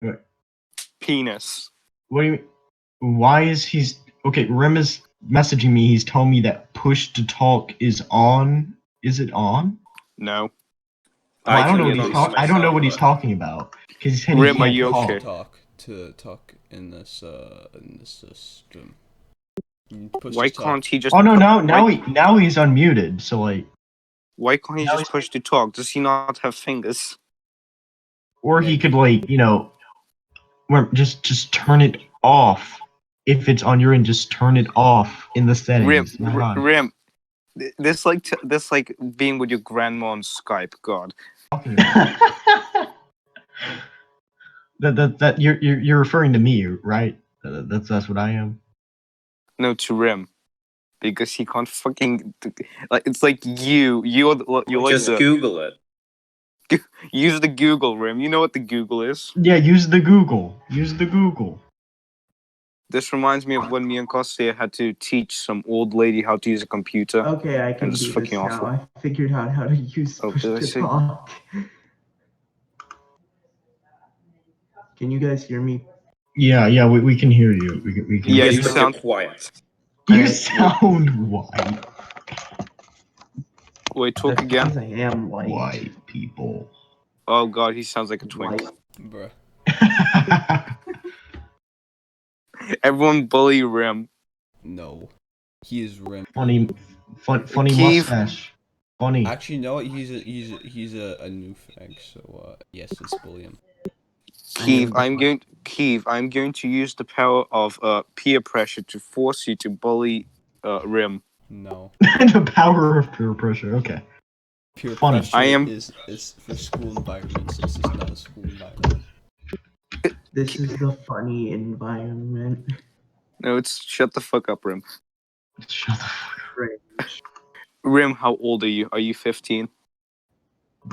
What? Penis. What do you mean? Why is he's okay? Rem is messaging me. He's telling me that push to talk is on. Is it on? No. Well, I don't know what can he's get I don't know what he's but- talking about because he said Rim, he are can't you talk. okay? Talk in this system. Why can't he just? Oh no! Now he's unmuted. So like, why can't he just push to talk? Does he not have fingers? or he could like just turn it off. If it's on your end, just turn it off in the settings. Rim. This like being with your grandma on Skype. God. that you're referring to me, right? That's what I am. No, to Rim, because he can't fucking like. It's like you're like just Google it. Use the Google, Rim. You know what the Google is. Yeah, use the Google. Use the Google. This reminds me of when me and Kostya had to teach some old lady how to use a computer. Okay, I can It's do fucking this awful. now. I figured out how to use push did I to say- talk. Can you guys hear me? Yeah, we can hear you. We can Yeah, hear you Yes, but sound- you're quiet. You sound white. Wait, talk That's again. because I am white. White people. Oh god, he sounds like a twink. White. Bruh. Everyone bully Rim. No. He is Rim. funny Keith. mustache. Funny. Actually, no. He's a new fag. So yes, let's bully him. Keith, I'm going to use the power of peer pressure to force you to bully Rim. No. The power of peer pressure. Okay. Pure Funny. pressure is for school environments. This is not a school environment. This is the funny environment. No, it's shut the fuck up, Rim. Shut the fuck Cringe. Rim, how old are you? Are you 15?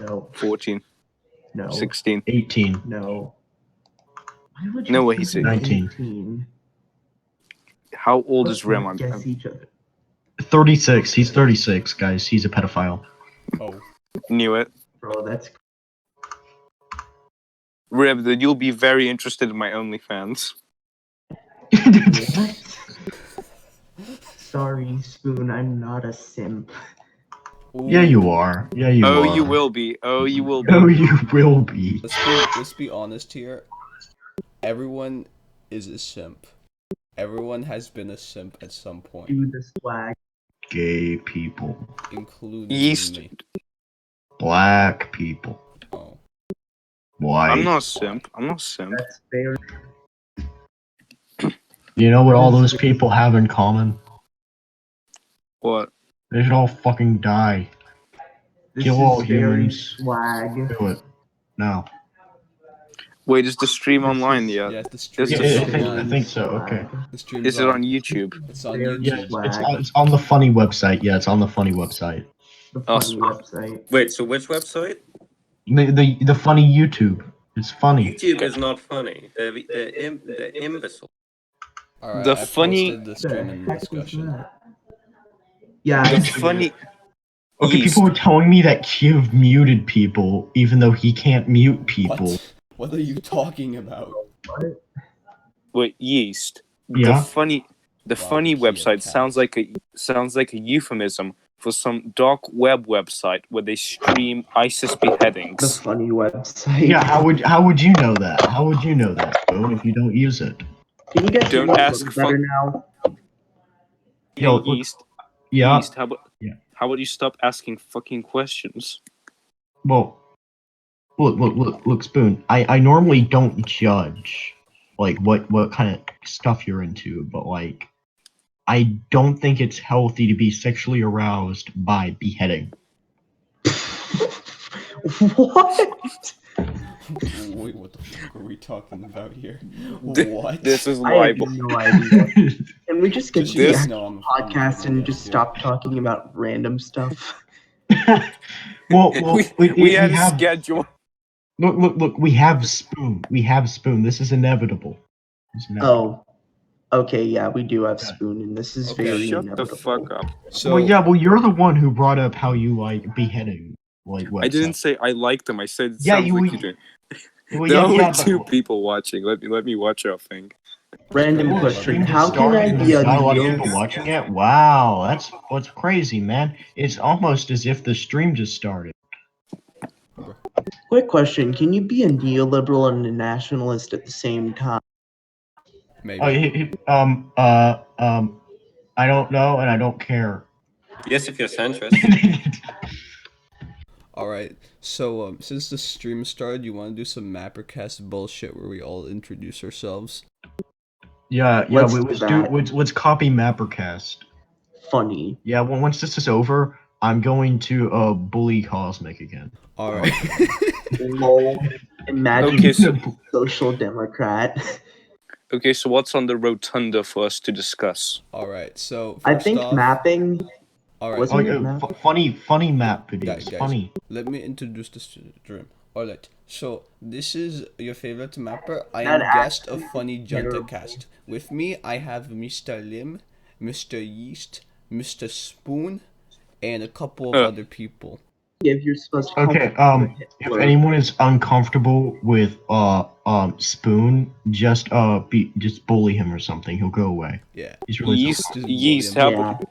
No. 14? No. 16? 18. No. Why would No you way, think he's I'm 19. 18? How old is Let's Rim? not guess each other. 36. He's 36, guys. He's a pedophile. Oh. Knew it. Bro, that's Rim, then you'll be very interested in my OnlyFans. sorry, Spoon, I'm not a simp. Yeah, you are. Yeah, you are. Oh, you will be. Oh, you will be. Oh, you will be. Let's be honest here. Everyone is a simp. Everyone has been a simp at some point, Do the swag. Gay people. including Yeast. me. Black people. Oh. White. I'm not a simp. I'm not a simp. That's fair. You know what all those people have in common? What? They should all fucking die. This Kill all is very humans. swag. Do it. No. Wait, is the stream This online is- yet? Yeah, the stream Yeah, is yeah, online. I think so. Okay. The stream Is it on YouTube? It's on Very YouTube. Yeah, it's on the funny website. Yeah, it's on the funny website. The Oh, funny sweet. website. Wait, so which website? The funny YouTube. It's funny. YouTube is not funny. The imbecile. Alright, The I funny- posted the What stream the in heck was discussion. that? Yeah, The I funny. Okay, Yeast. people were telling me that Kiev muted people, even though he can't mute people. What? What are you talking about? What? Wait, Yeast. Yeah? The funny Kiev website cat. sounds like a euphemism for some dark web website where they stream ISIS The beheadings. funny website. Yeah, how would you know that? How would you know that, Boone, if you don't use it? Can you guys hear Don't me a ask little better now? Yo, Hey, Yeast. Yeah. Yeast, Yeah. how about you stop asking fucking questions? Well, look, Spoon. I normally don't judge like what kind of stuff you're into, but like I don't think it's healthy to be sexually aroused by beheading. What? Wait, what the fuck are we talking about here? Th- What? This is I have libel. no idea. Can we just get to the This- actual No, I'm podcast and yes, just yeah. stop talking about random stuff? well, we had a have schedule. look. We have Spoon. We have Spoon. This is inevitable. It's inevitable. Oh, okay, yeah, we do have Spoon, and this is Okay, very Shut the inevitable. fuck up. So Well, yeah. Well, you're the one who brought up how you like beheading. Like, I didn't say I like them. I said it Yeah, sounds you- like you do. Well, There are only yeah, two but people watching. Let me watch our thing. Random well, the question. stream How just can I started. be There's a not a lot of Neil? people watching it. Wow, that's crazy, man. It's almost as if the stream just started. Quick question. Can you be a neoliberal and a nationalist at the same time? Maybe. I don't know and I don't care. Yes, if you're centrist. Alright, so since the stream started, you want to do some Mappercast bullshit where we all introduce ourselves? Yeah, Let's do let's that. let's copy Mappercast. Funny. Yeah, well, once this is over, I'm going to bully Cosmic again. Alright. Lol. Imagine Okay, so social democrat. okay, so what's on the rotunda for us to discuss? Alright, so I first think off, mapping. alright, Was- Oh, Isn't it mapping? funny map videos. guys, Funny. let me introduce the stream. Alright, so this is your favorite mapper. I That am guest of accent Funny is terrible. Juntacast. With me, I have Mr. Lim, Mr. Yeast, Mr. Spoon, and a couple of other people. If you're supposed to Okay, if anyone is uncomfortable with Spoon, just bully him or something. He'll go away. Yeah. He's really Yeast, Just Yeast, bully how him. about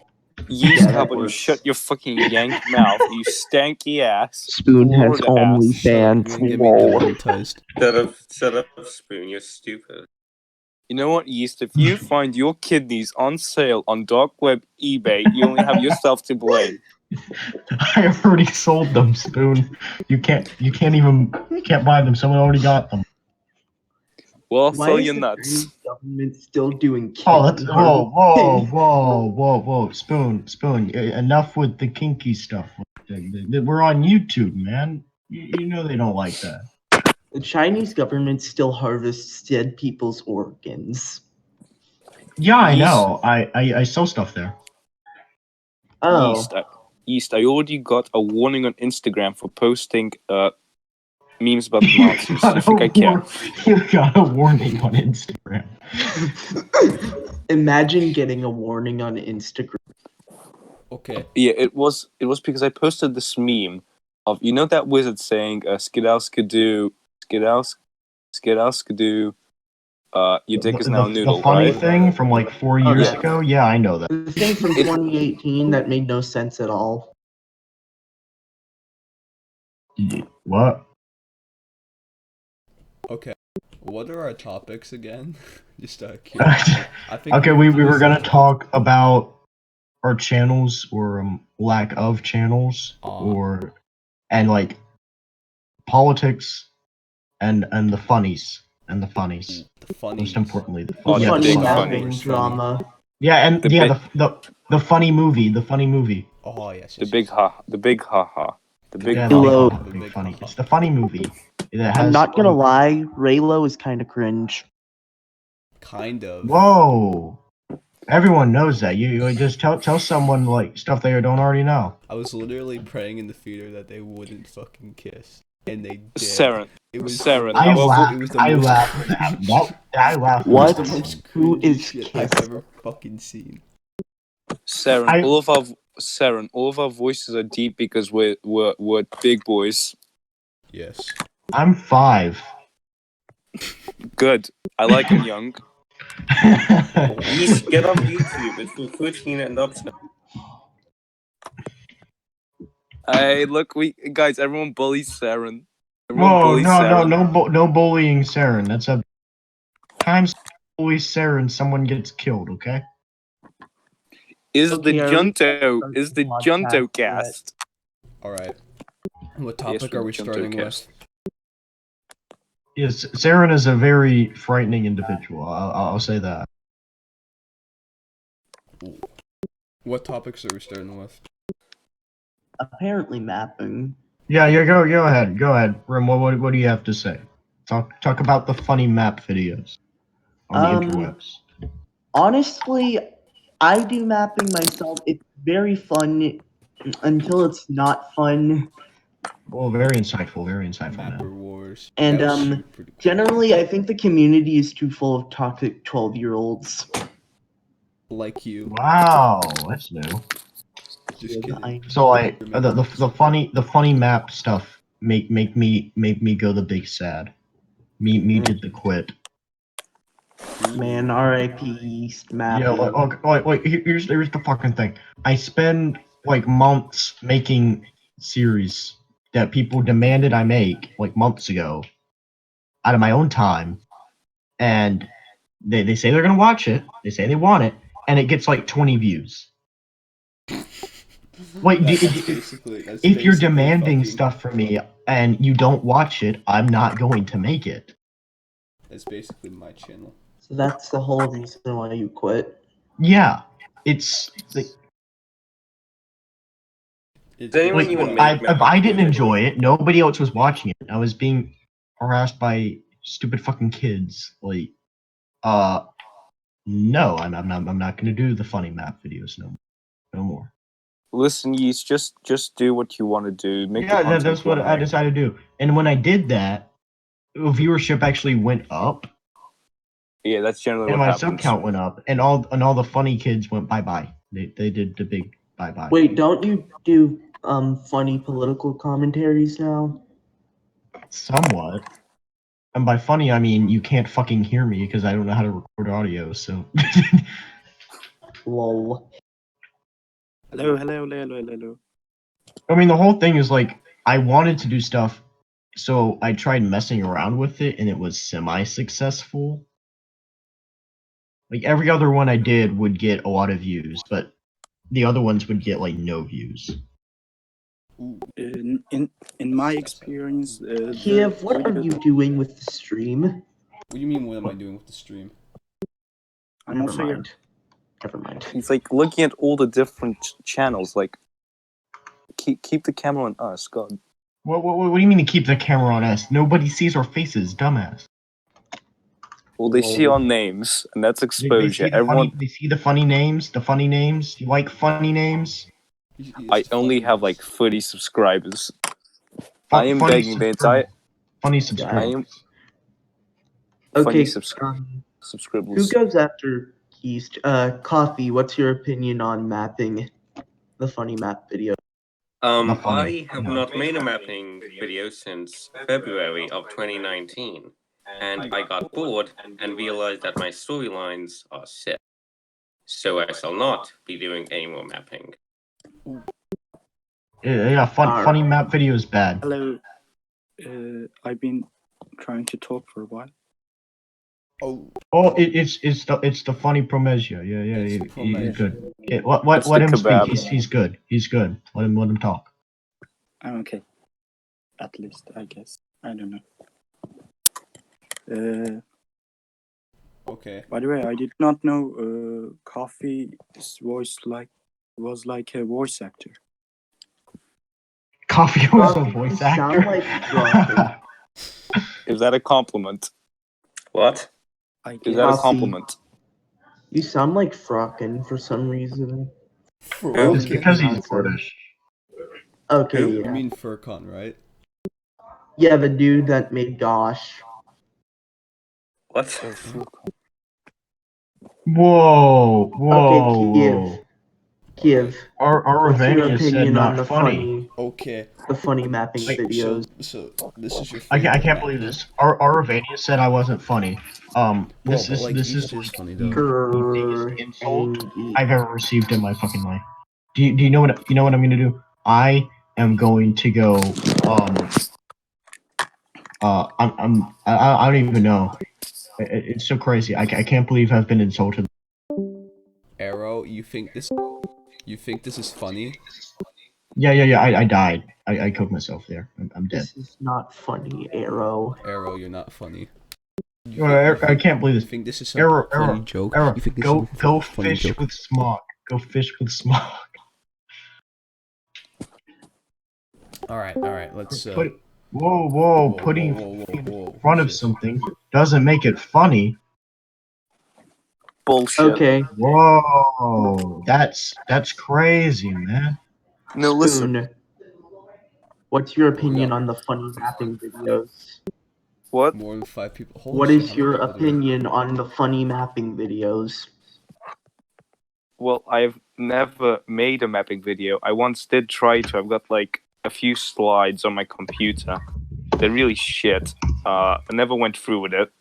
Yeah, Yeast? that How about you works. shut your fucking yank mouth, you stanky ass, Spoon has Florida only ass. Shut up, you're gonna get me demonetized. Shut up, Spoon. You're stupid. You know what, Yeast? If you find your kidneys on sale on dark web eBay, you only have yourself to blame. I already sold them, Spoon. You can't buy them. Someone already got them. Well, Why sell is your the nuts. Chinese government still doing Oh, kidney whoa, Spoon. Enough with the kinky stuff. We're on YouTube, man. You know they don't like that. The Chinese government still harvests dead people's organs. Yeah, I Yeast. know. I sell stuff there. Oh, Yeast, I already got a warning on Instagram for posting memes about the Nazis. You think I care? You got a warning on Instagram. imagine getting a warning on Instagram. Okay. Yeah, it was because I posted this meme of, you know, that wizard saying skidoo skidoo skidoo, your dick is now a noodle, The funny right? thing from like 4 Oh, years yeah. ago? Yeah, I know that. The thing from 2018 that made no sense at all. What? Okay. What are our topics again? Just out of curiosity. I think Okay, we were gonna decided- talk about our channels or lack of channels and like politics and the funnies. The funnies. Most importantly, the Oh, The yeah, funny big mapping funnies. drama. Yeah, and The yeah, big- the funny movie, the funny movie. Oh yes. The yes, big yes. ha, the big haha, the big Yeah, Hello. the The big big funny. haha. It's the funny movie. That I'm has, not gonna like- lie, Raylo is kind of cringe. Kind of. Whoa! Everyone knows that. You just tell someone like stuff they don't already know. I was literally praying in the theater that they wouldn't fucking kiss, and they did. Saren. It was Saren, the I most- laughed. It was the I most laughed. cringe. I laughed. What? It was the most Who cringy is shit kiss? I've ever fucking seen. Saren, all of our voices are deep because we're big boys. Yes. I'm 5. Good. I like him young. Yeast, get off YouTube. It's for 13 and up now. Hey, look, everyone bullies Saren. Whoa! No, Saren. no bullying Saren. That's a times bully Saren. Someone gets killed. Okay. Is Okay, the are we Junto start is the the podcast Junto yet? cast? All right. What Yes, topic from are we Junto starting cast. with? Yes, Saren is a very frightening individual. I'll say that. What topics are we starting with? Apparently mapping. Yeah. Go ahead. Rim, what do you have to say? Talk about the funny map videos on the interwebs. Honestly, I do mapping myself. It's very fun until it's not fun. Well, very insightful, Mapper man. Wars. And That was pretty cool. generally, I think the community is too full of toxic 12-year-olds. Like you. Wow, that's new. Just kidding. So like the funny map stuff make me go the big sad. Me did the quit. Man, R.I.P. East Yeah, mapping. here's the fucking thing. I spend like months making series that people demanded I make like months ago out of my own time, and they say they're gonna watch it. They say they want it, and it gets like 20 views. Wait, That's basically if you're demanding fucking, stuff from me and you don't watch it, I'm not going to make it. That's basically my channel. So that's the whole reason why you quit. Yeah, it's like, It's anyone like even because- make if I didn't videos enjoy it, nobody else was watching it. I was being harassed by stupid fucking kids. Like, no, I'm not gonna do the funny map videos no more. Listen, Yeast, just do what you want to do. Make the Yeah, content that's you what wanna I make. decided to do. And when I did that, viewership actually went up, Yeah, that's generally and what my sub happens. count went up, and all the funny kids went bye. They did the big bye. Wait, don't you do funny political commentaries now? Somewhat. And by funny, I mean you can't fucking hear me because I don't know how to record audio, so. Lol. Hello. I mean, the whole thing is like, I wanted to do stuff, so I tried messing around with it, and it was semi-successful. Like, every other one I did would get a lot of views, but the other ones would get, like, no views. Ooh, In my experience, Kiev, what are you doing with the stream? what do you mean? What am I doing with the stream? I'm Never also here. mind. Never mind. He's like looking at all the different channels. Like, keep the camera on us, God. What do you mean to keep the camera on us? Nobody sees our faces, dumbass. Well, they see Lol. our names, and that's They exposure. see the Everyone, funny, they see the funny names. The funny names. You like funny names? I only have like 30 subscribers. I am Funny begging the entire. funny I subscribers. am Okay, funny who subscribers. goes after East? Coffee, what's your opinion on mapping the funny map video? Not funny. I have not made a mapping video since February of 2019, and I got bored and realized that my storylines are Sith. So I shall not be doing any more mapping. Yeah, funny map video is bad. Hello. I've been trying to talk for a while. Oh, It's the funny Promesio. Yeah, It's the he's Promesio. good. Yeah, let It's the him speak. kebab. He's good. He's good. Let him talk. I'm okay. At least, I guess. I don't know. okay. By the way, I did not know Coffee's voice was like a voice actor. Coffee was a Coffee, voice you actor. sound like Rocket. Is that a compliment? What? I Is guess. that a Coffee. compliment? You sound like Frocken for some reason. It's Furcon. because he's Nonsense. British. Okay, Who? You yeah. mean Furcon, right? Yeah, the dude that made Gosh. What? Oh, Furcon. Whoa. Okay, Kiev. Our What's your Ravania said opinion on not the funny. Okay. funny mapping Like, videos? So this is your I favorite can't map, believe huh? this. Our Ravania said I wasn't funny. This But like is East is like funny the though. biggest insult Grr, I've ever received in my fucking life. Do you know what I'm gonna do? I am going to go I don't even know. It's so crazy. I can't believe I've been insulted. Arrow, you think this is funny? Yeah. I died. I killed myself there. I'm dead. This is not funny, Arrow. Arrow, you're not funny. I can't believe You this. think this is some Arrow, funny joke? Arrow, You think this go is a go funny fish joke? with Smog. Go fish with Smog. Alright, let's Whoa, putting in front of shit. something doesn't make it funny. Bullshit. Okay, Whoa, that's crazy, man. No, listen. Spoon. What's your opinion on the funny mapping videos? What? More than 5 people. Holy What shit, is how your many people do we- opinion on the funny mapping videos? Well, I've never made a mapping video. I once did try to. I've got like a few slides on my computer. They're really shit. I never went through with it.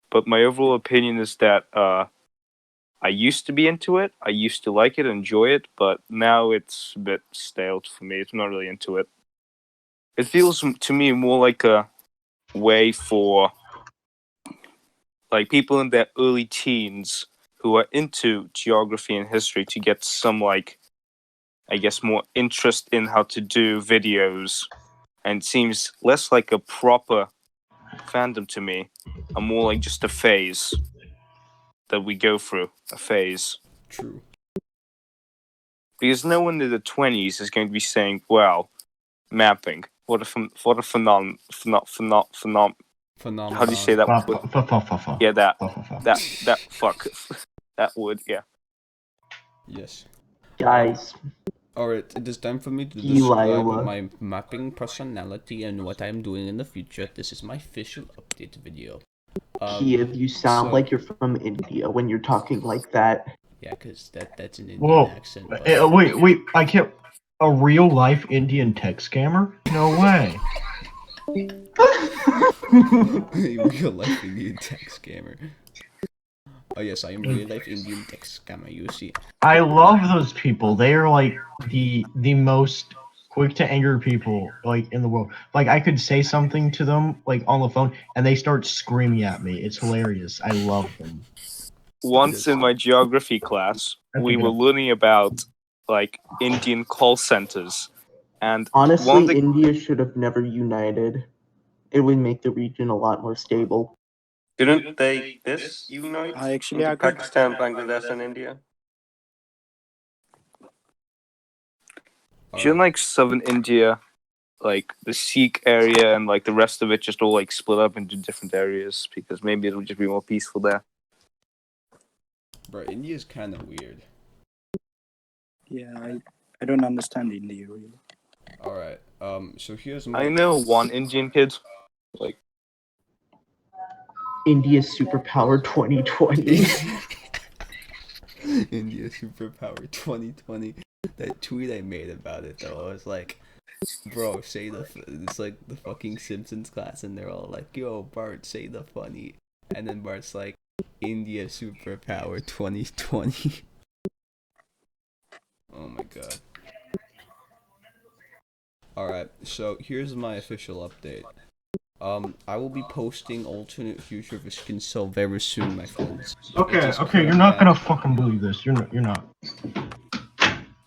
But my overall opinion is that I used to be into it. I used to like it, enjoy it, but now it's a bit stale for me. I'm not really into it. It feels to me more like a way for like people in their early teens who are into geography and history to get some like, I guess, more interest in how to do videos, and seems less like a proper fandom to me, and more like just a phase that we go through, a phase. True. Because no one in the 20s is going to be saying, "Wow, mapping, what a phenomenon." Phenomenon. How do you say that word? Yeah, that fuck, that word. Yeah. Yes. Guys, Alright, it is time for me to Eli, describe what? my mapping personality and what I'm doing in the future. This is my official update video. Kiev, you sound so- like you're from India when you're talking like that. Yeah, because that's an Indian Whoa. accent. But... Wait, I can't. A real life Indian tech scammer? No way. Real life Indian tech scammer. Oh yes, I am real life Indian tech scammer, you see. I love those people. They are like the most quick to anger people like in the world. Like I could say something to them like on the phone and they start screaming at me. It's hilarious. I love them. Once in my geography class, we were learning about like Indian call centers, and Honestly, India should have never united. It would make the region a lot more stable. Didn't they unite I actually into agree. Pakistan, Bangladesh, and India? shouldn't like southern India, like the Sikh area, and like the rest of it just all like split up into different areas because maybe it'll just be more peaceful there. Bro, India's kind of weird. Yeah, I don't understand India really. Alright, so here's my... I know one Indian kid. Like India's superpower 2020. India Superpower 2020. That tweet I made about it though, I was like, bro, say it's like the fucking Simpsons class and they're all like, yo, Bart, say the funny. And then Bart's like, India Superpower 2020. Oh my god. Alright, so here's my official update. I will be posting alternate future skins so very soon, my friends. Okay, you're not gonna fucking believe this. You're not.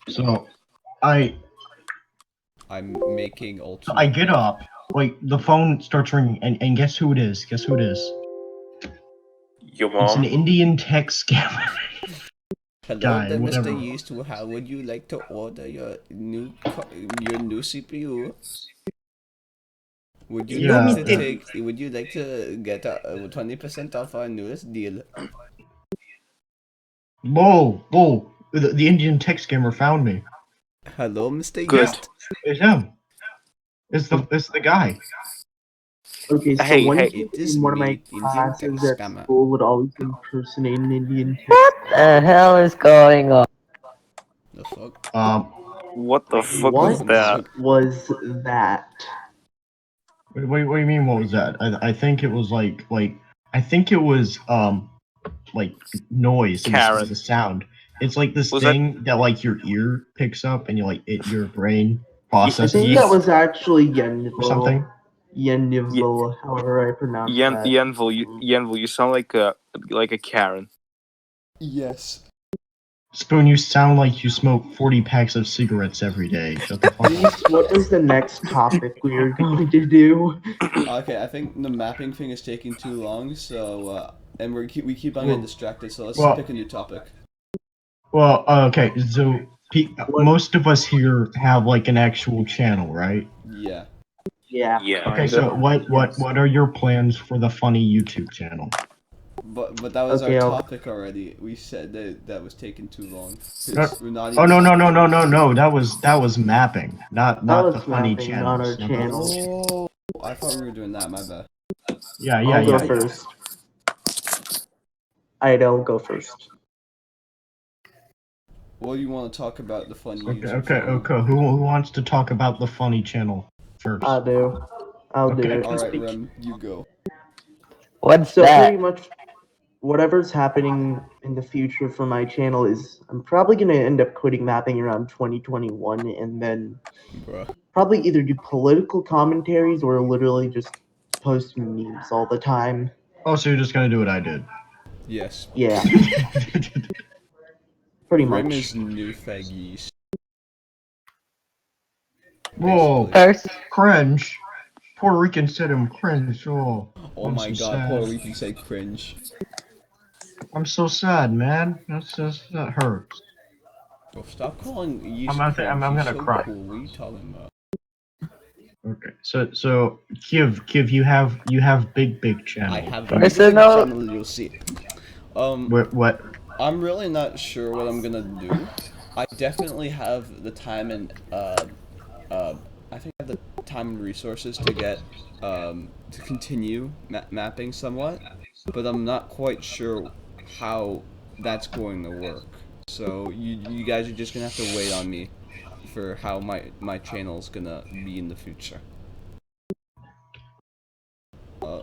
So, I'm making alternate... I get up, like, the phone starts ringing, and guess who it is? Guess who it is? Your It's an mom? Indian tech scammer. Hello guy, there, whatever. Mr. Yeast. How would you like to order your new CPU? Would you Yeah, like to Would you like to get a 20% off our newest deal? Whoa! The Indian tech scammer found me. Hello, Mr. Good. Yeast. It's him. It's the guy. Okay, so Hey, one hey, kid it is in one of me, my Indian classes tech at scammer. school would always impersonate an Indian tech. What the hell is going on? The fuck? what the fuck What was that? was that? What do you mean? What was that? I think it was like I think it was like noise. It Karen. was the sound. It's like this Was that- thing that like your ear picks up and you like your brain I processes think it that was actually Yenvil. or something. Yenvil, however I pronounce that. Yenvil, you sound like a Karen. Yes. Spoon, you sound like you smoke 40 packs of cigarettes every day. Shut the fuck up. Please, what is the next topic we are going to do? Okay, I think the mapping thing is taking too long, so and we keep on Well- getting distracted. So let's well- pick a new topic. Well, okay, so most of us here have like an actual channel, right? Yeah. Yeah. Yeah. Okay, so what are your plans for the funny YouTube channel? But that was Okay, our I'll- topic already. We said that was taking too long. 'Cause No- we're not Oh even... no! That was mapping, not was the funny mapping, channel. not our channel. Oh, I thought we were doing that. My bad. I'll go first. I'll go first. What do you want to talk about the funny Okay, YouTube okay, channel? okay. Who wants to talk about the funny channel first? I do. I'll do Okay. it. Alright, Rem, you go. What's So that? pretty much whatever's happening in the future for my channel is I'm probably gonna end up quitting mapping around 2021 and then Bruh. probably either do political commentaries or literally just post memes all the time. Oh, so you're just gonna do what I did? Yes. Yeah, pretty Rem much. is new faggies. Whoa, Basically. First, cringe. Puerto Rican said him cringe. Oh, Oh I'm my so god, sad. Puerto Rican say cringe. I'm so sad, man. That hurts. Bro, stop calling Yeast I'm cringe. gonna He's so cry. cool. What are you talking about? Okay, so Kiv, you have big channel. I have First big of all- channel, you'll see. What? I'm really not sure what I'm gonna do. I definitely have the time and I think I have the time and resources to get to continue mapping somewhat, but I'm not quite sure how that's going to work. So you guys are just gonna have to wait on me for how my channel's gonna be in the future.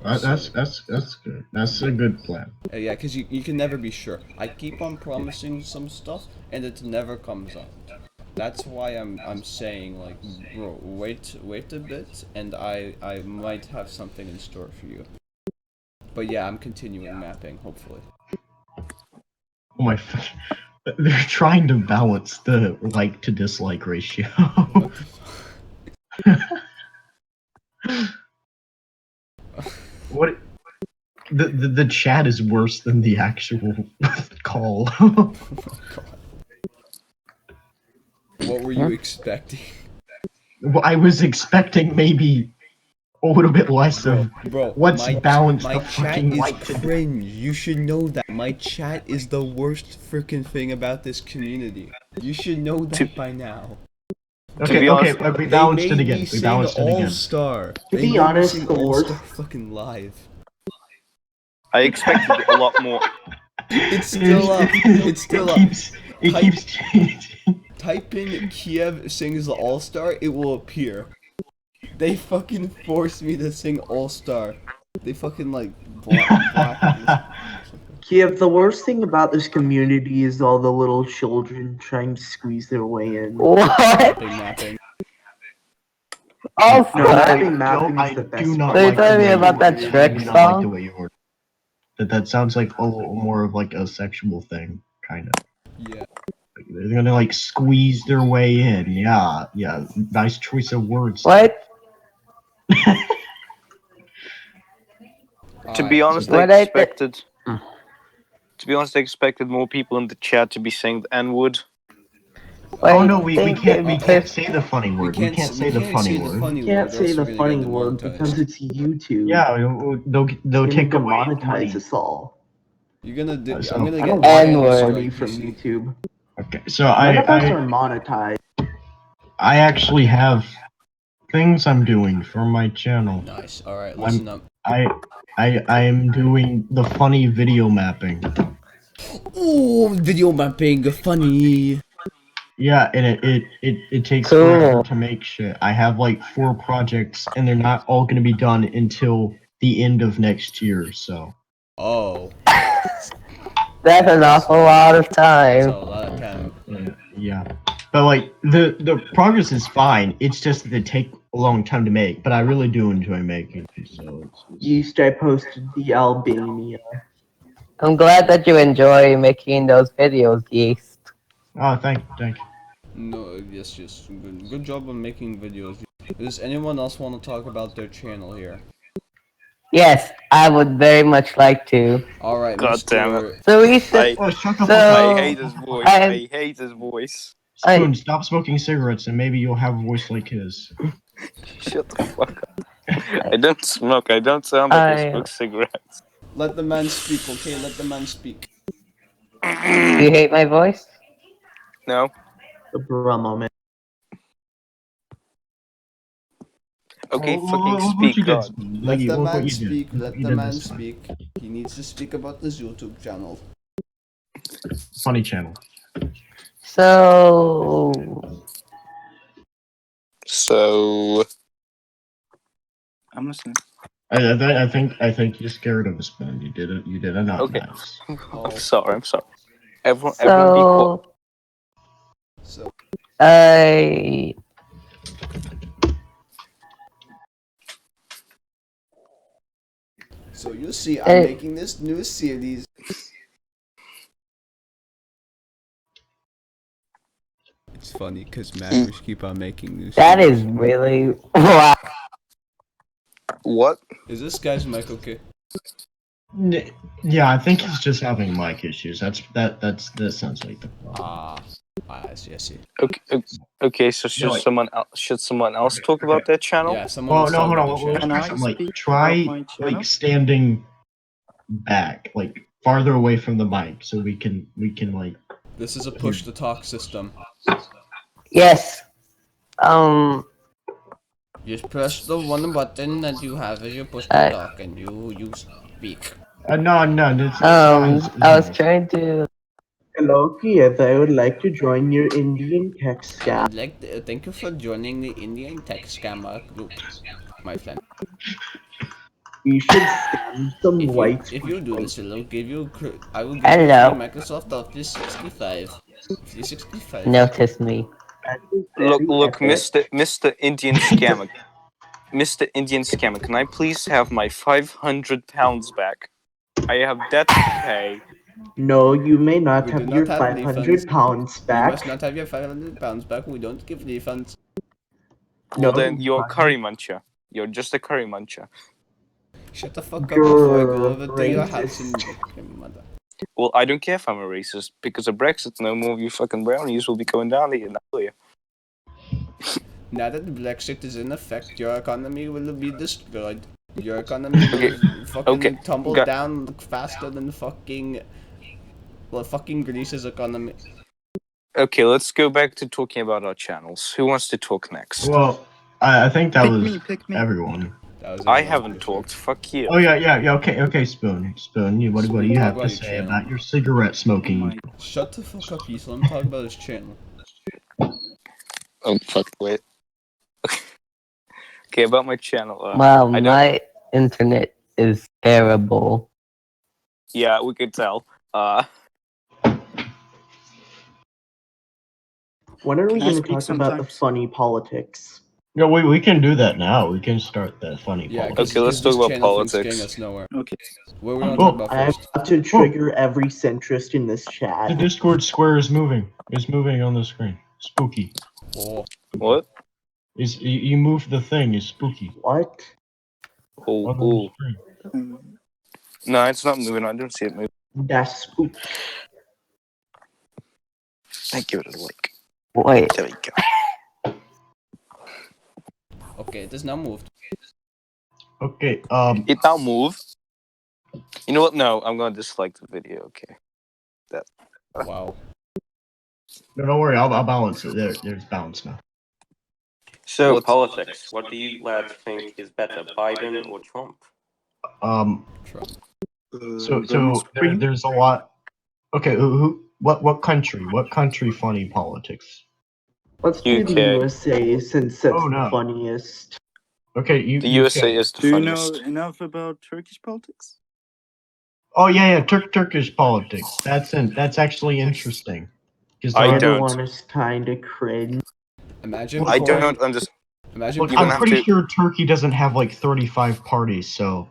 That's good. That's a good plan. Yeah, because you can never be sure. I keep on promising some stuff, and it never comes out. That's why I'm saying, like, bro, wait a bit, and I might have something in store for you. But yeah, I'm continuing mapping, hopefully. Oh my! They're trying to balance the like to dislike ratio. What the What? The chat is worse than the actual call. Oh my god. What were you expecting? Well, I was expecting maybe a little bit less of Bro, what's balanced my the chat fucking is like to cringe. You should know that. My chat is the worst freaking thing about this community. You should know that by now. Okay, be honest, okay, we They balanced it made again. me We sing balanced it All again. Star. To They be made me honest, sing the All worst- Star fucking live. I expected a lot more. It's still up. It's still up. It Type- keeps changing. Type in Kiev sings the All Star, it will appear. They fucking forced me to sing All Star. They fucking like black. Kiev, the worst thing about this community is all the little children trying to squeeze their way in. what? Mapping. Oh, No, sorry. mapping I is the do best not part. So you're like the telling me way about you that ordered it. Shrek I do not like the song? way you ordered it. That sounds like a little more of like a sexual thing, kind of. Yeah. They're gonna like squeeze their way in. Yeah. Nice choice of words. What? To be honest, What I I expected. To be honest, I expected more people in the chat to be saying the N word. Oh I no, we think can't it's- say the funny word. We can't say the funny word. You can't say the funny get word demonetized. because it's YouTube. Yeah, they'll It's take gonna away demonetize money. us all. You're gonna do. So- I'm gonna I get don't want any N-word. money from YouTube. Okay, so None of us I are monetized. I actually have things I'm doing for my channel. Nice. All right. Listen up. I am doing the funny video mapping. Ooh, video mapping, funny. Yeah, and it takes Cool. forever to make shit. I have like 4 projects, and they're not all gonna be done until the end of next year. So Oh, That's an awful lot of that's time. a lot of time. yeah, but like the progress is fine. It's just that they take a long time to make. But I really do enjoy making. So Yeast, I posted the Albania. I'm glad that you enjoy making those videos, Yeast. oh, thank you. No, yes. Good job on making videos. Does anyone else want to talk about their channel here? Yes, I would very much like to. All right, God damn Mr. So we should. Oh, shut the So- fuck up. I hate his voice. I hate his voice. Spoon, stop smoking cigarettes, and maybe you'll have a voice like his. Shut the fuck up. I don't smoke. I don't sound like I smoke cigarettes. Let the man speak, okay? Let the man speak. Do you hate my voice? No. The bruh moment. Okay, Oh, fucking look what speak, you did, God. Spoon. Let the Look what man you did. speak. Look Let what you the did man this time. speak. He needs to speak about this YouTube channel. Funny channel. So, I'm listening. I think you're scared of a spoon. You did it not Okay. nice. I'm sorry. I'm sorry. Everyone be quiet. So I so you see, I'm Hey. making this new series. It's funny because Mavericks keep on making new that series. is really wow. What? Is this guy's mic okay? Yeah, I think he's just having mic issues. That sounds like the problem. I see. Okay. So should like- someone else talk about their channel? Yeah, someone Well, else no, talk hold about on. the Let's channel. try Can I something like speak try about my channel? like standing back, like farther away from the mic, so we can like. This is a push to talk system. Yes. Just press the one button that you have as your push to talk, and you speak. No. It's I was trying to. Hello, Kiev. I would like to join your Indian tech I scam. would like to thank you for joining the Indian tech scammer group, my friend. We should scam some whites. If you do this, I will give you Hello. free Microsoft Office 65. 365. Notice me. Look, Mr. Indian Scammer. Mr. Indian Scammer, can I please have my £500 back? I have debt to pay. No, you may not We have do your not have 500 pounds You back. must not have your 500 pounds back. We don't give refunds. Well, No, then you're a fine. curry muncher. You're just a curry muncher. Shut the fuck up You're before I go over to your house and racist. your mother. Well, I don't care if I'm a racist because of Brexit. No more of you fucking brownies will be going down here. Now that Brexit is in effect, your economy will be destroyed. Your economy will fucking tumble down faster than fucking Greece's economy. Okay, let's go back to talking about our channels. Who wants to talk next? Well, I think that was Pick me. everyone. That was I everyone haven't for sure. talked. Fuck you. Oh yeah. Okay, Spoon. What do you Talk have about to your say channel. about your cigarette smoking? my- Shut the fuck up, Heath. Let him talk about his channel. Oh, fuck, wait. Okay, about my channel. Wow, I don't- my internet is terrible. Yeah, we could tell. When are we Can I going to speak talk about the sometimes? funny politics? No, we can do that now. We can start the funny Yeah, politics. Okay, let's this talk about channel thing's politics. getting us nowhere. Okay. What we want to Oh, talk about I first? have to trigger every centrist in this The chat. Discord square is moving. It's moving on the screen. Spooky. Oh, What? You move the thing. It's spooky. What? Oh, On the oh. screen. No, it's not moving. I don't see it moving. That's spooky. I give it a like. Wait. There we go. okay, it has now moved. Okay. It now move. You know what? No, I'm gonna dislike the video. Okay. Wow. No, don't worry. I'll balance it. There's balance now. So, What's- politics. What do you lads think is better, Biden or Trump? Trump. So there's a lot. Okay. What country? What country? Funny politics. Let's do the UK. USA since that's Oh, no. the funniest. Okay. The USA is the Do you know funniest. enough about Turkish politics? Oh yeah. Turkish politics. That's actually interesting. 'Cause I there are- don't. Everyone is kind of cringe. Imagine I pouring, don't understand. imagine Look, You're gonna I'm have pretty to- sure Turkey doesn't have like 35 parties, so.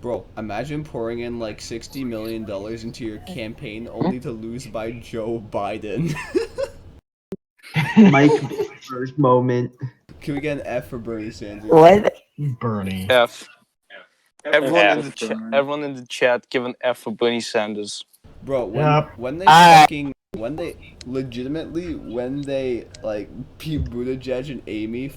Bro, imagine pouring in like $60 million into your campaign only to lose by Joe Biden. Mike first moment. Can we get an F for Bernie Sanders? What? Bernie. F. Everyone in the F. chat. Everyone in the chat, give an F for Bernie Sanders. Bro, Yep. when they Ah. like Pete Buttigieg and Amy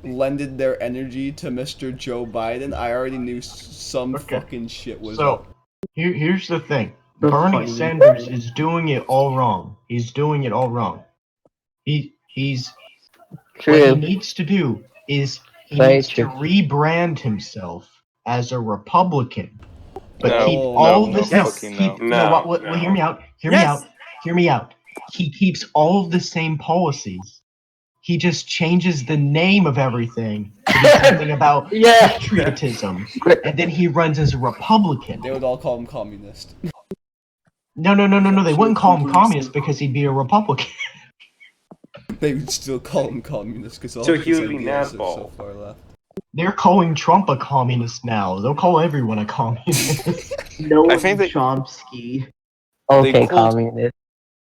lended their energy to Mr. Joe Biden, I already knew some Okay. fucking shit was So, up. here's the thing. The Bernie funny Sanders thing. is doing it all wrong. He's doing it all wrong. He's what he True. needs to do is he Very needs to true. rebrand himself as a Republican. But No, keep no, all no, the fucking no. hear me out. Hear me Yes. out. Hear me out. He keeps all of the same policies, he just changes the name of everything to be something about Yeah. patriotism, and then he runs as a Republican. They would all call him communist. No, they wouldn't call him communist because he'd be a Republican. They would still call him communist because all So of he his would be ideas are so Nazball. far left. They're calling Trump a communist now. They'll call everyone a communist. No, I think that- Chomsky. Okay, called- communist.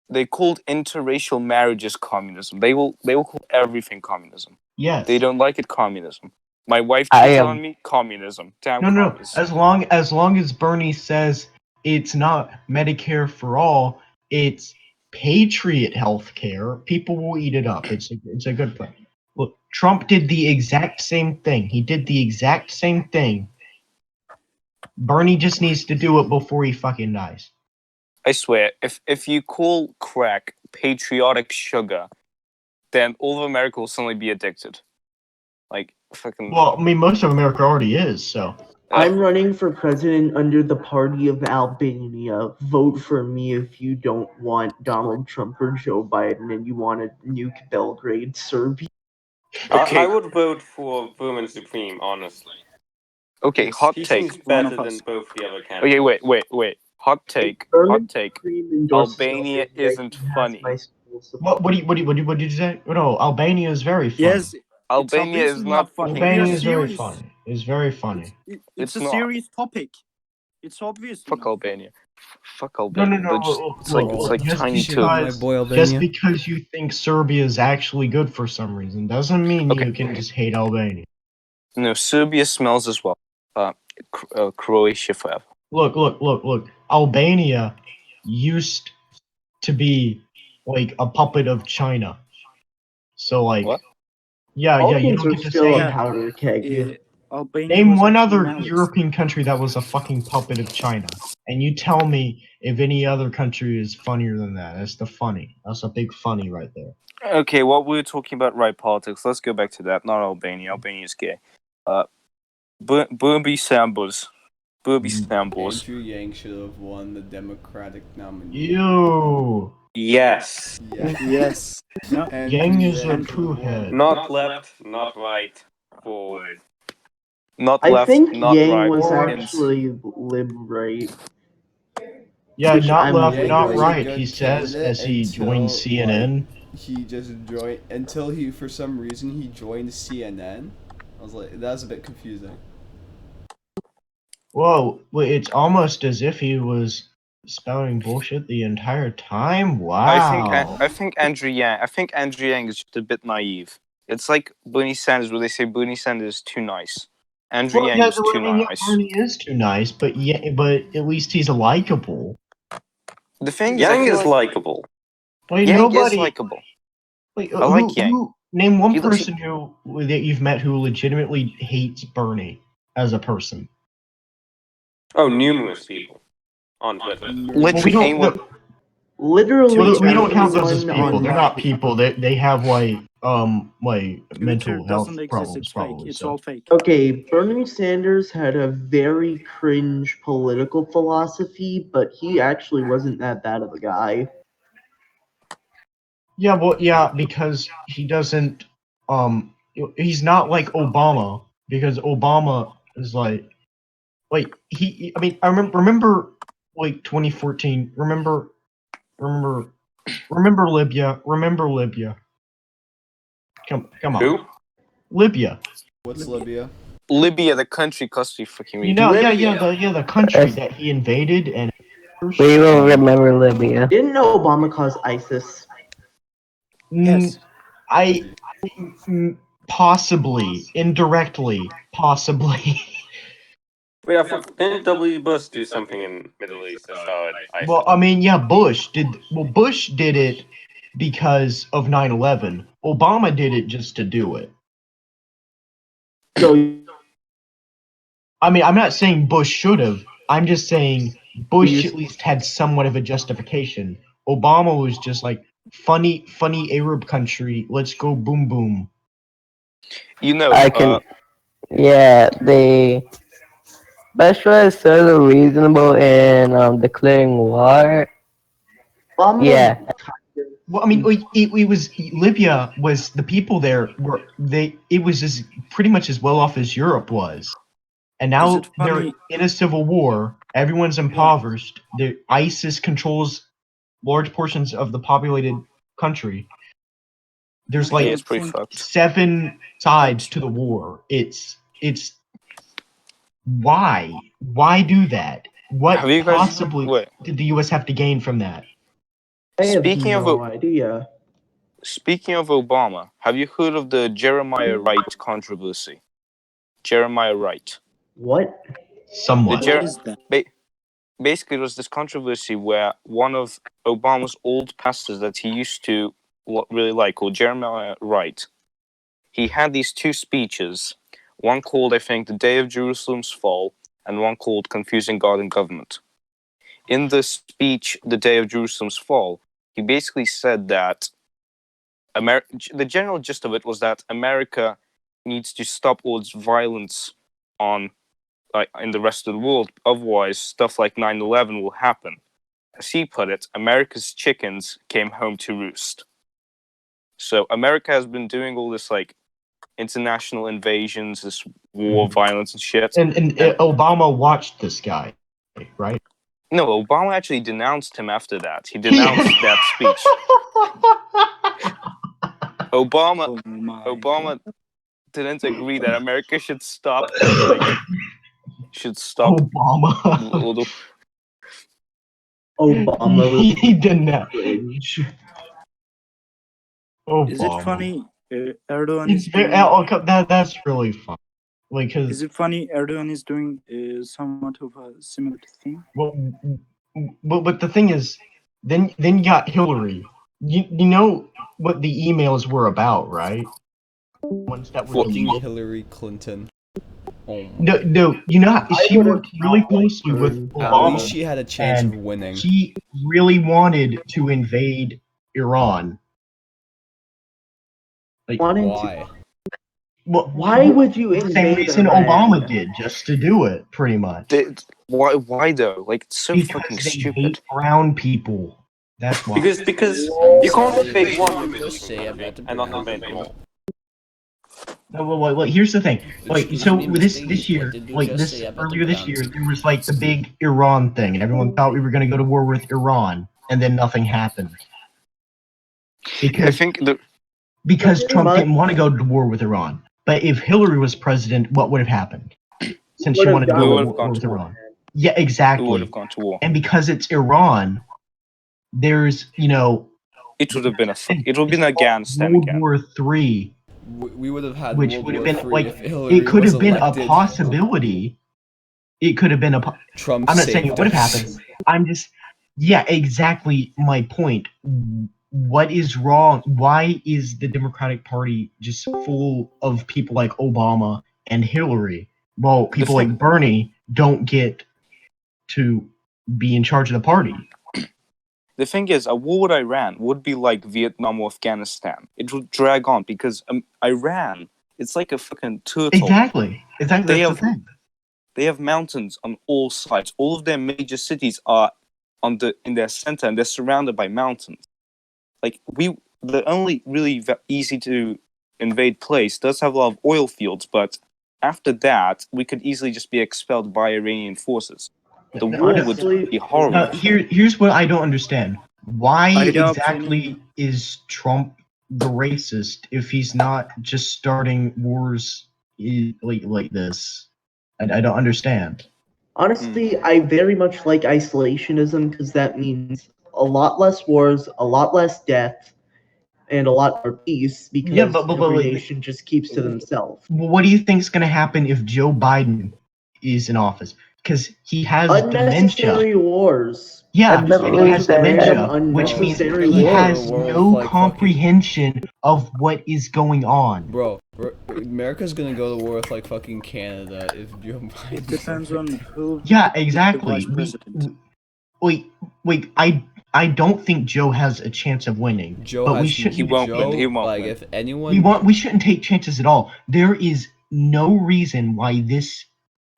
They called interracial marriages communism. They will call everything communism. Yes. They don't like it communism. My wife I cheats am- on me, communism. Damn No. commies. As long as Bernie says it's not Medicare for all, it's Patriot health care, people will eat it up. It's a good thing. Look, Trump did the exact same thing. He did the exact same thing. Bernie just needs to do it before he fucking dies. I swear, if you call crack patriotic sugar, then all of America will suddenly be addicted. Like fucking. Well, I mean, most of America already is, so. I'm running for president under the party of Albania. Vote for me if you don't want Donald Trump or Joe Biden and you want to nuke Belgrade, Serbia. Okay. I would vote for Vermin Supreme, honestly. Okay, hot He take. seems better One of than us. both the other candidates. Okay, wait. Hot take. Vermin Hot take. Supreme endorses Albania Albania. isn't He has funny. my full support. What did you say? No, Albania is very funny. Yes, Albania it's is obviously not funny. fucking We are Albania is very serious. funny. It's very funny. It's It's a not. serious topic. It's obviously Fuck not Albania. Fuck Albania. No. They're just, it's like Just tiny shit on too. my boy Just Albania. because you think Serbia is actually good for some reason doesn't mean Okay. you can just hate Albania. No, Serbia smells as well. Croatia forever. Look. Albania used to be like a puppet of China. So like, What? yeah, you Balkans don't are get to still say. a powder keg. Albania Name was one actually other nice. European country that was a fucking puppet of China, and you tell me if any other country is funnier than that. That's the funny. That's a big funny right there. Okay, what we were talking about, right? Politics. Let's go back to that. Not Albania. Albania is gay. Burby Sambos. Andrew Yang should have won the Democratic nominee. You. Yes. Yeah. Yes. No. Andrew Yang is a Yang true won. head. Not left, not right, forward. Not I left, think not Yang right. was Or- actually lib-right. Yeah, Which not I'm left, Yang not was a right. good He says candidate as he until, joins CNN. He just joined until he, for some reason, he joined CNN. I was like, that was a bit confusing. Whoa, it's almost as if he was spouting bullshit the entire time. Wow. I think Andrew Yang is just a bit naive. It's like Bernie Sanders, where they say Bernie Sanders is too nice. Andrew Well, Yang yeah, is too nice. Bernie is too nice, but at least he's likable. The thing is, I Yang feel is like likable. Like Yang nobody. is likable. Like, I like Yang. Name one He looks- person that you've met who legitimately hates Bernie as a person. Oh, numerous people on Twitter. Literally Well, anyone. Literally, we don't count those as everyone people. on They're not people. They have like Twitter mental health doesn't exist. problems It's fake. probably. It's So. all fake. Okay, Bernie Sanders had a very cringe political philosophy, but he actually wasn't that bad of a guy. Yeah, well, yeah, because he doesn't. He's not like Obama, because Obama is like he. I mean, I remember like 2014. Remember Libya. Remember Libya. Come on. Who? Libya. What's Libya? Libya, the country, costs you fucking You know, Libya. the country that he invaded and. We will remember Libya. Didn't Obama cause ISIS? Yes. Possibly, indirectly, possibly. Wait, didn't W. Bush do something in Middle East? That's how I Well, I mean, yeah, Bush did it because of 9/11. Obama did it just to do it. So I mean, I'm not saying Bush should have. I'm just saying Bush at least had somewhat of a justification. Obama was just like funny Arab country. Let's go boom boom. You know, I can. Yeah, Bush was sort of reasonable in declaring war. Obama Yeah. kind of Well, I mean, like, it was Libya was the people there were it was as pretty much as well off as Europe was, and Is now it they're funny? in a civil war. Everyone's impoverished. The ISIS controls large portions of the populated country. There's I Yeah, like it's don't pretty think 7 sides to the war. It's why do that? What Have you guys possibly wait? did the U.S. have to gain from that? I have Speaking of no idea. Speaking of Obama, have you heard of the Jeremiah Wright controversy? Jeremiah Wright. What? Somewhat. What is that? Basically, it was this controversy where one of Obama's old pastors that he used to really like, called Jeremiah Wright, he had these 2 speeches, one called, I think, The Day of Jerusalem's Fall, and one called Confusing God and Government. In the speech, The Day of Jerusalem's Fall, he basically said that the general gist of it was that America needs to stop all its violence on in the rest of the world. Otherwise, stuff like 9/11 will happen. As he put it, America's chickens came home to roost. So America has been doing all this like international invasions, this war violence and shit. And Obama watched this guy, right? No, Obama actually denounced him after that. He denounced that speech. Obama Oh my Obama God. didn't agree that America should stop Obama. all the Obama was He did not. cringe. Obama. Is it funny? Erdogan is It's doing. that's really fun. Like, Is cause it funny? Erdogan is doing somewhat of a similar thing. but the thing is, then you got Hillary. You know what the emails were about, right? Ones that were What? Fucking deleted. Hillary Clinton. Oh my. No, you know how she would've worked really not liked closely her with in At Obama, least she had a chance of and winning. she really wanted to invade Iran. Like, Wanted to- Why? Why would you the same invade reason Iran? Obama did, just to do it, pretty much. Why though? Like, it's so Because fucking they stupid. hate brown people. That's why. Because you can't invade one religion and not invade them all. No, well, here's the thing. Like, Excuse so me, this Mr. this Lee, year, what did you like just this say about earlier the this year, browns? there was like the big Iran thing, and everyone thought we were going to go to war with Iran, and then nothing happened I because think Trump didn't want to go to war with Iran. But if Hillary was president, what would have happened? Since she Would've wanted to gone go We to would have war gone with to war. Iran. Yeah, we would exactly. have gone to war. And because it's Iran, there's It would have been thing. it would have been It's called Afghanistan World again. War III. We would have had Which World would have War been III like if Hillary it could was have been elected. a possibility. It could have been Trump I'm not saying saved it would have us. happened. I'm just yeah, exactly my point. What is wrong? Why is the Democratic Party just full of people like Obama and Hillary? Well, people thing- like Bernie don't get to be in charge of the party. The thing is, a war with Iran would be like Vietnam or Afghanistan. It would drag on because Iran, it's like a fucking turtle. Exactly. They That's the have- thing. They have mountains on all sides. All of their major cities are in their center, and they're surrounded by mountains. Like the only really easy to invade place does have a lot of oil fields, but after that, we could easily just be expelled by Iranian forces. The war Honestly, would be horrible. Here's what I don't understand. Why I doubt exactly is Trump the racist if he's not just starting wars like this? I don't understand. Honestly, I very much like isolationism because that means a lot less wars, a lot less death, and a lot more peace because Yeah, but every wait. nation just keeps to themselves. Well, what do you think's going to happen if Joe Biden is in office? Because he has dementia. Unnecessary wars. Yeah, I've never and he really has said dementia, that. which means Unnecessary he wars. has World no like fucking- comprehension of what is going on. Bro, America's gonna go to war with like fucking Canada if Joe Biden. It depends on who. Yeah, the exactly. vice president. Wait. I don't think Joe has a chance of winning. Joe but has we shouldn't. He won't Joe, win. He won't like win. if anyone We shouldn't take chances at all. There is no reason why this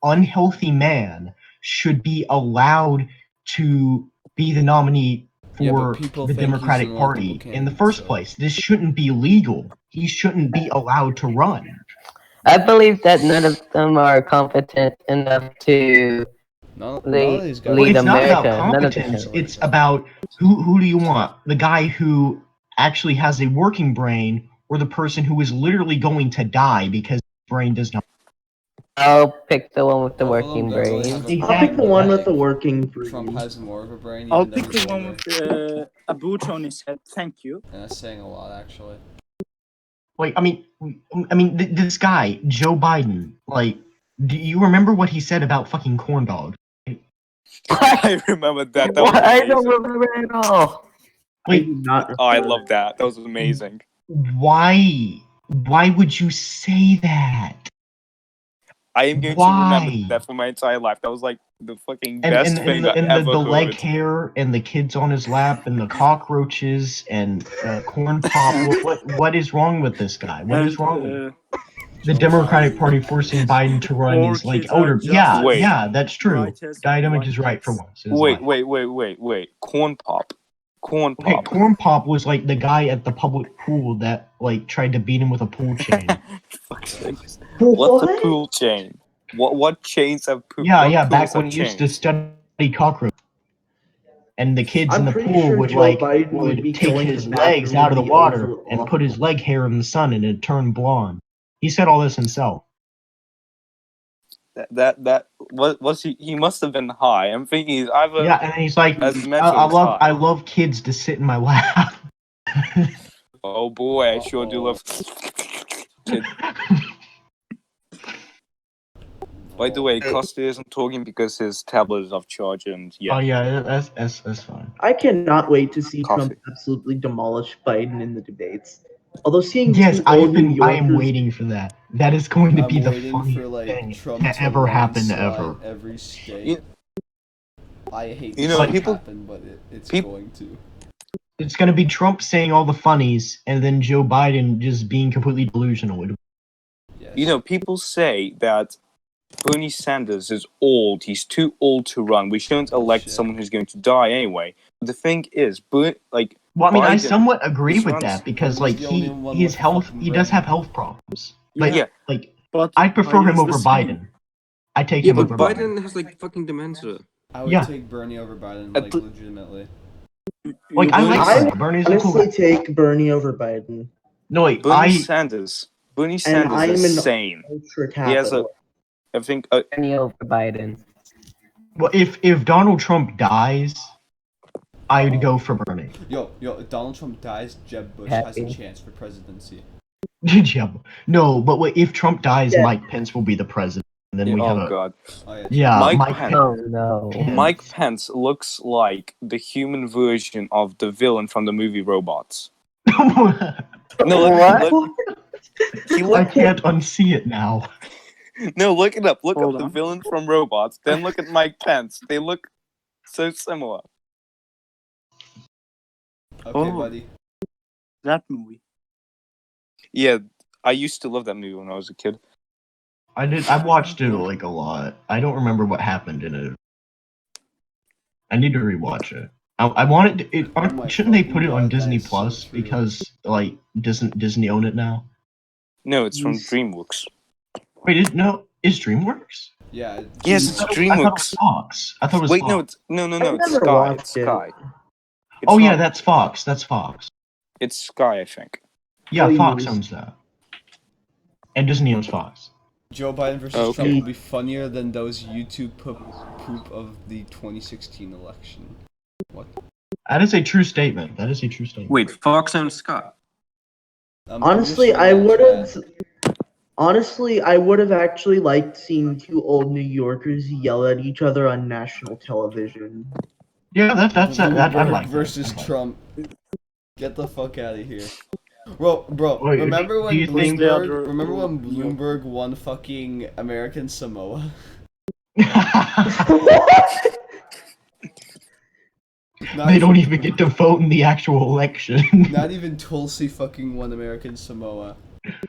unhealthy man should be allowed to be the nominee Yeah, but for people the think he's Democratic an Party electable in the candidate, first so- place. This shouldn't be legal. He shouldn't be allowed to run. I believe that none of them are competent enough to None of lead, these guys. Well, lead it's not about America. None of them. competence. It's about who do you want? The guy who actually has a working brain, or the person who is literally going to die because his brain does not. I'll pick the one with the Both of them working don't really brain. have a Exactly. I'll pick the one with the Like, working Trump brain. has more of a brain. I'll Even though pick he's the one older. with a boot on his head. Thank you. And that's saying a lot, actually. Like, I mean, this guy Joe Biden. Like, do you remember what he said about fucking corn dogs? I remember that. That was I don't amazing. remember at all. I Like, do not. Oh, I love that. That was amazing. why? Why would you say that? I am going to Why? remember that for my entire life. That was like the fucking And best thing I and ever the leg heard. hair and the kids on his lap and the cockroaches and corn pop. What is wrong with this guy? What is wrong with And the Democratic Party forcing Biden to run? Is like, orchids are oh, just yeah, Wait. yeah, that's true. brightest Dynamic white is right for eggs. once. in his life. Wait. Corn pop. Corn Okay, pop. corn pop was like the guy at the public pool that like tried to beat him with a pool chain. Fuck's sakes. What's a pool chain? What chains have pool? Yeah, what back pools when have he used to chains? study cockroach. And the kids in I'm the pretty pool sure would Joe like Biden would be take killing his his legs bathroom out of the would be water over- and put his leg hair in the sun and it turned blonde. He said all this himself. That what was he? He must have been high. I'm thinking he's either Yeah, and he's like, as mental as high. I love kids to sit in my lap. Oh boy, I sure do love. Kid. By the way, Costa isn't talking because his tablet is off charge, and yeah. Oh yeah, that's fine. I cannot wait to see Coffee. Trump absolutely demolish Biden in the debates. Although seeing Yes, two old New I am Yorkers, waiting for that. That is going to I'm be the waiting funniest for like thing Trump to to ever happen landslide ever. every state. You- I hate You to know, see people- it happen, but it's peop- going to. It's gonna be Trump saying all the funnies and then Joe Biden just being completely delusional. Yes. You know, people say that Bernie Sanders is old. He's too old to run. We shouldn't elect Bullshit. someone who's going to die anyway. But the thing is, Well, I mean, I Biden somewhat agree just with runs- that because Bernie's like the only one his with a health fucking he does brain. have health problems. But yeah, like But I prefer him use the over same. Biden. I take Yeah, him but over Biden. Biden has like fucking dementia. I would Yeah. take Bernie over Biden, At like the- legitimately. Like I like I Bernie. Bernie's a cool honestly guy. take Bernie over Biden. No wait, Bernie Sanders And I am is an sane. ultra He has capital. I think Bernie over Biden. well if Donald Trump dies, I'd go for Bernie. Yo, if Donald Trump dies, Jeb Bush has a Happy. chance for presidency. Yeah, no, but wait, if Trump dies, Yeah. Mike Pence will be the president. And then we have oh a god. Oh yeah. yeah, Mike Mike Pence. Oh no. Pence. Mike Pence looks like the human version of the villain from the movie Robots. No, What? he I look, can't unsee it now. no, look it up. Look Hold up the on. villain from Robots. Then look at Mike Pence. They look so similar. Okay, Oh. buddy. That movie. Yeah, I used to love that movie when I was a kid. I watched it like a lot. I don't remember what happened in it. I need to rewatch it. I wanted to, Oh my shouldn't they fucking put it on God, that Disney is so Plus true. because like doesn't Disney own it now? No, it's from Yes. DreamWorks. Wait, is DreamWorks? Yeah. Yes, it's I thought it was DreamWorks. Fox. I thought it was Wait, Fox. no, it's no, I've it's never Sky. watched It's it. Sky. It's Oh yeah, not- that's Fox. That's Fox. it's Sky, I think. Yeah, Please. Fox owns that. And Disney owns Fox. Joe Biden versus Okay. Trump will be funnier than those YouTube poop of the 2016 election. What? That is a true statement. That is a true statement. Wait, Fox owns Scott. I'm Honestly, pretty sure I that's would bad. have. Honestly, I would have actually liked seeing two old New Yorkers yell at each other on national television. Yeah, that I Bloomberg like that. versus I like Trump. Get the fuck out of here. Bro, Wait, remember do when you think- Bloomberg won fucking American Samoa? that. Not They don't even get to vote in the actual election. Not even Tulsi fucking won American Samoa.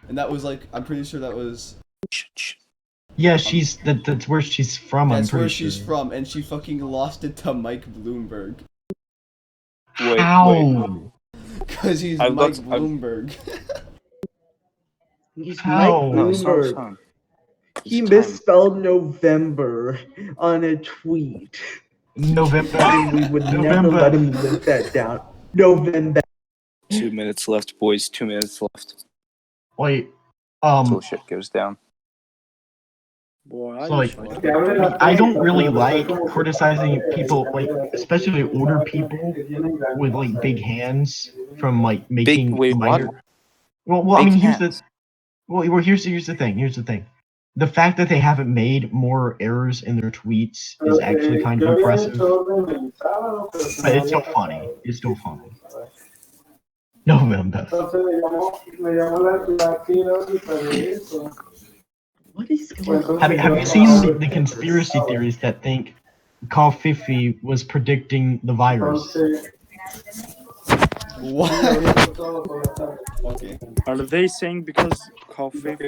And that was like, I'm pretty sure that was, Yeah, that's where she's from. I'm that's pretty where sure. she's from, and she fucking lost it to Mike Bloomberg. Wait. How? Because he's I've Mike got- Bloomberg. He's How? Mike No, it's not his Bloomberg. son. He It's time. misspelled November on a tweet. November. And we would never let him live that down. November. 2 minutes left, boys. 2 minutes left. Wait. Until shit goes down. Boy, I So, like, just I don't really like criticizing people, like, especially older people with like big hands from like making wait, what? minor. Well, I Big mean, hands. here's the thing. Here's the thing. The fact that they haven't made more errors in their tweets is actually kind of impressive. But it's still funny. It's still funny. November. What is going on? Have you seen the conspiracy theories that think Call Fifi was predicting the virus? What? Okay. Are they saying because COVID?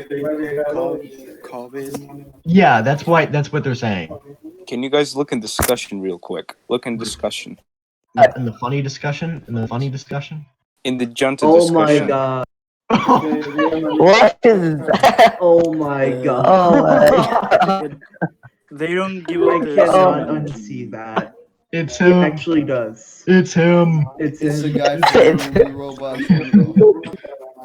Yeah, that's what they're saying. Can you guys look in discussion real quick? Look in discussion. In the funny discussion? In the Junta Oh discussion. my god. What is that? Oh my god. Oh my They don't give I up their cannot son. unsee that. It's It him. actually does. It's him. It's It's the him. guy from the robot.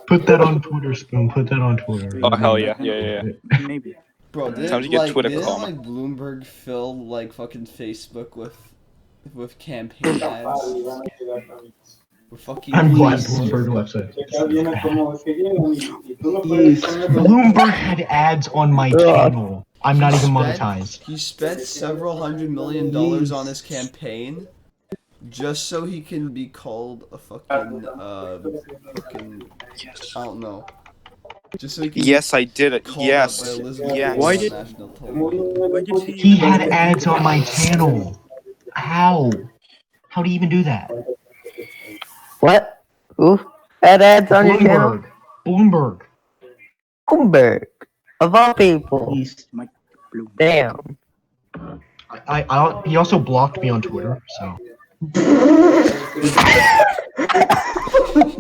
Put that on Twitter, Spoon. Put that on Twitter. Oh, hell yeah. Yeah. Maybe. Bro, Time to get Twitter didn't karma. like Bloomberg fill like fucking Facebook with campaign ads? With fucking I'm glad Yes. Bloomberg website. Yes. Bloomberg had ads on my channel. I'm not even monetized. He spent several $100 million on his campaign just so he can be called a fucking I don't know. Just so he can Yes, I did be it. called Yes. up by Elizabeth Yes. Why on did- national television. Why did He had ads on my channel. How? How do you even do that? What? Who had ads on your channel? Bloomberg. Bloomberg. Of all people. Yes. Mike Bloom. Damn. He also blocked me on Twitter, so.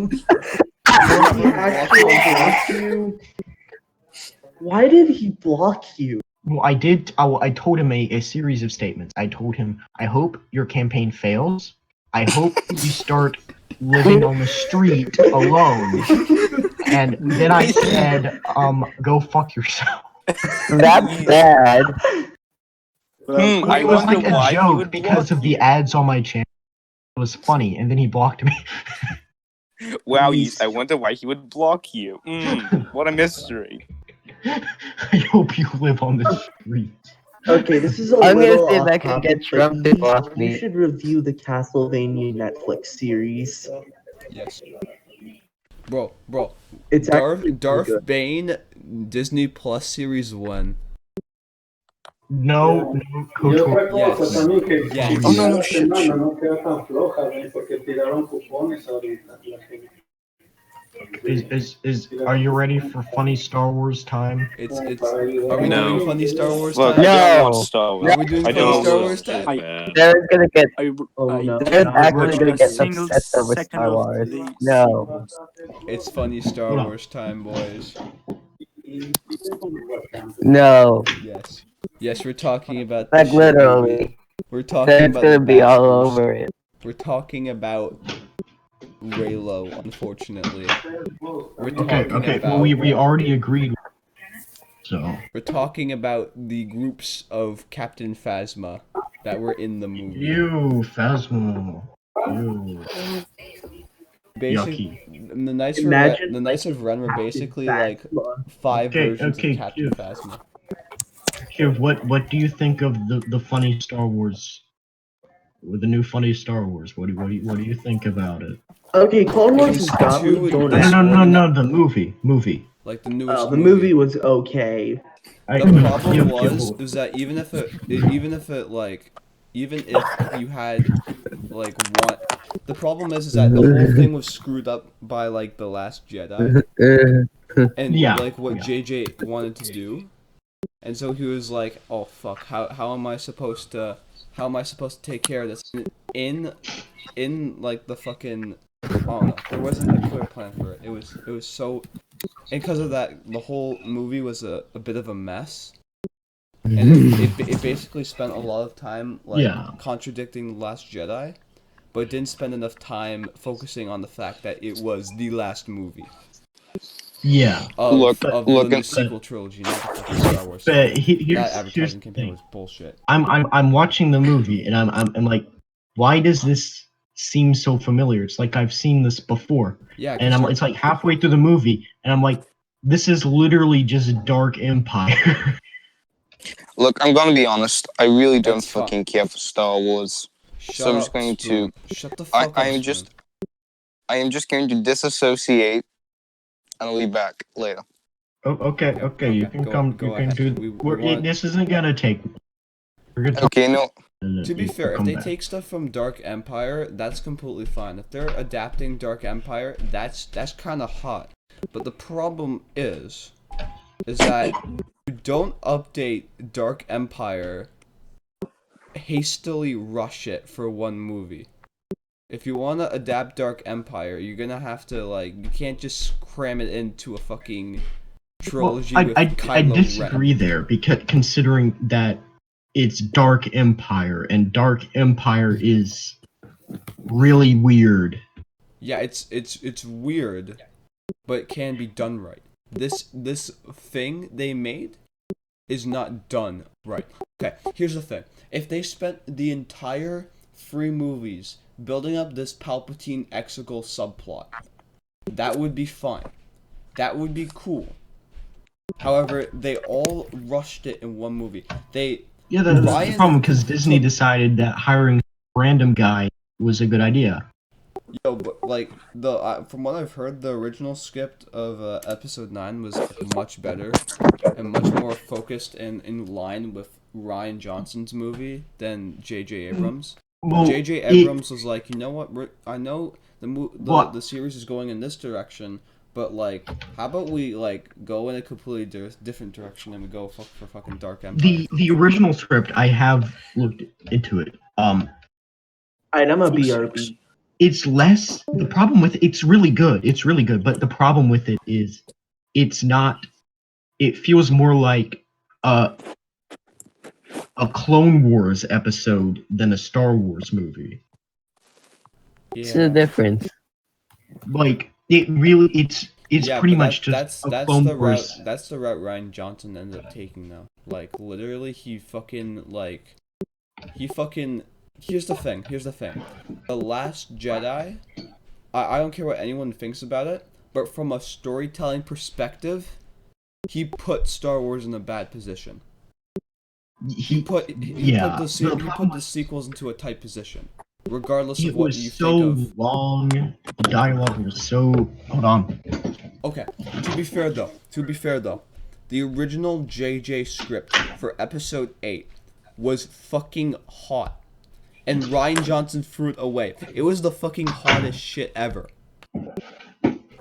He actually blocked you? Why did he block you? Well, I did. I told him a series of statements. I told him, I hope your campaign fails. I hope you start living on the street alone. And then I said, go fuck yourself. That's bad. I It was wonder like a why he joke would because block of the you. ads on my channel. It was funny, and then he blocked me. Wow, I wonder why he would block you. What a mystery. I hope you live on the street. Okay, this is a I'm gonna little see if off I can topic, get but Trump to block you me. should review the Castlevania Netflix series. Yes. Bro. It's actually Darth good. Bane Disney Plus Series 1. No, Coach. Yes. Yes. Oh, no, shit. Are you ready for funny Star Wars time? It's are we No. doing funny Star Wars Look, time? I don't No. watch Star Wars. Are we doing I funny don't Star watch Wars time? They're gonna get Oh no. they're not actually really. gonna get single obsessed over second Star of Wars. the No. It's funny Star Hold on. Wars time, boys. No. Yes. Yes, we're talking about Like the shit literally. movie. We're talking That's about gonna the be all Bastards. over it. We're talking about Raylo, unfortunately. We're talking Okay. about Well, we already agreed. So we're talking about the groups of Captain Phasma that were in the movie. you Phasma. You. Basically, the Knights Imagine, the Knights of Ren were Captain basically like Phasma. 5 Okay, versions okay, of Captain cute. Phasma. Kiv, what do you think of the funny Star Wars? With the new funny Star Wars, what do you think about it? Okay, Clone Wars It's has got two me going this No, at the movie. Like the newest the movie was okay. I, The problem Kiv, was that even if you had like one, the problem is that the whole thing was screwed up by like The Last Jedi and Yeah, like what yeah. JJ wanted to do, and so he was like, oh fuck, how am I supposed to take care of this? In in like the fucking, I don't know, there wasn't a clear plan for it. It was so, and because of that, the whole movie was a bit of a mess. And it basically spent a lot of time like Yeah. contradicting The Last Jedi, but it didn't spend enough time focusing on the fact that it was the last movie Yeah. Look, of look, the and- sequel trilogy, not the fucking Star Wars. But That here's advertising the campaign thing. was bullshit. I'm watching the movie and I'm like, why does this seem so familiar? It's like I've seen this before. Yeah, And it's like halfway through the movie and I'm like, this is literally just Dark Empire. Look, I'm gonna be honest. I really don't That's fine. fucking care for Star Wars. Shut I'm up, just going Spoon. to- Shut the fuck up, I am Spoon. just. I am just going to disassociate, and I'll be back later. Okay, you can go come. go You can ahead. do. We want- This isn't gonna take. We're gonna talk. Okay, no. To be You fair, if come they back. take stuff from Dark Empire, that's completely fine. If they're adapting Dark Empire, that's kind of hot. But the problem is that you don't update Dark Empire, hastily rush it for one movie. If you want to adapt Dark Empire, you're gonna have to like, you can't just cram it into a fucking trilogy with I Kylo disagree Ren. there because considering that it's Dark Empire and Dark Empire is really weird. Yeah, it's weird, but it can be done right. This thing they made is not done right. Okay, here's the thing. If they spent the entire 3 movies building up this Palpatine Exegol subplot, that would be fine. That would be cool. However, they all rushed it in one movie. Yeah, that's the Ryan problem because Disney took- decided that hiring a random guy was a good idea. Yo, but like from what I've heard, the original script of Episode 9 was like, much better and much more focused and in line with Rian Johnson's movie than J.J. Abrams. Well, J.J. Abrams was like, you know what? I know What? the series is going in this direction, but like, how about we like go in a completely different direction and we go for fucking Dark Empire? The original script, I have looked into it. Alright, I'm a BRB. It's less. The problem with it's really good. It's really good, but the problem with it is, it's not. It feels more like a Clone Wars episode than a Star Wars movie. What's the difference? Like it really, it's Yeah, pretty but much just that's a Clone the Wars. route that's the route Rian Johnson ended up taking though. Like literally he fucking here's the thing. The Last Jedi, I don't care what anyone thinks about it, but from a storytelling perspective, he put Star Wars in a bad position. He put the sequels into a tight position. Regardless It of what was you so think of. long. The dialogue was so. Hold on. Okay, to be fair though, the original JJ script for episode 8 was fucking hot. And Rian Johnson threw it away. It was the fucking hottest shit ever.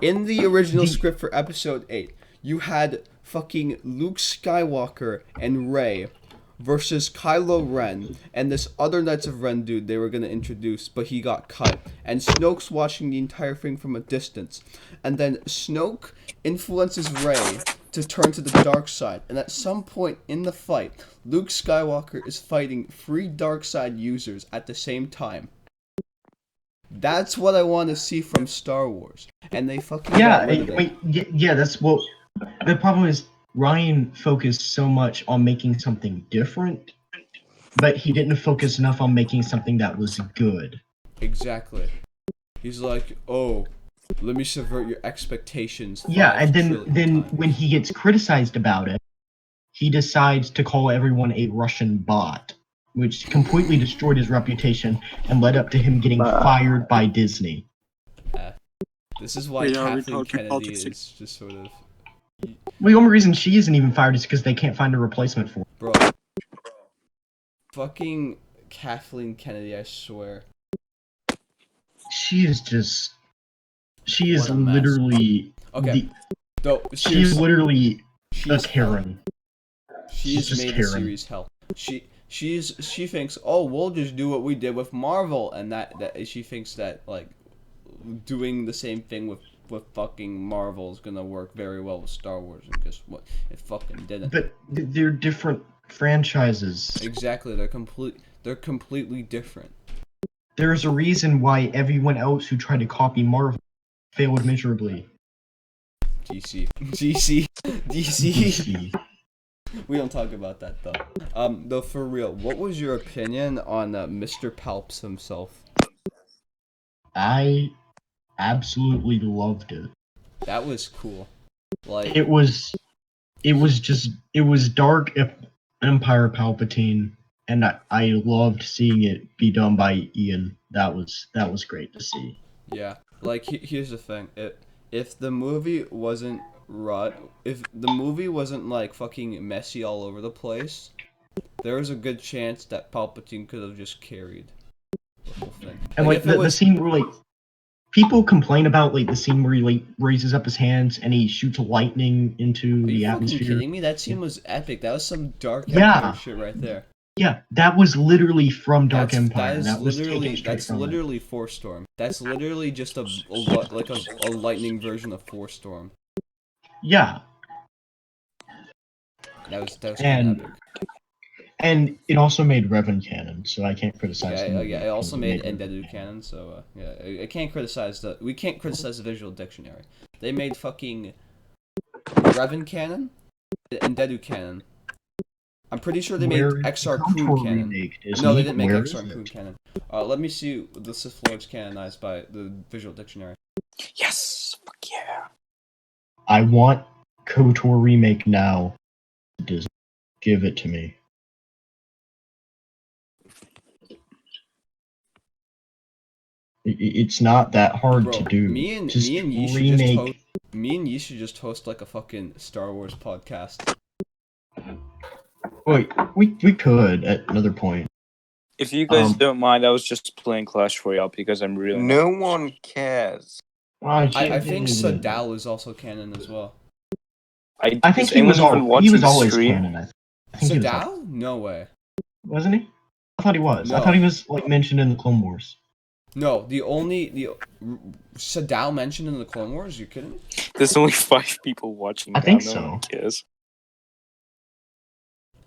In the original script for episode 8, you had fucking Luke Skywalker and Rey versus Kylo Ren and this other Knights of Ren dude they were going to introduce, but he got cut. And Snoke's watching the entire thing from a distance. And then Snoke influences Rey to turn to the dark side. And at some point in the fight, Luke Skywalker is fighting 3 dark side users at the same time. That's what I want to see from Star Wars. And they fucking got rid of it. Yeah, that's what. The problem is Ryan focused so much on making something different, but he didn't focus enough on making something that was good. Exactly. He's like, oh, let me subvert your expectations. Yeah, 5 and trillion then times. when he gets criticized about it, he decides to call everyone a Russian bot, which completely destroyed his reputation and led up to him getting fired by Disney. This is why Yeah, we're Kathleen talking Kennedy politics. is just sort of... Well, the only reason she isn't even fired is because they can't find a replacement for her. Bro. Fucking Kathleen Kennedy, I swear. She is just. She is What a mess. literally. Okay. Though, She is literally she a is hell. Karen. She She's has just made Karen. the series hell. She thinks, oh, we'll just do what we did with Marvel, and that she thinks that like doing the same thing with fucking Marvel is gonna work very well with Star Wars, and guess what? It fucking didn't. But they're different franchises. Exactly, they're completely different. There's a reason why everyone else who tried to copy Marvel failed miserably. DC. We don't talk about that though. Though for real, what was your opinion on Mr. Palps himself? I absolutely loved it. That was cool. Like It was dark Empire Palpatine, and I loved seeing it be done by Ian. That was great to see. yeah, like here's the thing. If the movie wasn't if the movie wasn't like fucking messy all over the place, there was a good chance that Palpatine could have just carried the whole thing. And like the scene where like people complain about like the scene where he like raises up his hands and he shoots lightning into Are the you fucking atmosphere. kidding me? That scene was epic. That was some Dark Yeah. Empire shit right there. Yeah, that was literally from Dark Empire. That is That was literally taken straight from it. literally Force Storm. That's literally just a lightning version of Force Storm. Yeah, That was and kind of epic. and it also made Revan canon, so I can't criticize. Yeah, the movie yeah. It also made Revan. Endedu canon, so yeah, I can't criticize we can't criticize the visual dictionary. They made fucking Revan canon, Endedu canon. I'm pretty sure they made Where is Exar the Kun KOTOR canon. remake, No, Disney? they didn't make Where is Exar Kun it? canon. Let me see the Sith Lords canonized by the visual dictionary. Yes, fuck yeah. I want KOTOR remake now. Disney, give it to me. It's not that hard Bro, to do. me and just you should remake. just host. Me and you should just host like a fucking Star Wars podcast. Wait, we could at another point. If you guys don't mind, I was just playing Clash Royale because I'm really No one cares. I think Sadal is also canon as well. I think does he was anyone even watching he was the always stream? canon. I think he was, Sadal? No way. wasn't he? I thought he was. I No. thought he was like mentioned in the Clone Wars. No, the Sadal mentioned in the Clone Wars. You kidding me? There's only 5 people watching. I think now, so. No one cares.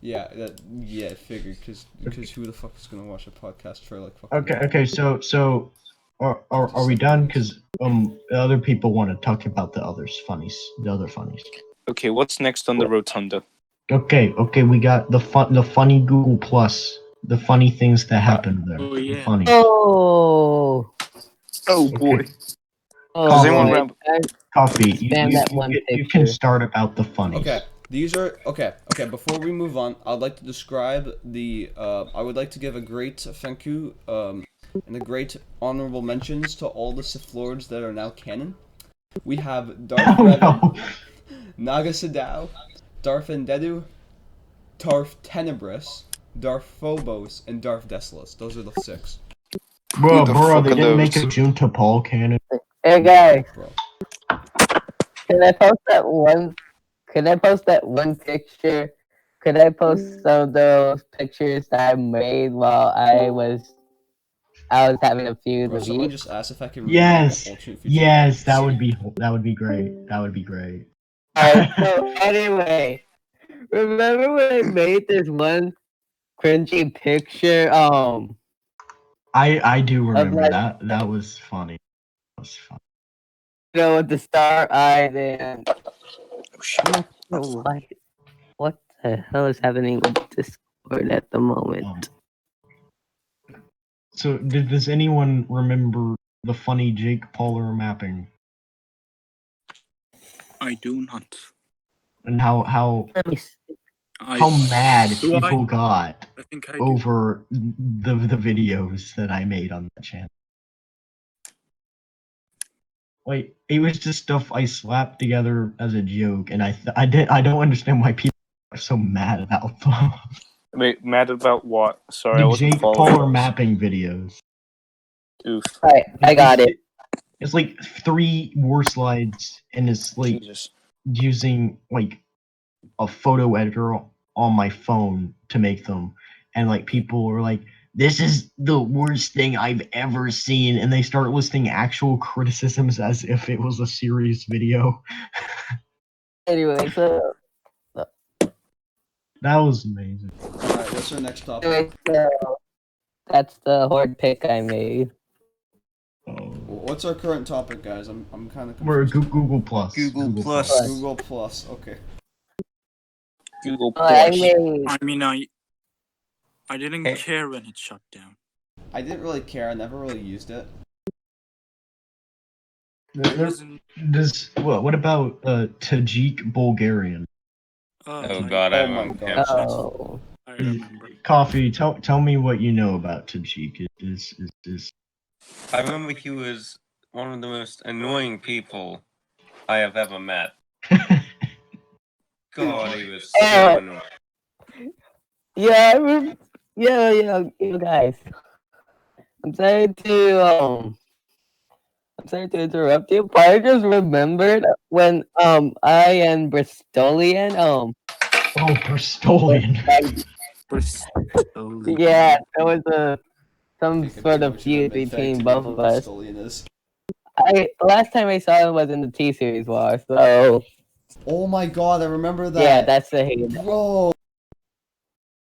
Yeah, I figured because who the fuck is gonna watch a podcast for like fucking? Okay. So, are we done? Because other people want to talk about the other funnies. Okay, what's next on the rotunda? Okay. We got the funny Google Plus. The funny things that happened there. Oh, The yeah. funny. Oh boy. Oh, Does anyone boy. remember- Coffee. Spam that one You can picture. start about the funnies. Okay, these are okay. Before we move on, I'd like to describe the. I would like to give a great thank you and a great honorable mentions to all the Sith Lords that are now canon. We have Darth Oh Revan, no. Naga Sadao, Darth Endedu, Darth Tenebris, Darth Phobos, and Darth Desolus. Those are the 6. Bro, the they fuck are didn't make a those? Junta Paul canon. Hey guys, Bro. can I post that one? Can I post that one picture? Could I post some of those pictures that I made while I was having a feud Bro, with someone you? just asked if I could Yes. remake the alternate future. Yes, that would be great. That would be great. Alright, so anyway, remember when I made this one cringy picture? I do remember like- that. That was funny. That was fun. You know, with the star eyes and Oh shit. I'm not sure what the hell is happening with Discord at the moment. So, does anyone remember the funny Jake Pauler mapping I do not. and how Let me see. mad Do I? people got I think I do. over the videos that I made on that channel? Like, it was just stuff I slapped together as a joke, and I don't understand why people are so mad about them. Wait, mad about what? Sorry, I The wasn't Jake following. Pauler mapping videos. Oof. Alright, I got it. It's like 3 war slides, and it's like Jesus. using like a photo editor on my phone to make them, and like people were like, "This is the worst thing I've ever seen," and they start listing actual criticisms as if it was a serious video. Anyway, so That was amazing. Alright, what's our next topic? anyway, so that's the horde pick I made. What's our current topic, guys? I'm kind of We're confused. Google Plus. Google Plus. Google Plus. Okay. Google I Plus. made I mean, I didn't Hey. care when it shut down. I didn't really care. I never really used it. I wasn't. What about Tajik Bulgarian? Oh god, I Oh my remember God. him. oh I remember. Coffee, tell me what you know about Tajik. Is I remember he was one of the most annoying people I have ever met. God, he was so annoying. yeah, I remember, yeah, you guys. I'm sorry to interrupt you, but I just remembered when I and Bristolian Bristolian. yeah, there was some Jacob, sort I of want you to feud admit that between to both who of us. Bristolian is. Last time I saw him was in the T Series war, so Oh my god, I remember that. yeah, that's the hate. Bro,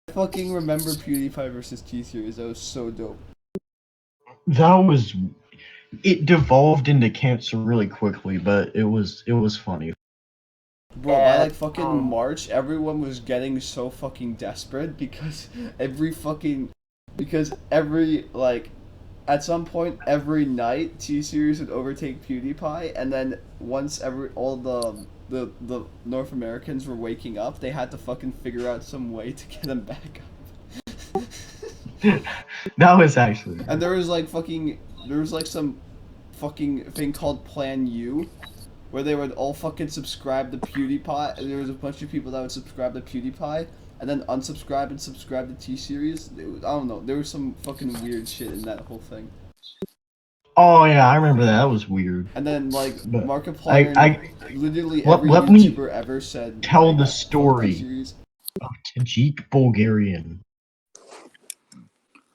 I fucking remember PewDiePie versus T-Series. That was so dope. It devolved into cancer really quickly, but it was funny. Bro, by Yeah, like fucking March, everyone was getting so fucking desperate because every like at some point every night T-Series would overtake PewDiePie, and then once all the North Americans were waking up, they had to fucking figure out some way to get him back up. That was actually. And there was like some fucking thing called Plan U, where they would all fucking subscribe to PewDiePie, and there was a bunch of people that would subscribe to PewDiePie, and then unsubscribe and subscribe to T-Series. I don't know, there was some fucking weird shit in that whole thing. Oh yeah, I remember that. That was weird. And then like But Markiplier, literally let- every let me YouTuber ever said tell like, the fuck story. T-Series. Tajik Bulgarian.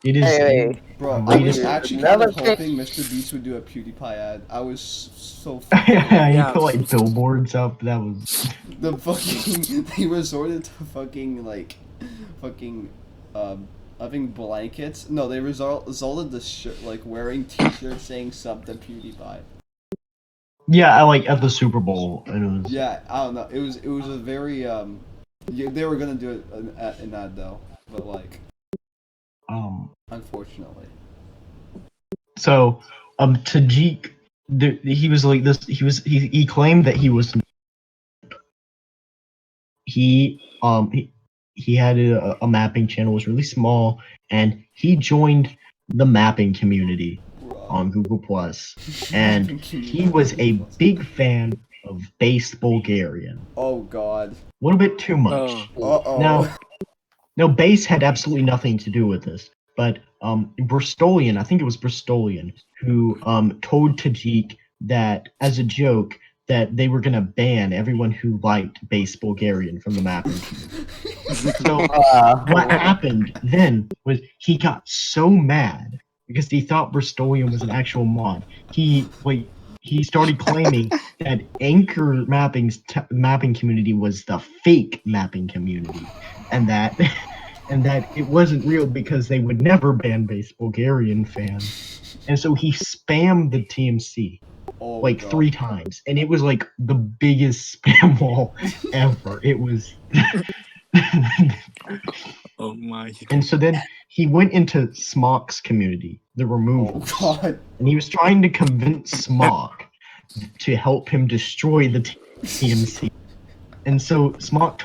It is. Anyway, Bro, I I was just- actually kind of another thing- hoping Mr. Beast would do a PewDiePie ad. I was so fucking Yeah, you Yeah. put like billboards up. That was. the fucking they resorted to fucking having blankets. No, they resorted to like wearing T-shirts saying "sub to PewDiePie." Yeah, I like at the Super Bowl, and it was. Yeah, I don't know. It was a very they were gonna do it in ad though, but like unfortunately. So, Tajik, he was like this. He claimed that he was. He had a mapping channel. It was really small, and he joined the mapping community on Google Plus, and he was a big fan of Base Bulgarian. Oh god. A little bit too much. Uh-oh. Now, Base had absolutely nothing to do with this, but Bristolian, I think it was Bristolian, who told Tajik that, as a joke, that they were gonna ban everyone who liked Base Bulgarian from the mapping community. So what happened then was he got so mad because he thought Bristolian was an actual mod. He started claiming that Anchor Mapping's mapping community was the fake mapping community, and that it wasn't real because they would never ban Base Bulgarian fans. And so he spammed the TMC like 3 times, and it was like the biggest spam wall ever. It was. Oh my. And so then he went into Smock's community, the removal, Oh god. and he was trying to convince Smock to help him destroy the TMC. And so Smock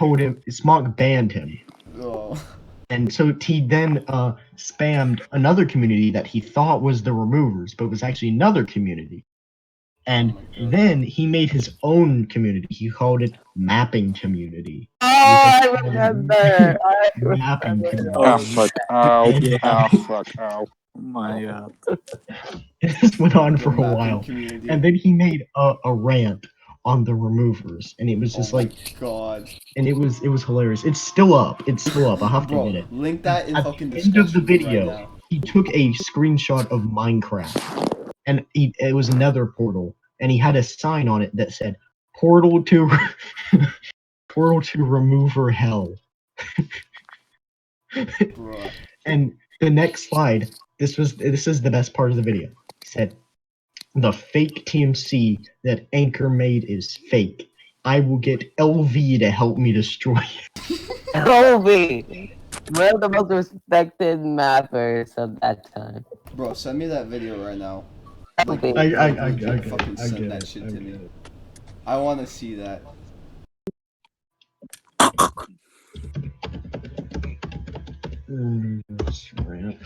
banned him. Oh. And so he then spammed another community that he thought was the removers, but was actually another community. And then he made his own community. He called it Mapping Community. I remember. Mapping Community. Oh fuck! Ow! Yeah. Ow! Fuck! Ow! Oh my god. This went on for a Mapping while. community. And then he made a rant on the removers, and it was just like, God. and it was hilarious. It's still up. I'll have to Bro, get it. link that in At fucking the end of the discussion video, right now. he took a screenshot of Minecraft, and it was another portal, and he had a sign on it that said "Portal to Portal to Remover Hell." Bruh. And the next slide, this is the best part of the video. He said, "The fake TMC that Anchor made is fake. I will get LV to help me destroy it." LV, one of the most respected mappers of that time. Bro, send me that video right now. LV. I legit, get fucking it. I send get that it. shit I to get me. it. I want to see that. Rant.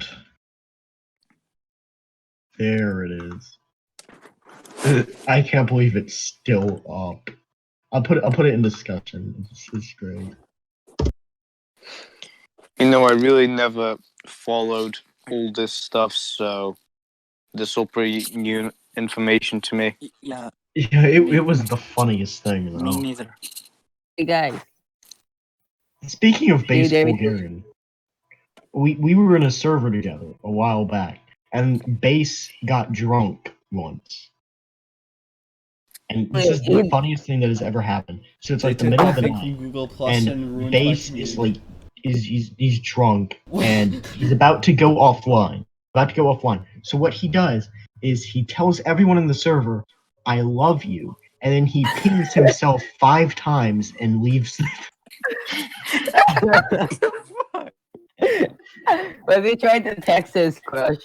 There it is. I can't believe it's still up. I'll put it in discussion. It's great. You know, I really never followed all this stuff, so this will pretty new information to me. Yeah, Yeah, it was the funniest thing, me though. neither. Hey guys, Speaking of base David. Bulgarian, we were in a server together a while back, and base got drunk once. And this is the funniest thing that has ever happened. So it's They like the took middle my of the fucking night, Google Plus and and ruined base my is community. like he's drunk and he's about to go offline. So what he does is he tells everyone in the server, "I love you," and then he pings himself 5 times and leaves. was he trying to text his crush?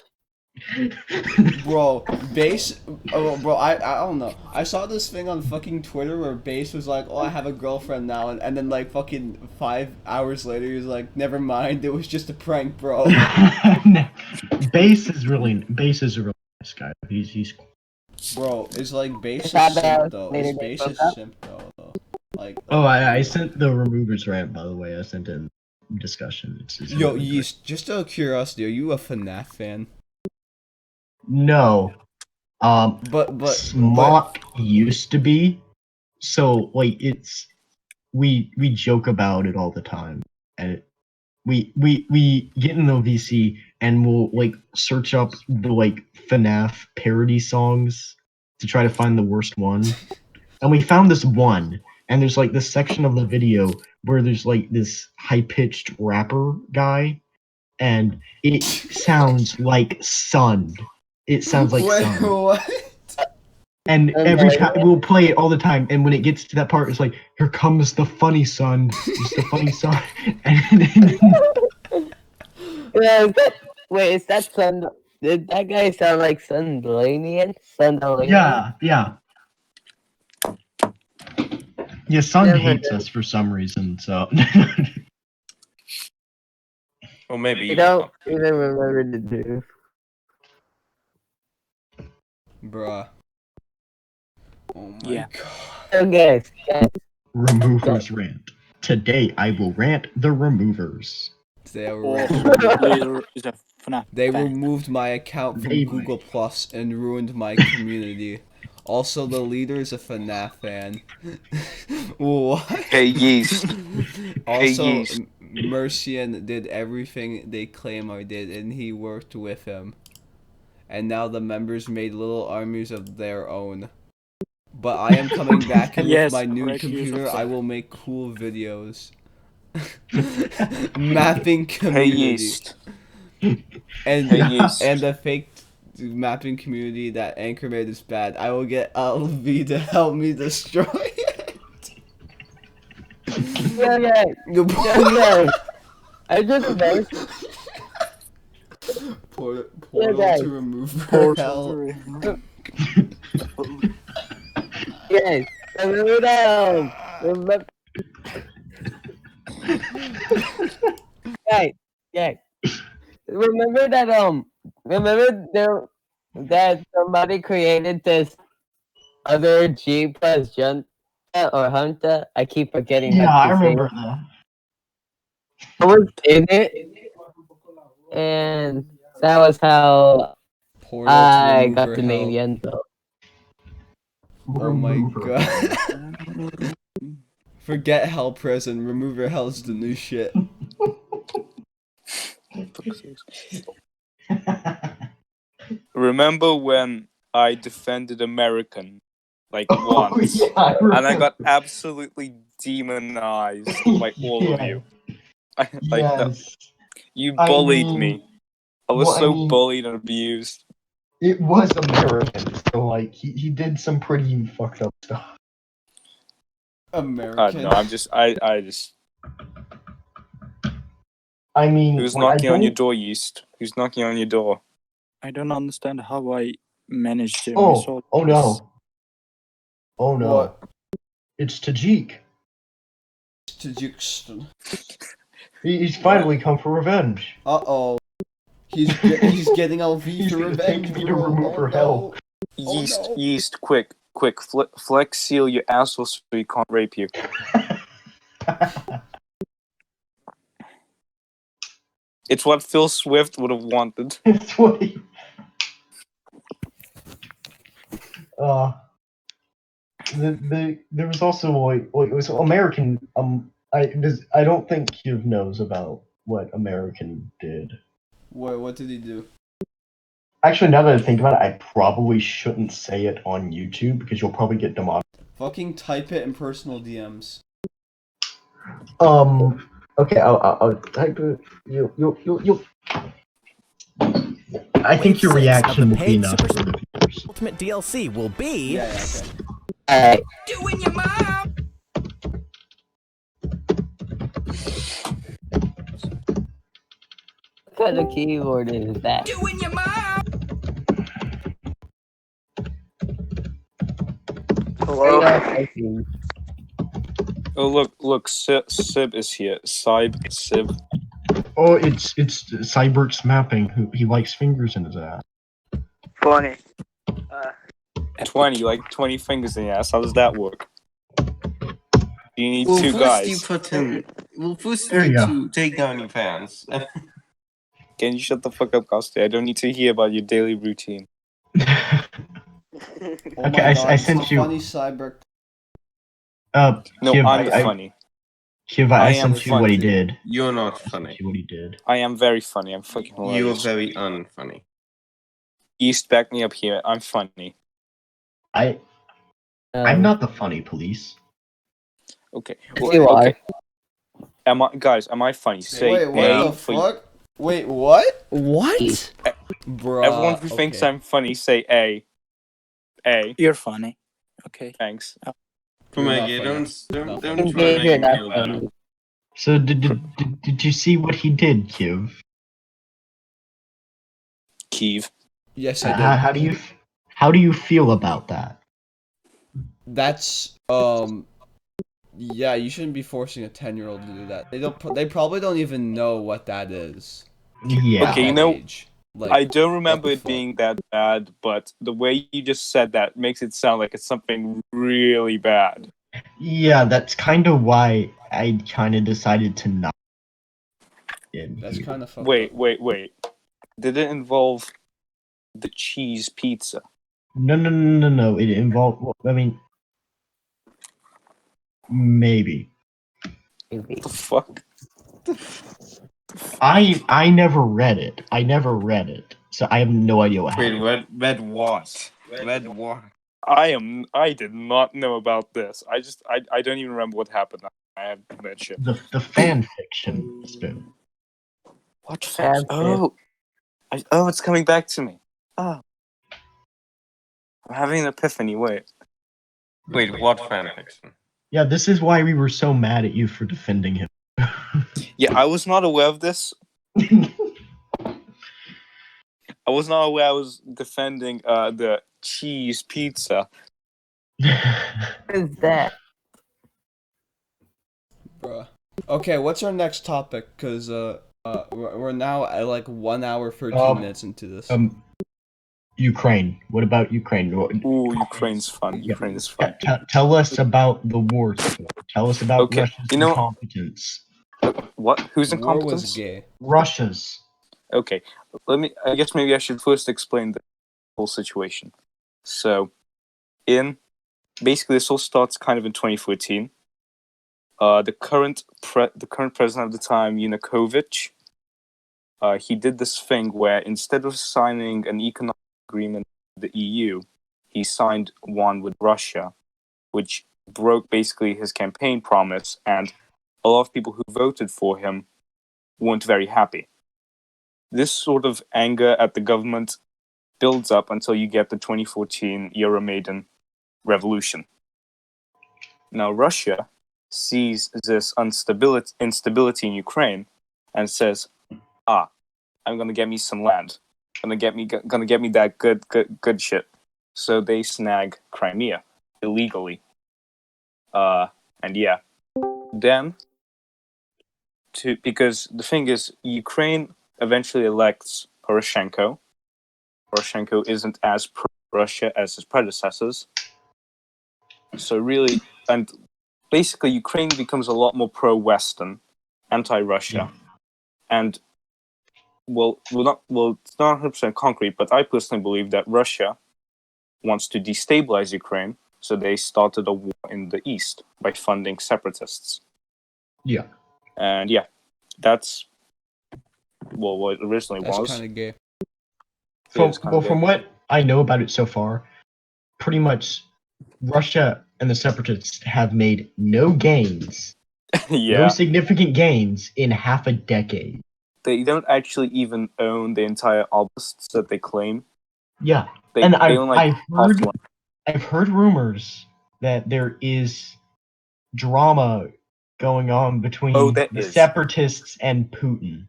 Bro, Base. Oh, bro, I don't know. I saw this thing on fucking Twitter where Base was like, "Oh, I have a girlfriend now," and then like fucking 5 hours later, he was like, "Never mind, it was just a prank, bro." Base is a really nice guy. He's Bro, is like Base I a thought that simp was though? later Is they Base broke a up. simp though? Like Oh, I sent the removers rant, by the way. I sent in discussion. It's Yo, really great. Yeast, just out of curiosity, are you a FNAF fan? No. But Smock used to be. So like we joke about it all the time. And we get in the VC and we'll like search up the like FNAF parody songs to try to find the worst one. And we found this one, and there's like this section of the video where there's like this high-pitched rapper guy, and it sounds like Sun. It sounds like wait, Sun. what? And every time we'll play it all the time, and when it gets to that part, it's like, "Here comes the funny son." It's the funny son. Yeah, is that Sun? Did that guy sound like Sundalanian? Sundalanian? Yeah. Yeah, Sun Never hates did. us for some reason, so. Or maybe I you don't even remember the dude. Bruh. Oh my Yeah. god. So guys, Removers rant. Today I will rant the removers. They are Or right. leader is a FNAF They fan. removed my account from Maybe. Google Plus and ruined my community. Also, the leader is a FNAF fan. What? Hey, Yeast. Also, Yeast. Mercian did everything they claim I did, and he worked with him. And now the members made little armies of their own. But I am coming back, and Yes, with my new correct use of computer, I that. will make cool videos. Mapping Hey, community. Yeast. And Hey, Yeast. and the fake mapping community that Anchor made is bad. I will get LV to help me destroy it. yeah. I just remembered. Portal guys. to remove her Portal hell. Yes, remember that. Remember. Guys. Remember that. Remember there that somebody created this other G plus Junta or Hunter. I keep forgetting Yeah, how I to say remember it. that. I was in it, and that was how Portal to I remove got her the name hell. Yento. Oh my Remove her. god. Forget hell prison. Remove your hell's the new shit. Remember when I defended American, like Oh, once, yeah, I and I remember. got absolutely demonized by all of Yeah. you. Yes. You I bullied mean, me. I was well, I so mean- bullied and abused. It was American, so like he did some pretty fucked up stuff. American. No, I just. I mean, Who's like, knocking on your door, Yeast? Who's knocking on your door? I don't understand how I managed to miss all Oh this. no. Oh no. What? It's Tajik. Tajikistan. He's finally come for revenge. Uh-oh. He's getting LV He's for gonna revenge, take me to bro. remove Oh, her no. hell. Yeast, no. Yeast, quick, flex seal your asshole so he can't rape you. It's what Phil Swift would have wanted. It's what he... there was also like it was American. I don't think Kiev knows about what American did. What did he do? Actually, now that I think about it, I probably shouldn't say it on YouTube because you'll probably get demonetized. Fucking type it in personal DMs. Okay, I'll type it. You. I think your reaction will be enough for the viewers. Ultimate DLC will be Yeah, okay. Alright. doing your mom. What kind of keyboard is that? Doing your mom. Hello? Oh look, Sib is here. Sib. Oh, it's Cybert's mapping. Who he likes fingers in his ass. Funny. 20, like 20 fingers in your ass. How does that work? You need Well, two first guys. you put in. Well, first There you you need go. to take down your fans. Can you shut the fuck up, Costa? I don't need to hear about your daily routine. Oh Okay, my god, I it's sent the you- funny cyber. No, Kiev, I'm funny. Kiev, I I am sent you what he funny. did. You're not I sent funny. you what he did. I am very funny. I'm fucking You're hilarious. very unfunny. East, back me up here. I'm funny. I'm not the funny police. Okay. You are. Okay. Am I funny? Say Wait, what A the for fuck? Wait, what? What? Bruh. everyone who thinks I'm funny. Say A. A. You're funny. Okay. Thanks. Come You're on, not you funny. don't In try to case you're make me not feel better. funny. So did you see what he did, Kiev? Kiev. Yes, I did. How do you feel about that? That's yeah, you shouldn't be forcing a 10-year-old to do that. They probably don't even know what that is. Yeah. Okay, you At know, that age. Like, I don't remember the it fuck? being that bad, but the way you just said that makes it sound like it's something really bad. Yeah, that's kind of why I kind of decided to not. That's kind of fucked Wait. up. Did it involve the cheese pizza? No. It involved. Well, I mean, maybe. Maybe. The fuck? I never read it, so I have no idea what Wait, happened. read what? Read what? I did not know about this. I don't even remember what happened. I have that shit. The fan fiction, Spoon. What fan? Fan Oh, it's coming back to me. Oh. I'm having an epiphany. Wait. Wait, what fanfiction? Yeah, this is why we were so mad at you for defending him. Yeah, I was not aware of this. I was not aware I was defending the cheese pizza. What is that? Bruh. Okay, what's our next topic? Cause we're now at like 1 hour 13 minutes into this. Ukraine. What about Ukraine? Ooh, Ukraine's fun. Yeah. Ukraine is fun. Tell us about the war. Tell us about Okay, Russia's you know- incompetence. What? Who's War incompetence? was gay. Okay, Russia's. I guess maybe I should first explain the whole situation. So, in basically this all starts kind of in 2014. The current president of the time, Yanukovych, he did this thing where instead of signing an economic agreement with the EU, he signed one with Russia, which broke basically his campaign promise, and a lot of people who voted for him weren't very happy. This sort of anger at the government builds up until you get the 2014 Euromaidan revolution. Now, Russia sees this instability in Ukraine and says, I'm gonna get me some land. Gonna get me that good shit. So they snag Crimea illegally. Because the thing is, Ukraine eventually elects Poroshenko. Poroshenko isn't as pro-Russia as his predecessors. So really, and basically Ukraine becomes a lot more pro-Western, anti-Russia. And, it's not 100% concrete, but I personally believe that Russia wants to destabilize Ukraine, so they started a war in the east by funding separatists. Yeah. And that's what it originally was. That's kind of gay. From what I know about it so far, pretty much Russia and the separatists have made no gains, no significant gains in half a decade. They don't actually even own the entire oblasts that they claim. Yeah, I've heard rumors that there is drama going on between the separatists and Putin.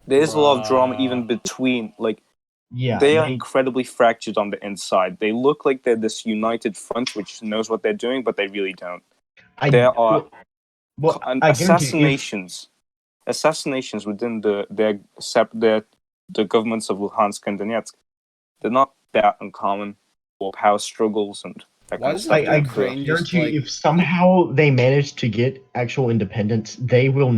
There's a lot of drama even between, they are incredibly fractured on the inside. They look like they're this united front which knows what they're doing, but they really don't. There are assassinations within the governments of Luhansk and Donetsk. They're not that uncommon, or power struggles and that kind of stuff. I guarantee you, if somehow they manage to get actual independence, they will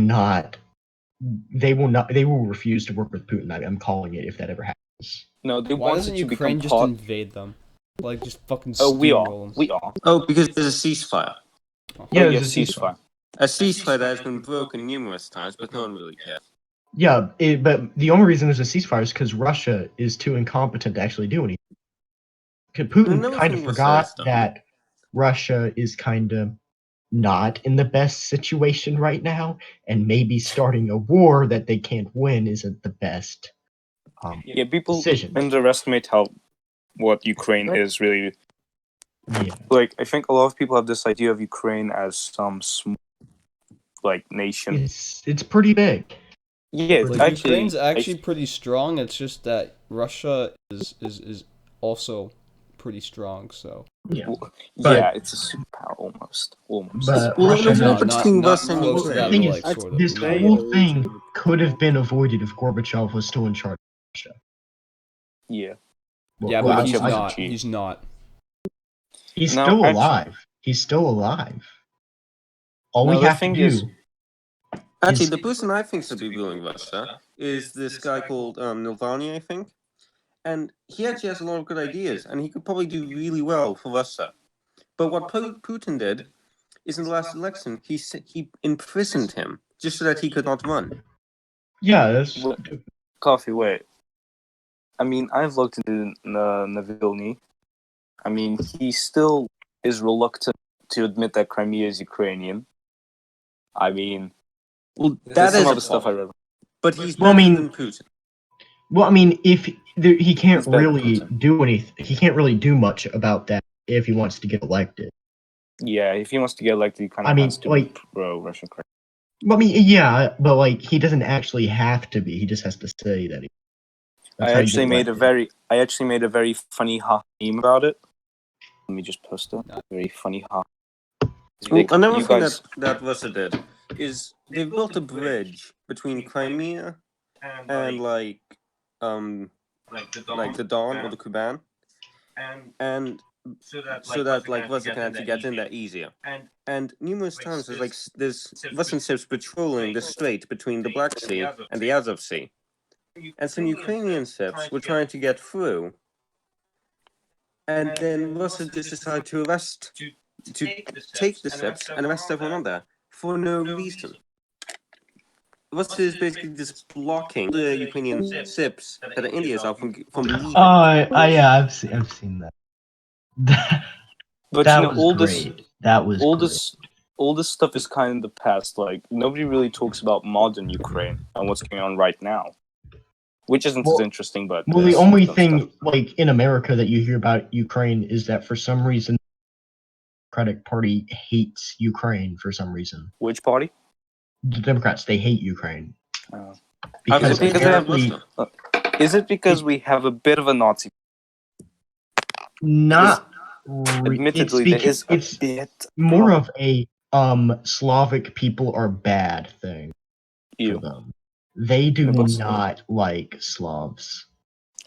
refuse to work with Putin. I'm calling it if that ever happens. No, why doesn't Ukraine just invade them? Just fucking steamroll them. We are. Oh, because there's a ceasefire. Yeah, there's a ceasefire. A ceasefire that has been broken numerous times, but no one really cares. Yeah, but the only reason there's a ceasefire is because Russia is too incompetent to actually do anything. Putin kind of forgot that Russia is kind of not in the best situation right now, and maybe starting a war that they can't win isn't the best people decision. Underestimate what Ukraine is really. Yeah. I think a lot of people have this idea of Ukraine as some small, nation. It's pretty big. Yeah, Ukraine's actually pretty strong. It's just that Russia is also pretty strong. So it's a superpower almost. But Russia not close to that level, this whole thing could have been avoided if Gorbachev was still in charge of Russia. Yeah. But he's not. He's not. He's still alive. He's still alive. All we have to do. Actually, the person I think should be ruling Russia is this guy called Navalny, I think. And he actually has a lot of good ideas, and he could probably do really well for Russia. But what Putin did is in the last election, he imprisoned him just so that he could not run. Yeah, that's... Coffee, wait. I mean, I've looked into Navalny. I mean, he still is reluctant to admit that Crimea is Ukrainian. I mean... Well, that is some other stuff I read. But he's better than Putin. Well, I mean, he can't really do anything. He can't really do much about that if he wants to get elected. Yeah, if he wants to get elected, he kind of has to be pro-Russian. Well, I mean, yeah, but he doesn't actually have to be. He just has to say that. I actually made a very funny meme about it. Let me just post it. Very funny Another thing that Russia did is they built a bridge between Crimea and the Don or the Kuban, and so that Russia can actually get in there easier. And numerous times there's Russian ships patrolling the strait between the Black Sea and the Azov Sea, and some Ukrainian ships were trying to get through. and then Russia just decided to take the Sips and arrest everyone on there for no reason. Russia is basically just blocking the Ukrainian Sips that are Indians are from leaving. Yeah, I've seen that. But That you know, was all great. this, That was all great. this stuff is kind of in the past. Like nobody really talks about modern Ukraine and what's going on right now, which isn't as Well- interesting. But Well, the there's only some thing, stuff. like, in America that you hear about Ukraine is that for some reason, the Democratic Party hates Ukraine for some reason. Which party? The Democrats, they hate Ukraine. Oh. Because Is it because they have apparently, Russia? Is it because we have a bit of a Nazi? not Admittedly, there is a it's bit. more of a Slavic people are bad thing for You. them. They do Yeah, but- not like Slavs.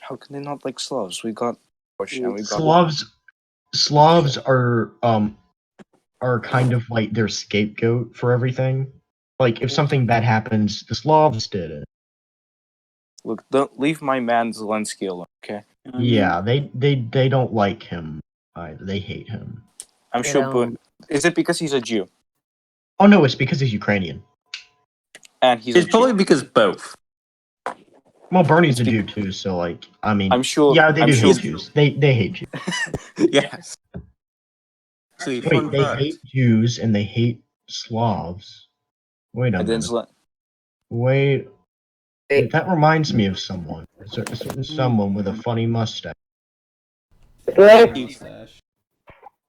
How can they not like Slavs? We got Russia and we got Slavs are kind of like their scapegoat for everything. Like if something bad happens, the Slavs did it. Look. Don't leave my man Zelensky alone, okay? I mean, Yeah, they don't like him either. They hate him. I'm You sure. know, But is it because he's a Jew Oh no, it's because he's Ukrainian. and he's It's a probably Jew? because both. Well, Bernie's a It's Jew too, so like I mean, I'm sure. yeah, they I'm do sure. hate Jews. They hate Jews. Yes. Actually, fun Wait, they fact. hate Jews and they hate Slavs. Wait a And then minute. Wait, Wait. that reminds me of someone. A certain someone with a funny mustache. Wait. Mustache.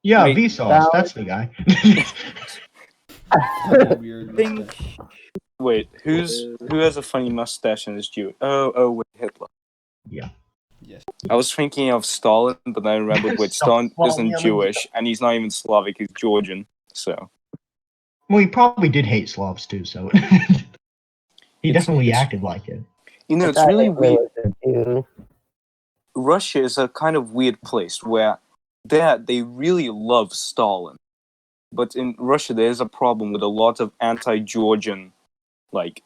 Yeah, Wait, Vsauce, that's the guy. Fucking weird think mustache. Wait, who has a funny mustache and is Jew? Oh, wait, Hitler. Yeah. Yes. I was thinking of Stalin, but then I remembered wait, Stalin Well, isn't yeah, Jewish, and he's not even Slavic, he's Georgian. So Well, he probably did hate Slavs too, so he definitely acted like it. you know, I it's thought really Hitler weird. was a Jew. Russia is a kind of weird place where they really love Stalin, but in Russia there is a problem with a lot of anti-Georgian, like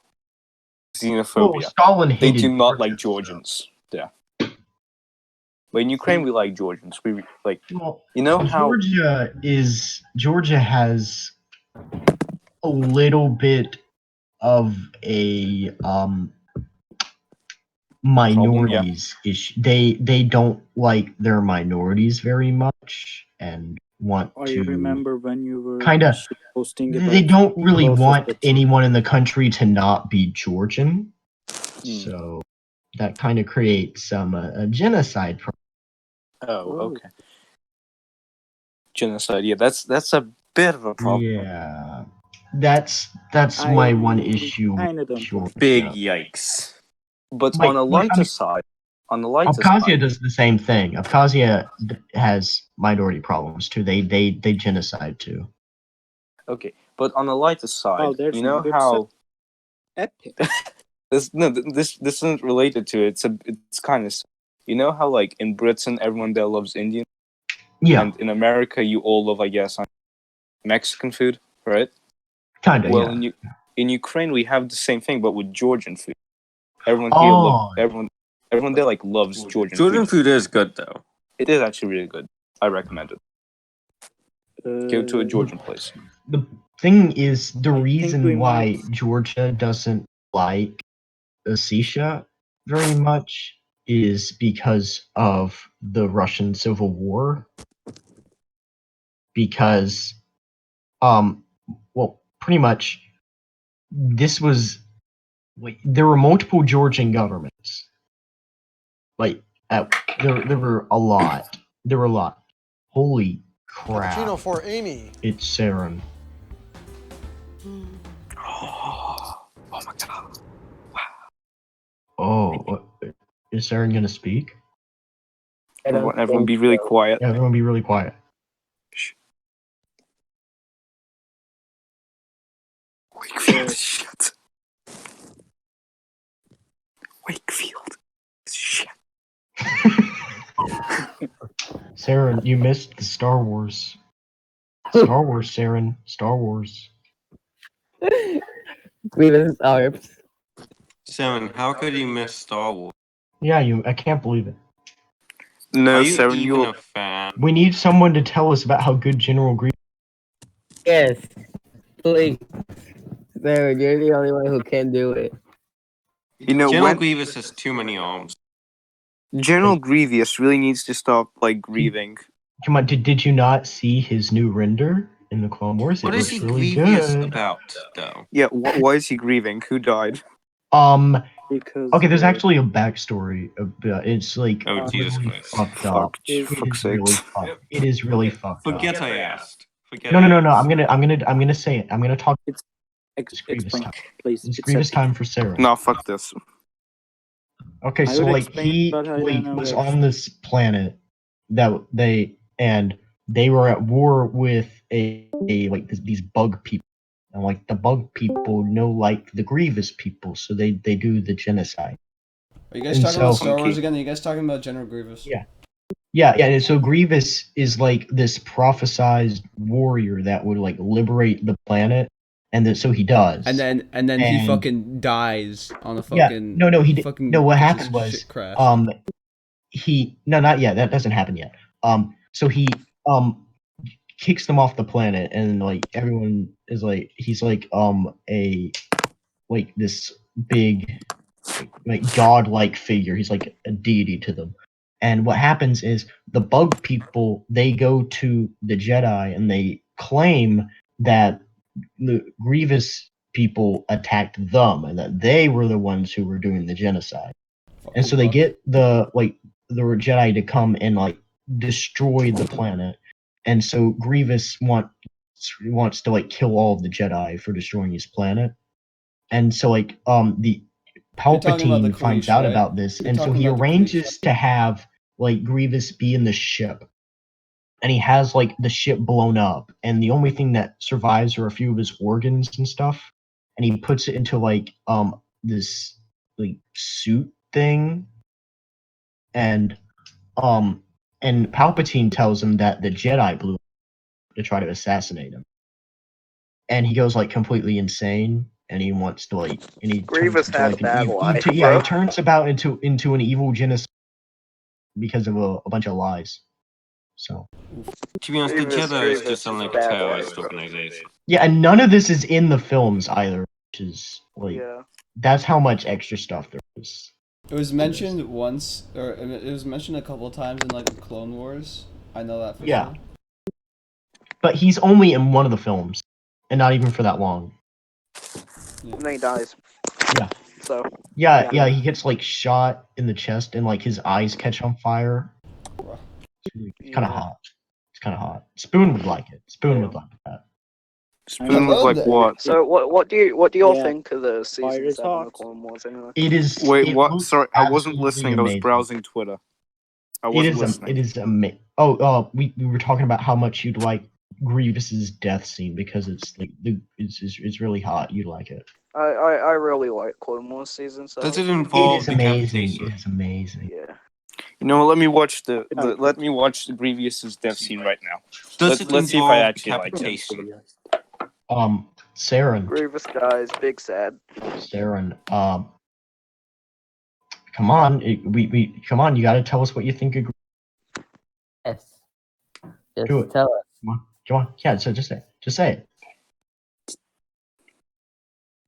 Well, xenophobia. Stalin They hated do not like Georgia, Georgians. Yeah. But in Ukraine, we like Georgians. We like, so- Well, you know how Georgia has a little bit of a minorities issue. They don't like their minorities very much and want I to remember when you were kinda- posting they about don't really both of want the- anyone in the country to not be Georgian. Hmm. So that kind of creates a genocide problem. oh, okay, genocide. Yeah, that's a bit of a problem. Yeah. That's I my one issue with kinda don't Georgia. Big yikes. But Like, on a I lighter mean, side, on the lighter Abkhazia side, does the same thing. Abkhazia has minority problems too. They genocide too. okay. But on the lighter side, Oh, there's you know another how epic. this isn't related to it. It's kind of, you know how like in Britain everyone there loves Indian, Yeah, and in America you all love, I guess, Mexican food, right? kind of. Well, Yeah. in Ukraine we have the same thing, but with Georgian food. Everyone here Oh. everyone there like loves Georgian Jordan food. food is good though. It is actually really good. I recommend it. Go to a Georgian place. The thing is, the I think we reason why might- Georgia doesn't like Ossetia very much is because of the Russian Civil War. Because, well, pretty much, this was like there were multiple Georgian governments. Like, there were a lot. There were a lot. Holy crap! Cappuccino for Amy. It's Saren. Oh my god. Oh, is Saren gonna speak? I don't Everyone think be really so. quiet. Yeah, everyone be really quiet. Wakefield, shit. Wakefield, shit. Saren, you missed the Star Wars. Star Wars, Saren. Star Wars. Grievous arms. Seven, how could you miss Star Wars? Yeah, I can't believe it. No, Are you Saren, even a fan? We need someone to tell us about how good General Grievous. Yes, please. Sarah, you're the only one who can do it. You know, General when Grievous has too many arms. General Grievous really needs to stop like grieving. Come on, did you not see his new render in the Clone Wars? What It is looks he really grievous good. about, though? Yeah, why is he grieving? Who died? Because Okay, there's actually a backstory. It's like Oh, Jesus really Christ. fucked up. Is- It fuck's is really sakes. fucked. It is really fucked up. Forget I asked. Forget No. I I'm asked. gonna say it. I'm gonna talk. It's Grievous explain, time. please. It's Grievous time for Sarah. No, fuck this. Okay, I so would like explain, he but I don't like know was where. on this planet that they were at war with a like these bug people, and like the bug people know like the Grievous people, so they do the genocide. Are you guys And talking about so- Star Wars Okay. again? Are you guys talking about General Grievous? Yeah. Yeah, and so Grievous is like this prophesized warrior that would like liberate the planet, and then so he does. And then he And- fucking dies on a Yeah, fucking no, he did. fucking No, what gets happened his was, shit crashed. not yet. That doesn't happen yet. So he kicks them off the planet, and like everyone is like, he's like a like this big like godlike figure. He's like a deity to them. And what happens is the bug people, they go to the Jedi and they claim that the Grievous people attacked them and that they were the ones who were doing the genocide. And so they Fuck. get the Jedi to come and like destroy the planet. And so Grievous wants to like kill all of the Jedi for destroying his planet. And so like the You're talking about the Palpatine finds Kalish, out right? about this, You're and so talking he about the Kalish, arranges to have like Grievous be in the ship. And he has like the ship blown up, and the only thing that survives are a few of his organs and stuff. And he puts it into like this like suit thing, and Palpatine tells him that the Jedi blew up to try to assassinate him, and he goes like completely insane, and he wants to like, and he Grievous turns into, had like a bad life, yeah, bro. he turns about into an evil genocide because of a bunch of lies. So To be honest, the Grievous- Jedi Grievous just sound is like a bad terrorist life. organization. yeah, and none of this is in the films either, which is like Yeah. that's how much extra stuff there is. It was mentioned once, or it was mentioned a couple times in like the Clone Wars. I know that for Yeah. sure. But he's only in one of the films, and not even for that long. And then he dies. Yeah. So, Yeah, Yeah. he gets like shot in the chest, and like his eyes catch on fire. It's kind of Yeah. hot. It's kind of hot. Spoon would like it. Spoon would like that. Spoon was love like that. what? so what do you all Yeah. think of the season Fire 7 of talk. Clone Wars anyway? It is. Wait, it what? looks Sorry, I wasn't absolutely listening. I was amazing. browsing Twitter. I It wasn't is. listening. It is amazing. Oh, we were talking about how much you'd like Grievous's death scene because it's like it's really hot. You'd like it. I really like Clone Wars season 7. Does it It involve is amazing. decapitation? It is amazing. Yeah. You know, let me watch let me watch the Grievous's death scene right now. Does it Let's see if I involve actually like it. decapitation? Saren, Grievous dies, big sad. Saren, come on, we come on. You got to tell us what you think of. Yes. Just Do it. tell us. Come on. Yeah. So just say it. Just say it.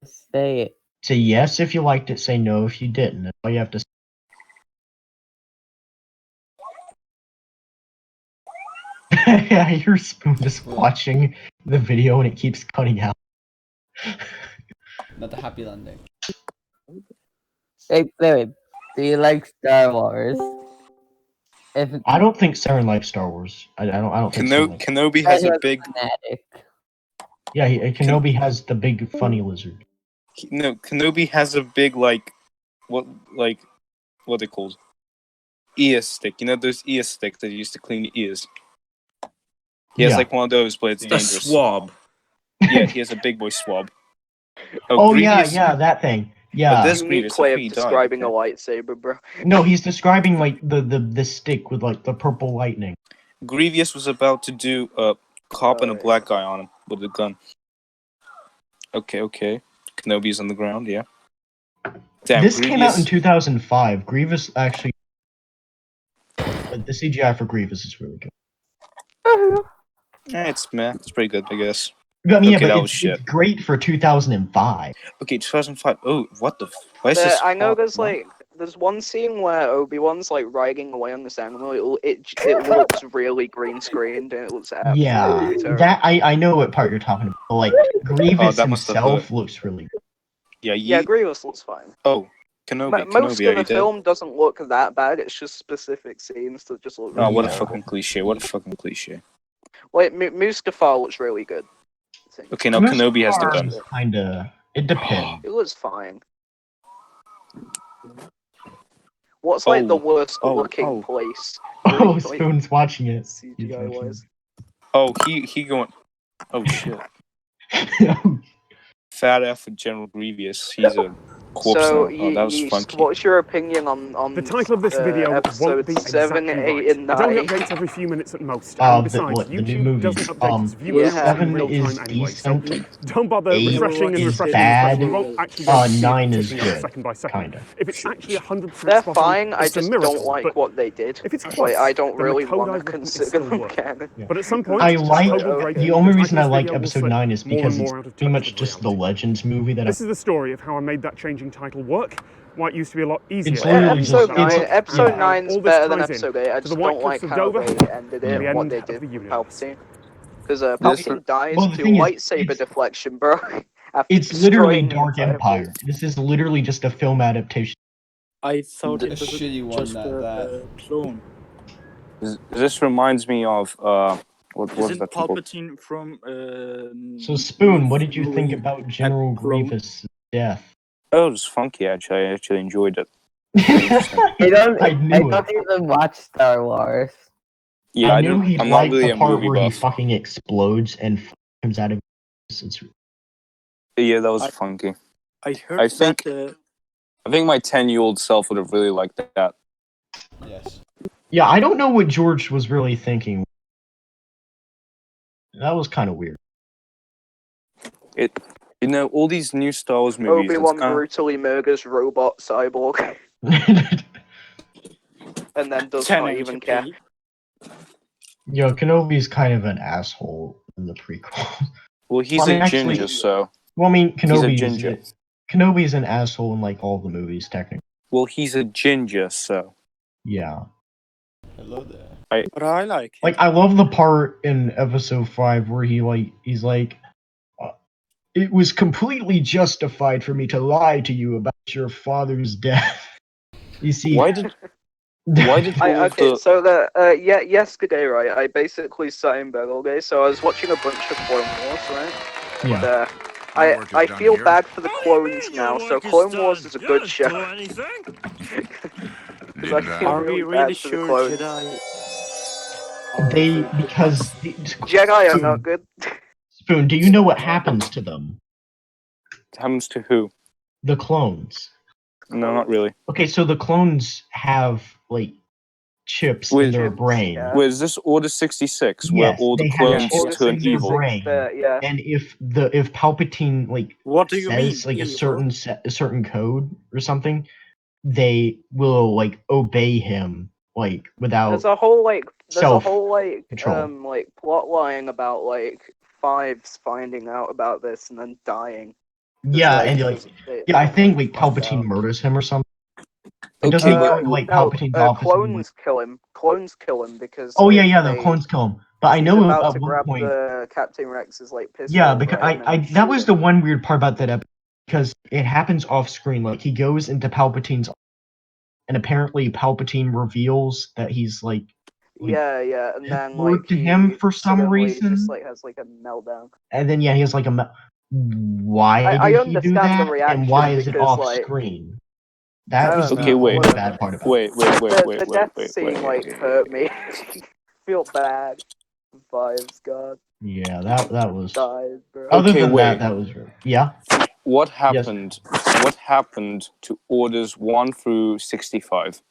Say it. Say yes if you liked it. Say no if you didn't. That's all you have to say. Yeah, your Spoon is watching the video and it keeps cutting out. Not the happy landing. Hey, David, do you like Star Wars? If I don't think Saren likes Star Wars. I don't think so. Kenobi has a big fanatic. Yeah, Kenobi has the big funny lizard. Kenobi has a big what they called ear stick. You know those ear sticks that you used to clean your ears. He has Yeah. like one of those, but it's A dangerous. swab. Yeah, he has a big boy swab. Oh yeah, Grievous- that thing. But Yeah. this Unique Grievous, way I of think he died, describing okay. a lightsaber, bro. No, he's describing like the stick with like the purple lightning. Grievous was about to do a cop and a Oh, yeah. black guy on him with a gun. Okay. Kenobi's on the ground, yeah. Damn, This came out in Grievous. 2005. Grievous actually. But the CGI for Grievous is really good. It's meh. It's pretty good, I guess. I mean, Okay, yeah, that but was it's shit. great for 2005. Okay, 2005. Oh, what the? Why is this? I know hot? there's What? like there's one scene where Obi-Wan's like riding away on this animal. It looks really green screened and it looks Yeah, absolutely terrible. that I know what part you're talking about. But, like Grievous that must have himself looks really good. Yeah, Yeah, Grievous looks fine. Oh, Kenobi. Most Kenobi, are of you the dead? film doesn't look that bad. It's just specific scenes that just look. Oh, Really what a terrible. fucking cliche. What a fucking cliche. Like Mustafar looks really good. I think. Okay, now Kenobi has the Mustafar gun. is kinda. It depends. It looks fine. What's like the worst looking place? Oh, Like, Spoon's watching it. CGI wise. Oh, he going. Oh shit. Fat F with General Grievous. He's a corpse So, now. Oh, that was Yeast, funky. what's your opinion on The title of this video won't episode be 7, exactly 8, right. and It only 9? updates every few minutes at most. The And besides, new YouTube movies. doesn't update its viewers Yeah. in real 7 is time anyway. So decent. don't bother 8 refreshing and is refreshing bad. and refreshing. You won't actually be able to see it 9 is ticking out good. second by second. Kinda. If it's actually 100% They're spot on, fine, I it's a just miracle, don't like but what they did. if it's Like, close, I don't then really the code want to I've written is consider still them working. canon. But at some point, I just like total great. the only reason I title of this like video will episode slip 9 is more and because more it's out of pretty touch much with just the reality. Legends movie that This is the story of how I made that changing title work. Why it used to be a lot easier. It's literally Episode just- 9, it's- episode yeah. 9's All this better than ties in episode 8. I to the just White don't like Cliffs of how Dover they ended it and and the what end they of did the with universe. Palpatine. Because This- Palpatine dies well, the to thing is, lightsaber it's- deflection, bro. After It's literally destroying the Dark entire Empire. place. This is literally just a film adaptation. I thought A it was shitty one just at that. a clone. This reminds me of what was Isn't that called? Palpatine from? So, Spoon, what did you think movie about General clone? Grievous' death? Oh, it was funky. Actually, I actually enjoyed it. I don't. I I knew don't it. even watch Star Wars. Yeah, I I knew don't. he I'm not liked really the a part movie where he buff. fucking explodes and comes out of. It's Yeah, that was I- funky. I heard I think- that. I think my 10-year-old self would have really liked that. Yes. Yeah, I don't know what George was really thinking. That was kind of weird. You know, all these new Star Wars movies. Obi-Wan it's kinda- brutally murders robot cyborg and then does not even care. Yo, Kenobi's kind of an asshole in the prequel. Well, he's Well, I mean, a actually- ginger, so. Well, I mean, He's a Kenobi ginger. Kenobi's an asshole in like all the movies, technically. Well, he's a ginger, so. Yeah. Hello there. But I like it. Like, I love the part in episode 5 where he's like, it was completely justified for me to lie to you about your father's death. You see, Why did all of Okay, the so yesterday, right, I basically sat in bed all day, so I was watching a bunch of Clone Wars, right? yeah. And, I feel bad for the clones now, so Clone Wars is a good show. 'Cause I feel Are we really really bad for the sure clones. Jedi? Jedi are not good. Spoon, do you know what happens to them? happens to who? The clones. No, not really. Okay, so the clones have like chips in Wait, their chips, brain. yeah. Wait, is this Order 66 where Yes, all the they have clones chips turn in their evil? brain. Yeah. And if Palpatine like What do you says mean? like evil? a certain code or something, they will like obey him like without. There's a whole Self-control. plot line about like Fives finding out about this and then dying. Yeah, Like, and like they- yeah, I think like find Palpatine out. murders him or something. It Okay, doesn't go but- into like No, Palpatine's office. and, like, Clones kill him because. oh yeah, they- the clones kill him. But I he's know about at to one grab point. the Captain Rex's like pistol. Yeah, because right, and I then that shoot was him. the one weird part about that episode because it happens off screen. Like he goes into Palpatine's, and apparently Palpatine reveals that he's like Yeah, and then Lord like to he him for some suddenly reason. just like has like a meltdown. and then yeah, he has like why I did he do understand the that, reaction and why is it because, off like, screen? I That don't was Okay, the wait. only bad part about it. Wait. The death scene like hurt me. Feel bad. Vibes, God Yeah, that was. dies, bro. Other Okay, than wait. that was yeah. What happened? What happened to Orders 1 through 65?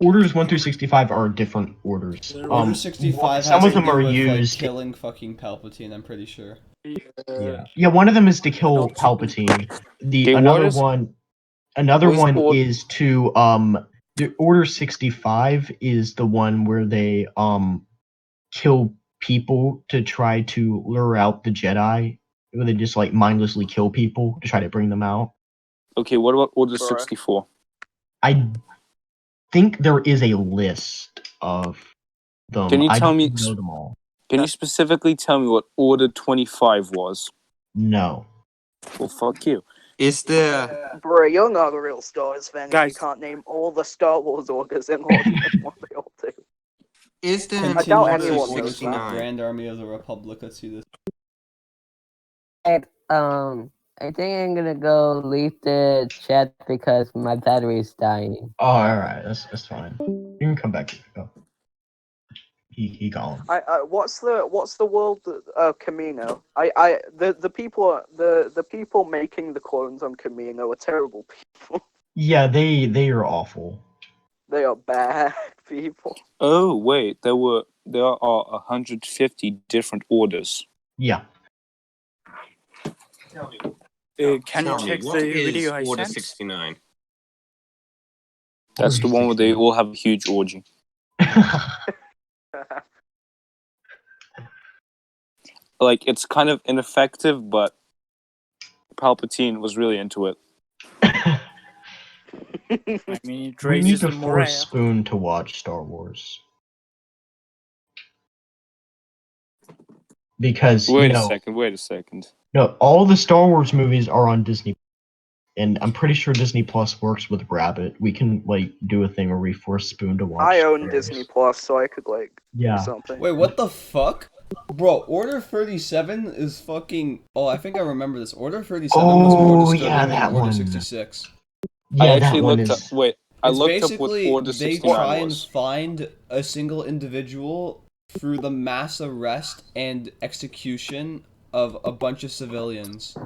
Orders 1 through 65 are different orders. Order 65 some has of them to do are with, used. like, killing fucking Palpatine, I'm pretty sure. Yeah, one of them is to kill Palpatine. Okay, Another what is- one what is is to The Order 65 is the one where they kill people to try to lure out the Jedi. Where they just like mindlessly kill people to try to bring them out. Okay, what about Order Bruh. 64? I think there is a list of them. Can you I tell don't me- know them all. Can you specifically tell me what Order 25 was? No. Well, fuck you. Is there Bruh, you're not a real Star Wars fan if Guys. you can't name all the Star Wars orders in order and what they all do. is there an I doubt Order anyone knows Orders of the 69? Grand Army of the Republic. Let's see this. And, I think I'm gonna go leave the chat because my battery is dying. Oh, alright, that's fine. You can come back. Oh. He gone. What's the world? Camino. The people making the clones on Camino are terrible people. Yeah, they are awful. They are bad people. Oh, wait, there are 150 different orders. Yeah. Can you Tell me, check what the is video I Order sent? 69? That's the one where they all have a huge orgy. Like, it's kind of ineffective, but Palpatine was really into it. I mean, it We need raises to the morale. force Spoon to watch Star Wars. Because Wait you a know, second. no, all the Star Wars movies are on Disney, and I'm pretty sure Disney Plus works with Rabbit. We can like do a thing where we force Spoon to watch. I own Star Wars. Disney Plus, so I could like Yeah. do something. Wait, what the fuck? Bro, Order 37 is fucking... Oh, I think I remember this. Order 37 was more Oh, disturbing yeah, than that Order one. 66. Yeah, I that actually one looked is. up. Wait, I It's looked up what basically Order they 69 try and was. find a single individual through the mass arrest and execution of a bunch of civilians.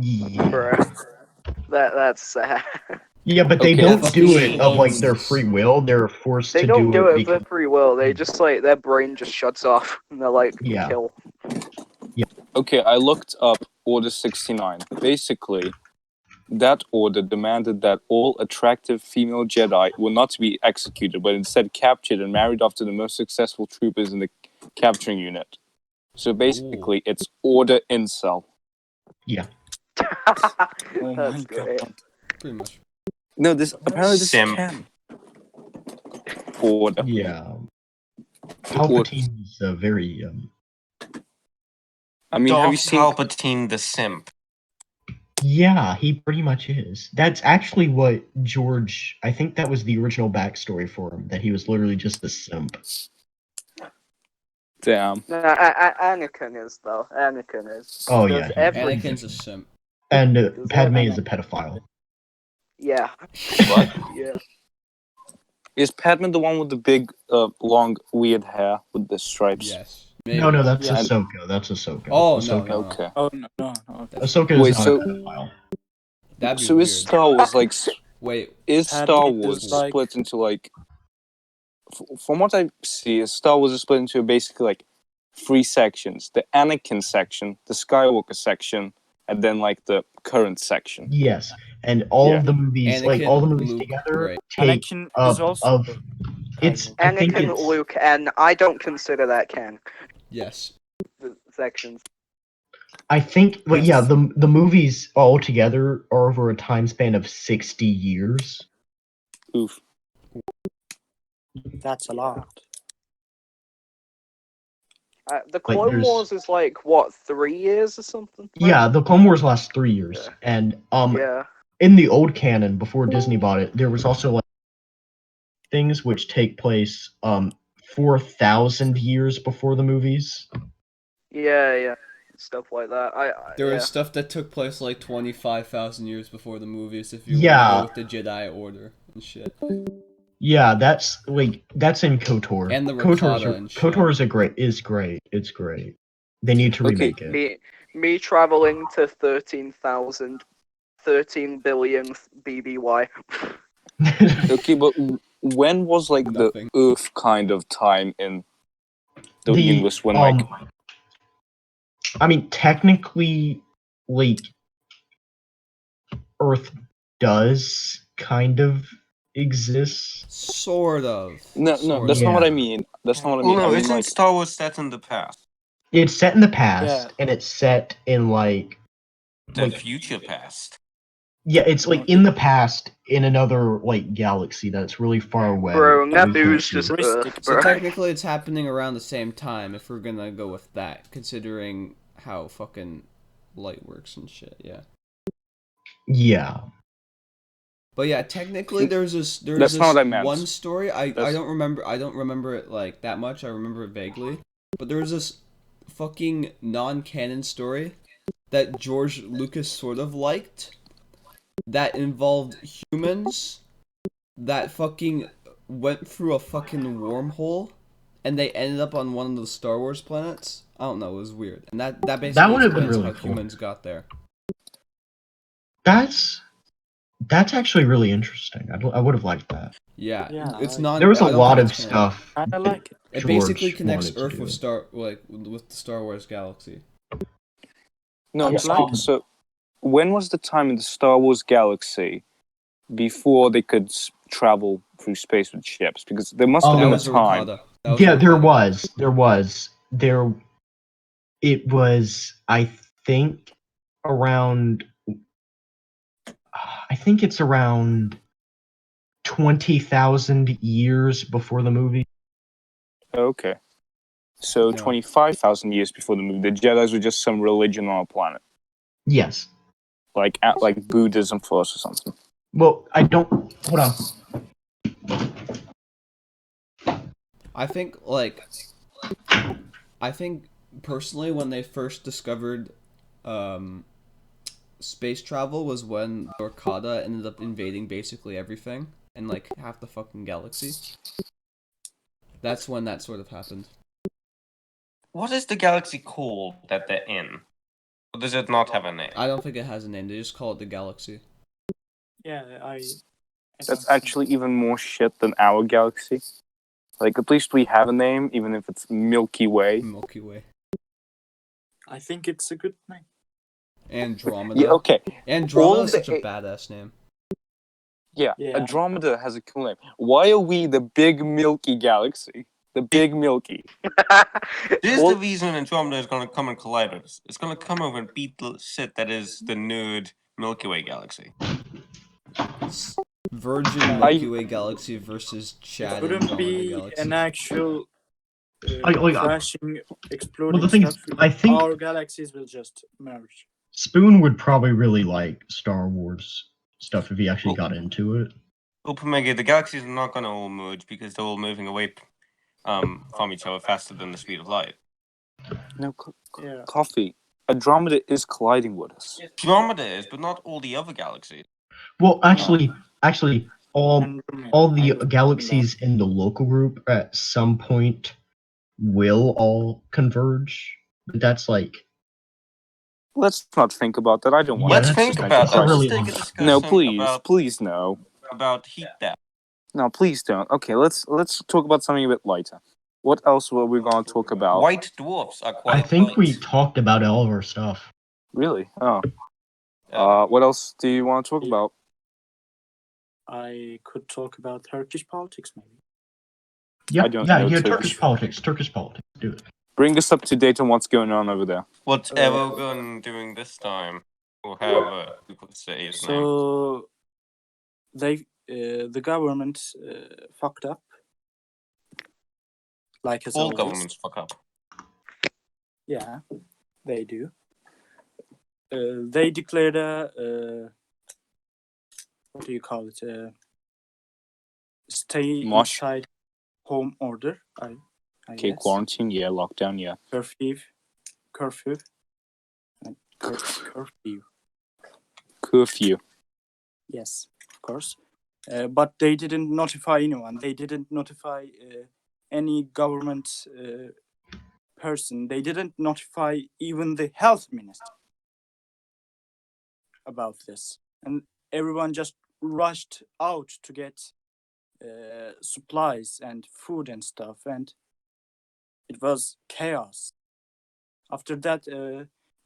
Yeah. Bruh. That's sad. Yeah, but they Okay, don't that's do it of like their clones. free will. They're forced They to don't do it because for free will. They just like their brain just shuts off and they're like Yeah. kill. Okay, I looked up Order 69. Basically, that order demanded that all attractive female Jedi were not to be executed, but instead captured and married off to the most successful troopers in the capturing unit. So basically, it's Order Incel. Yeah. Oh That's my great. god. Pretty much. No, this apparently this Simp. can. Order. Yeah. Palpatine is a very I mean, have you Darth seen? Palpatine the Simp. Yeah, he pretty much is. That's actually what George. I think that was the original backstory for him. That he was literally just a simp. Damn. No, Anakin is though. Anakin is. Oh, Does yeah, he- every- Anakin's a simp. And Does Padme that- is a pedophile. Yeah. What? Yeah. Is Padme the one with the big, long, weird hair with the stripes? Yes. No, Maybe. that's Yeah. Ahsoka. That's Ahsoka. Oh, Ahsoka. no. Okay. Oh no. Ahsoka Wait, is not so- a pedophile. That'd be So weird. is Star Wars like? Wait, Is Padme Star is Wars like- split into like? From what I see, is Star Wars is split into basically like 3 sections: the Anakin section, the Skywalker section, and then like the current section. Yes, and all Yeah. of the movies, Anakin, all the movies Luke, together, Rey. take Anakin up is also of. the It's. Skywalker. I think Anakin, it's. Luke, and I don't consider that canon. yes. The sections. I think, but yeah, Yes. the movies all together are over a time span of 60 years. Oof. That's a lot. The Clone there's- Wars is like what, 3 years or something? Yeah, the Clone Wars lasts 3 years, Yeah. and Yeah. in the old canon before Disney bought it, there was also like things which take place 4,000 years before the movies. Yeah. Stuff like that. There yeah. was stuff that took place like 25,000 years before the movies if you Yeah. want to go with the Jedi Order and shit. Yeah, that's in KOTOR. And the KOTOR's Rakata and shit. KOTOR is great. It's great. They need to Okay. remake it. Me traveling to 13 billion BBY. Okay, but when was like Nothing. the Earth kind of time in the universe when like I mean, technically, like, Earth does kind of exists. Sort of. No, Sort that's of. not what I Yeah. mean. That's not what I Well, mean. I no, mean, isn't like, Star Wars set in the past? It's set in the past, Yeah. and it's set in like The Like- future past. yeah, it's like No, in the past in another like galaxy that's really far away. Bro, that we can't Naboo's see. just Futuristic. Earth, So bro. technically, it's happening around the same time if we're gonna go with that, considering how fucking light works and shit. Yeah. Yeah. But yeah, technically, there's That's this not what I meant. one story. I That's- don't remember it like that much. I remember it vaguely. But there was this fucking non-canon story that George Lucas sort of liked that involved humans that fucking went through a fucking wormhole and they ended up on one of the Star Wars planets. I don't know, it was weird. And that basically would have been explains really how cool. humans got there. That's actually really interesting. I would have liked that. Yeah, Yeah, it's I- not. There was a I don't lot think of it's canon. stuff. I like it. It George basically connects wanted to Earth do. with the Star Wars galaxy. no. I So, like it. so, when was the time in the Star Wars galaxy before they could travel through space with ships? Because there must have Oh, been That a was a time. Rakata. That was Yeah, a there Rakata. was. It was, I think, around. I think it's around 20,000 years before the movie. Okay. So No. 25,000 years before the movie, the Jedi's were just some religion on a planet, Yes. like Buddhism first or something. Well, I don't. Hold on. I think personally when they first discovered space travel was when the Rakata ended up invading basically everything and like half the fucking galaxy. That's when that sort of happened. What is the galaxy called that they're in? Or does it not have a name? I don't think it has a name. They just call it the galaxy. Yeah, I That's don't think- actually even more shit than our galaxy. Like, at least we have a name, even if it's Milky Way. Milky Way. I think it's a good name. Andromeda. Yeah, okay. Andromeda All is the such a a- badass name. Yeah, Yeah. Andromeda has a cool name. Why are we the big Milky Galaxy? The big Milky. This is Well- the reason Andromeda is going to come and collide with us. It's going to come over and beat the shit that is the nerd Milky Way galaxy. Virgin I- Milky Way galaxy versus It Chad wouldn't Andromeda be galaxy. an actual crashing, exploding Well, the thing is, stuff. I think Our galaxies will just merge. Spoon would probably really like Star Wars stuff if he actually got into it. Upamega, the galaxies are not going to all merge because they're all moving away from each other faster than the speed of light. No, Yeah. Coffee. Andromeda is colliding with us. Andromeda is, but not all the other galaxies. Well, actually, all the Andromeda. galaxies in the local group at some point will all converge. But that's like Let's not think about that. I don't want Yeah, Let's to that's- think existential about that. really Let's take a long. discussion No, please, about, please, no. about heat death. No, please don't. Okay, let's talk about something a bit lighter. What else were we going to talk about? White dwarfs are quite I think we light. talked about all of our stuff. Really? Oh. Yeah. What else do you want to talk about? I could talk about Turkish politics, maybe. Yeah, I don't know Turkish politics. Do it. Bring us up to date on what's going on over there. What's Erdogan doing this time? Or however you could say his name. So the government fucked up, like as All always. governments fuck up. Yeah, they do. They declared a what do you call it? Stay Mosh. inside home order. I Okay, guess. quarantine, yeah, lockdown, yeah. Curfew. Curfew. Yes, of course. But they didn't notify anyone. They didn't notify any government person. They didn't notify even the health minister about this. And everyone just rushed out to get supplies and food and stuff. And it was chaos. After that,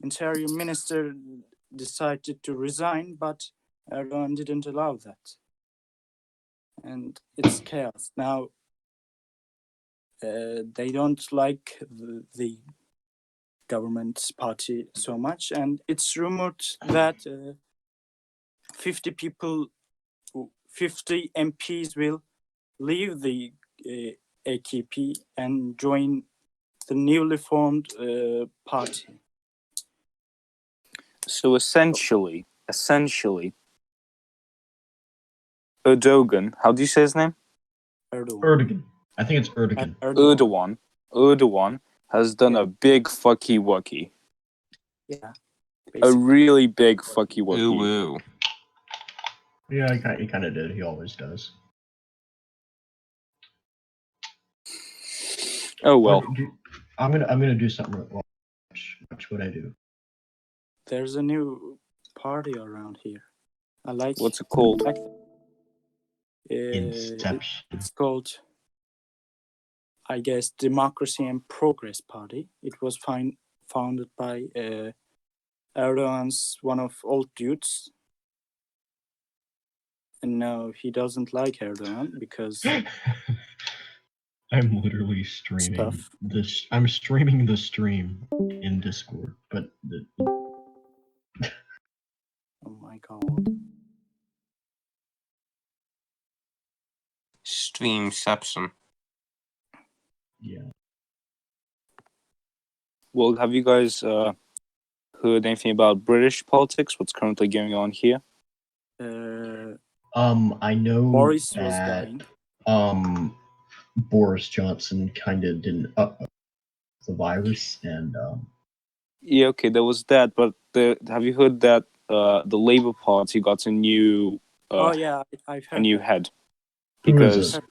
Interior Minister decided to resign, but Erdogan didn't allow that. and it's chaos. Now they don't like the government's party so much, and it's rumored that 50 MPs will leave the AKP and join the newly formed party. So essentially, Erdogan, how do you say his name? Erdogan. I think it's Erdogan. Erdogan has done a big fucky wucky. Yeah. A really big fucky wucky. Ooh, woo. Yeah, he kind of did. He always does. Oh well. I'm gonna do something. Watch what I do. There's a new party around here. I like. What's it called? Inception. It's called, I guess, Democracy and Progress Party. It was founded by Erdogan's one of old dudes. And now he doesn't like Erdogan because I'm literally streaming stuff. this. I'm streaming the stream in Discord, but Oh my god. Streamception. yeah. Well, have you guys heard anything about British politics? What's currently going on here? I know Boris was that dying. Boris Johnson kind of didn't up the virus, and Yeah, okay, there was that, but have you heard that the Labour Party got a new Oh yeah, I've heard a new that. head Who is because it?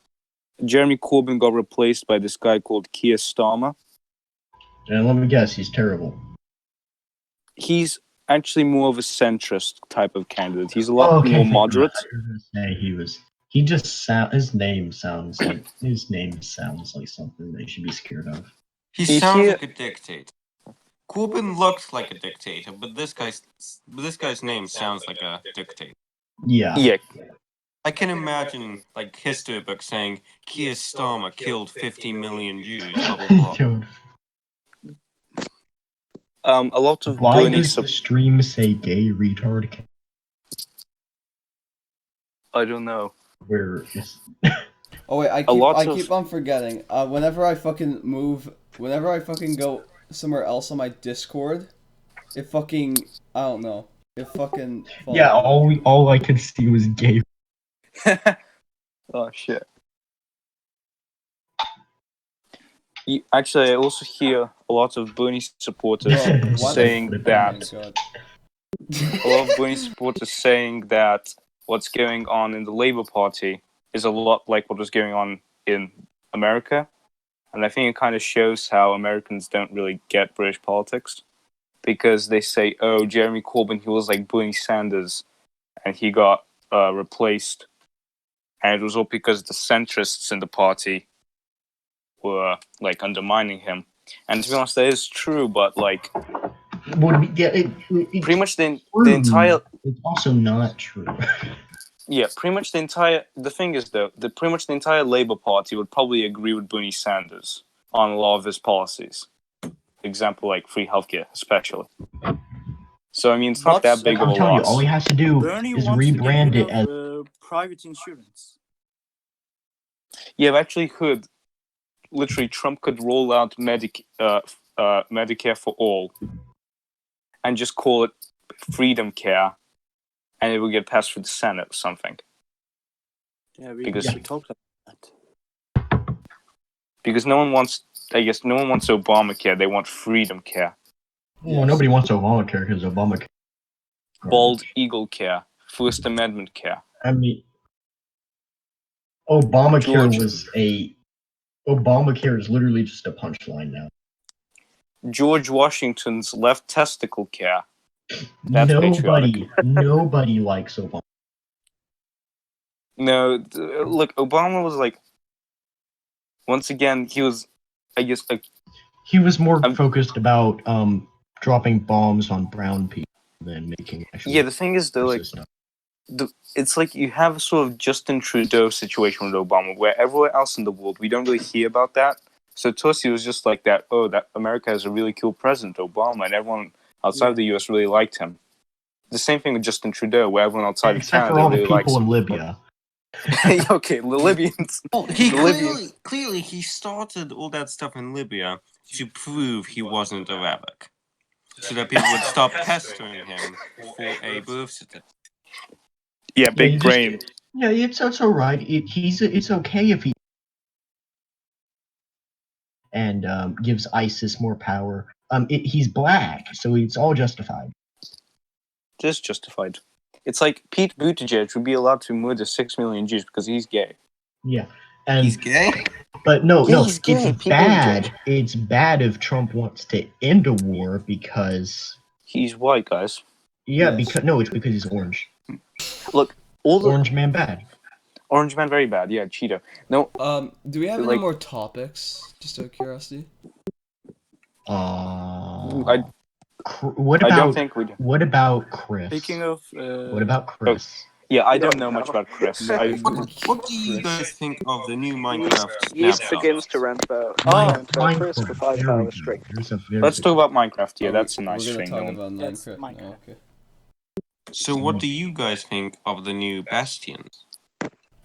Jeremy Corbyn got replaced by this guy called Keir Starmer. And let me guess, he's terrible. He's actually more of a centrist type of candidate. He's a lot more moderate. He just his name sounds like something they should be scared of. He sounds like a dictator. Corbyn looks like a dictator, but this guy's name sounds like a dictator. Yeah. Yeah. I can imagine like history books saying Keir Starmer killed 50 million Jews. Blah blah blah. Dude, A lot of why Bernie does the stream say gay retard? I don't know. Where is Oh wait, I lot keep on forgetting. Whenever I fucking go somewhere else on my Discord, it fucking I don't know. It fucking yeah, all I could see was gay. Oh shit. Actually, I also hear a lot of Bernie supporters saying that a lot of Bernie supporters saying that what's going on in the Labour Party is a lot like what was going on in America, and I think it kind of shows how Americans don't really get British politics, because they say, "Oh, Jeremy Corbyn, he was like Bernie Sanders, and he got replaced, and it was all because the centrists in the party were like undermining him." And to be honest, that is true, but like pretty much the entire. It's also not true. Yeah, pretty much the thing is though, pretty much the entire Labour Party would probably agree with Bernie Sanders on a lot of his policies. Example, like free healthcare, especially. So I mean, it's not that big of a I'm telling you, loss. all he has to do Bernie is wants to rebrand get it rid as. of private insurance. Yeah, I've actually heard. Literally, Trump could roll out Medicare for all, and just call it Freedom Care, and it will get passed through the Senate or something. Yeah, we Because- talked about that. Because no one wants Obamacare. They want Freedom Care. Well, nobody wants Obamacare because Obamacare. Bald Eagle Care, First Amendment Care. I mean, Obamacare George- Obamacare is literally just a punchline now. George Washington's left testicle care. That's patriotic. Nobody likes Obama. No, look, Obama was like. Once again, he was, I guess, He was more focused about dropping bombs on brown people than making. Yeah, the thing is though, like, it's like you have a sort of Justin Trudeau situation with Obama, where everywhere else in the world we don't really hear about that. So to us, it was just like that. Oh, that America has a really cool president, Obama, and everyone outside of the U.S. really liked him. The same thing with Justin Trudeau, where everyone outside of Except for Canada all the really likes people in him. Libya. Okay, the Libyans. Well, he The Libyans. clearly he started all that stuff in Libya to prove he wasn't Arabic, so that people would stop pestering him for a birth certificate. Yeah, Yeah, big you brain. just, yeah, it's all right. It's okay if he and gives ISIS more power. He's black, so it's all justified. Just justified. It's like Pete Buttigieg would be allowed to murder 6 million Jews because he's gay. Yeah, and He's gay? but no, Yeah, he's gay, it's Pete bad. Buttigieg. It's bad if Trump wants to end a war because He's white, guys. yeah, Yes. it's because he's orange. Look, all the Orange man bad. Orange Man very bad. Yeah, Cheeto. No, Do we have any Like- more topics? Just out of curiosity. What I about don't think we do. what about Chris? Speaking of, What about Chris? Yeah, I You don't don't know much know. about Chris. What do you guys think of the new Minecraft Yeast snapshot? begins to rant about Chris for 5 There we hours go. straight. There's a very Let's good- talk about Minecraft. Yeah, Oh, that's a nice We're thing. gonna No talk one- about Yes, Minecraft now. Minecraft. Okay. So what do you guys think of the new Bastions?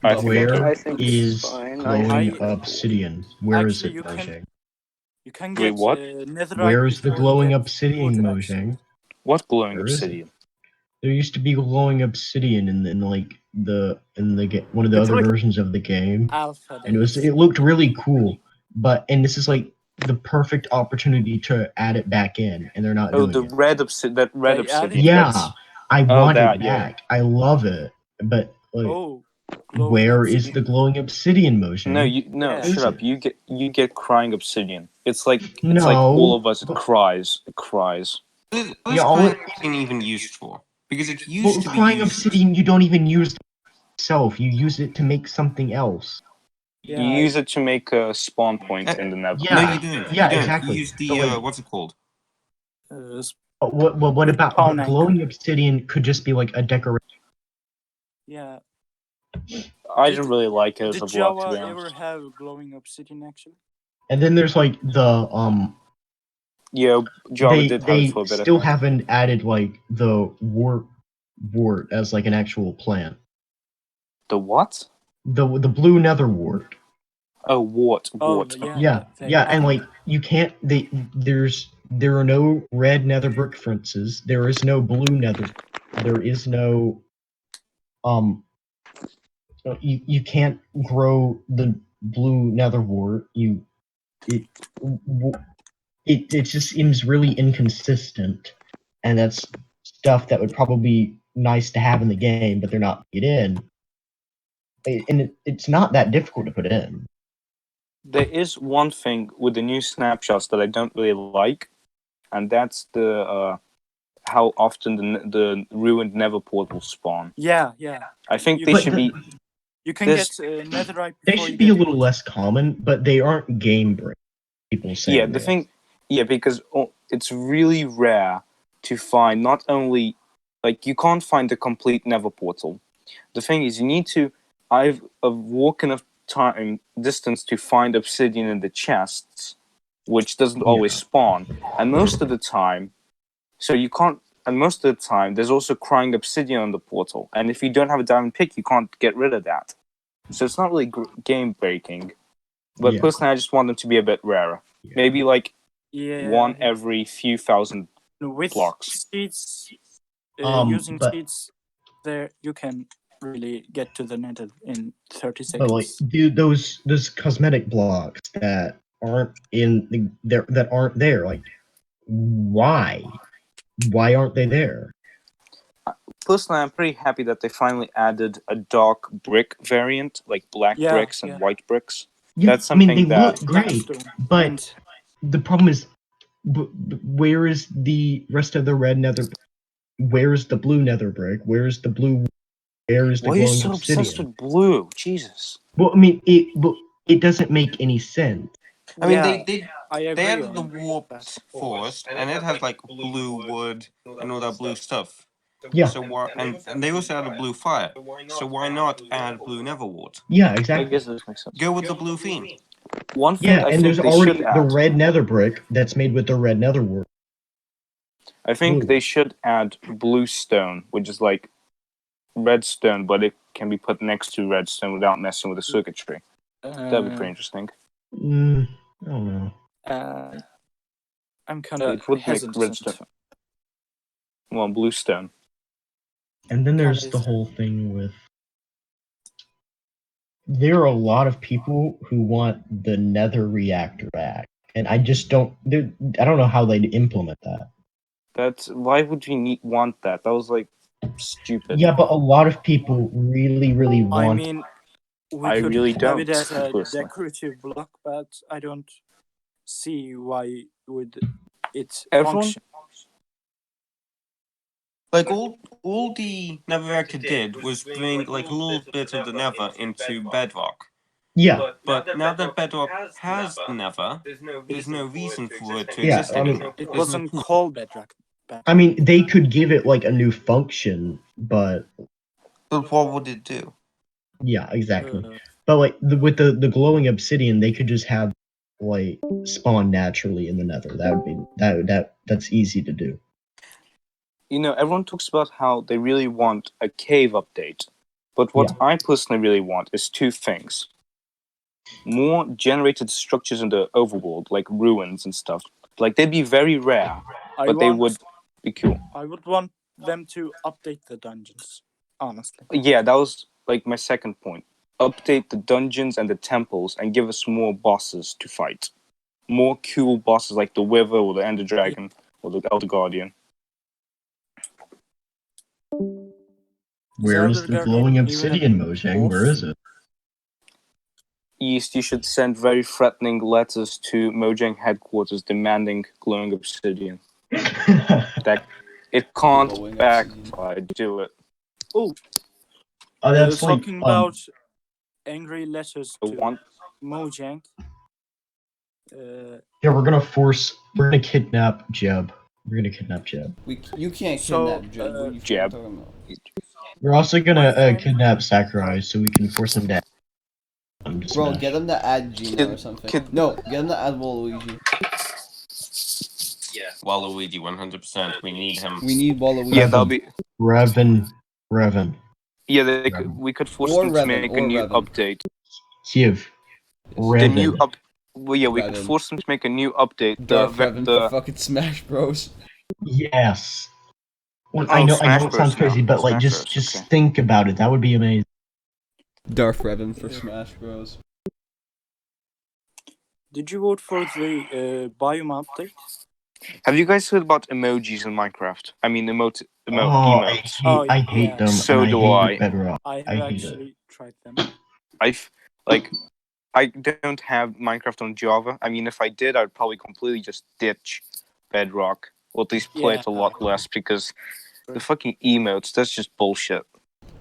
I think Where I think it's is fine. glowing I- obsidian? Where is Actually, it, you can- Mojang? You can Wait, get what? netherite Where is the before you glowing get obsidian, wood, actually. Mojang? What glowing Where is it? obsidian? There used to be glowing obsidian in like one of the It's other like versions of the game, alpha and days. it looked really cool. And this is like the perfect opportunity to add it back in, and they're not Oh, doing the it. red obsidian. That red They added obsidian. it. Yeah, That's I Oh, want that, it yeah. back. I love it, but like, Oh, glowing where is obsidian. the glowing obsidian motion? no, Yeah. shut Is up. it? You get crying obsidian. It's like No, all of us. It but- cries. It cries. What Yeah, is all crying it- obsidian even used for? Because it used Well, to be crying used. obsidian, you don't even use itself. You use it to make something else. You Yeah, use it to make a spawn point in the Nether. Yeah, No, you don't. yeah, you don't. exactly. You use the So, like, what's it called? what about Spawn but anchor. glowing obsidian? Could just be like a decoration. yeah. I Did- didn't really like it as Did a block, to Java be honest. ever have glowing obsidian, actually? And then there's like the Yeah, Java they did have it for a bit. still haven't added like the wart as like an actual plant. The what? The blue nether wart. Oh, wart. Oh, Yeah, they and added like you can't. There are no red nether brick fences. There is no blue nether. There is no you can't grow the blue nether wart. It just seems really inconsistent, and that's stuff that would probably be nice to have in the game, but they're not putting it in. It's not that difficult to put in. There is one thing with the new snapshots that I don't really like, and that's the how often the ruined nether portals spawn. Yeah. I think You they But should the- be. You can There's- get netherite They before should you be a get little wood. less common, but they aren't game breaking. People say Yeah, the thing. Yeah, because it's really rare to find not only like you can't find the complete nether portal. The thing is, you need to I've walk enough time distance to find obsidian in the chests, which doesn't always spawn, and most of the time, so you can't. And most of the time, there's also crying obsidian on the portal, and if you don't have a diamond pick, you can't get rid of that. So it's not really game breaking, but Yeah. personally, I just want them to be a bit rarer. Maybe like Yeah. one every few thousand With blocks. cheats, using but- cheats, there you can really get to the nether in 30 But like, seconds. dude, those cosmetic blocks that aren't that aren't there. Like, why? Why aren't they there? Personally, I'm pretty happy that they finally added a dark brick variant, like black Yeah, bricks and yeah. white bricks. Yeah, That's I mean, they something that- look great, Limestone. but And the problem is, where is the rest of the red nether? Where is the blue nether brick? Where is the blue? Where is the Why are you glowing so obsessed obsidian? with blue? Jesus. Well, I mean, it doesn't make any sense. I mean, yeah, they I agree they added on the that. warped forest, and it has like blue wood and all that blue stuff. Yeah. So why? And they also added blue fire. So why not add blue netherwart? Yeah, I exactly. guess this makes sense. Go with the blue theme. One thing Yeah, I and think there's they already should the add. red nether brick that's made with the red nether wart. I think Blue. they should add blue stone, which is like redstone, but it can be put next to redstone without messing with the circuitry. That'd be pretty interesting. I don't know. I'm kind It of would make hesitant. redstone. Well, blue stone. And then there's Kinda the is- whole thing with. There are a lot of people who want the nether reactor back, and I just don't. I don't know how they'd implement that. That's why would you want that? That was like stupid. Yeah, but a lot of people really, really I want. mean, we I could really have it don't, as a personally. decorative block, but I don't see why would it Everyone- function. Like all the nether reactor did was bring like a little bit of the nether into bedrock. Yeah, But now that bedrock has the nether, there's no reason for it to Yeah, exist I mean- anymore. It There's wasn't no point. called bedrock. I mean, they could give it like a new function, but But what would it do? yeah, exactly. Uh, But like with the glowing obsidian, they could just have like spawn naturally in the nether. That would be that's easy to do. You know, everyone talks about how they really want a cave update. But what I personally really want is two things. More generated structures in the overworld, like ruins and stuff. Like, they'd be very rare, but they would be cool. I would want them to update the dungeons, honestly. Yeah, that was, like, my second point. Update the dungeons and the temples and give us more bosses to fight. More cool bosses like the Wither or the Ender Dragon or the Elder Guardian. Where is Elder the Guardian glowing even obsidian, Mojang? Where is it? East, you should send very threatening letters to Mojang headquarters demanding glowing obsidian. That it can't Glowing backfire. Do it. Oh, That's like talking about angry letters I to want. Mojang. Yeah, we're gonna kidnap Jeb. We're gonna kidnap Jeb. You can't So, kidnap Jeb. What are you Jeb. talking about? We're also gonna My friend- kidnap Sakurai so we can force him to. Bro, get him to add Gino or something. No, get him to add Waluigi. Yeah. Waluigi, 100%. We need him. We need Waluigi. Yeah, that'll be. Revan. Yeah, we could force Or them Revan, to make or a new Revan. update. Kiev. The new Revan. up. Well, yeah, we could Revan. force them to make a new update. Darth The Revan for fucking Smash Bros. Yes. Well, Oh, I know Smash it sounds Bros. crazy, now. but like Smash just Bros, okay. think about it. That would be amazing. Darth Revan for Smash Bros. Did you vote for the biome update? Have you guys heard about emojis in Minecraft? I mean, emotes. Oh, I hate yeah. them. So and do I. I. Hate Bedrock. I have I hate actually tried them. I don't have Minecraft on Java. I mean, if I did, I'd probably completely just ditch Bedrock, or at least play it a lot less, because the fucking emotes, that's just bullshit.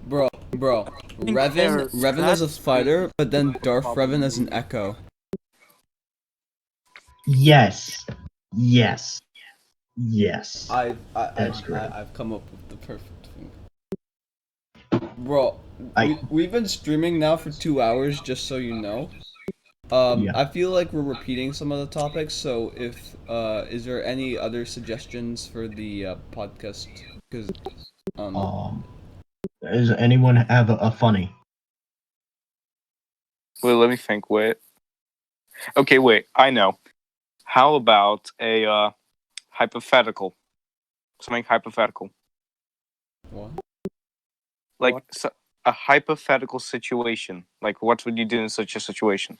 Bro, think they're Revan as a that fighter, but then Darth Probably. Revan as an echo. Yes. That's great. I've come up with the perfect thing. Bro, I- we've been streaming now for 2 hours, just so you know. Yeah. I feel like we're repeating some of the topics, so if is there any other suggestions for the podcast? Because Does anyone have a funny? Wait, let me think. Wait. Okay, wait. I know. How about a hypothetical? Something hypothetical. What? Like a hypothetical situation. Like, what would you do in such a situation?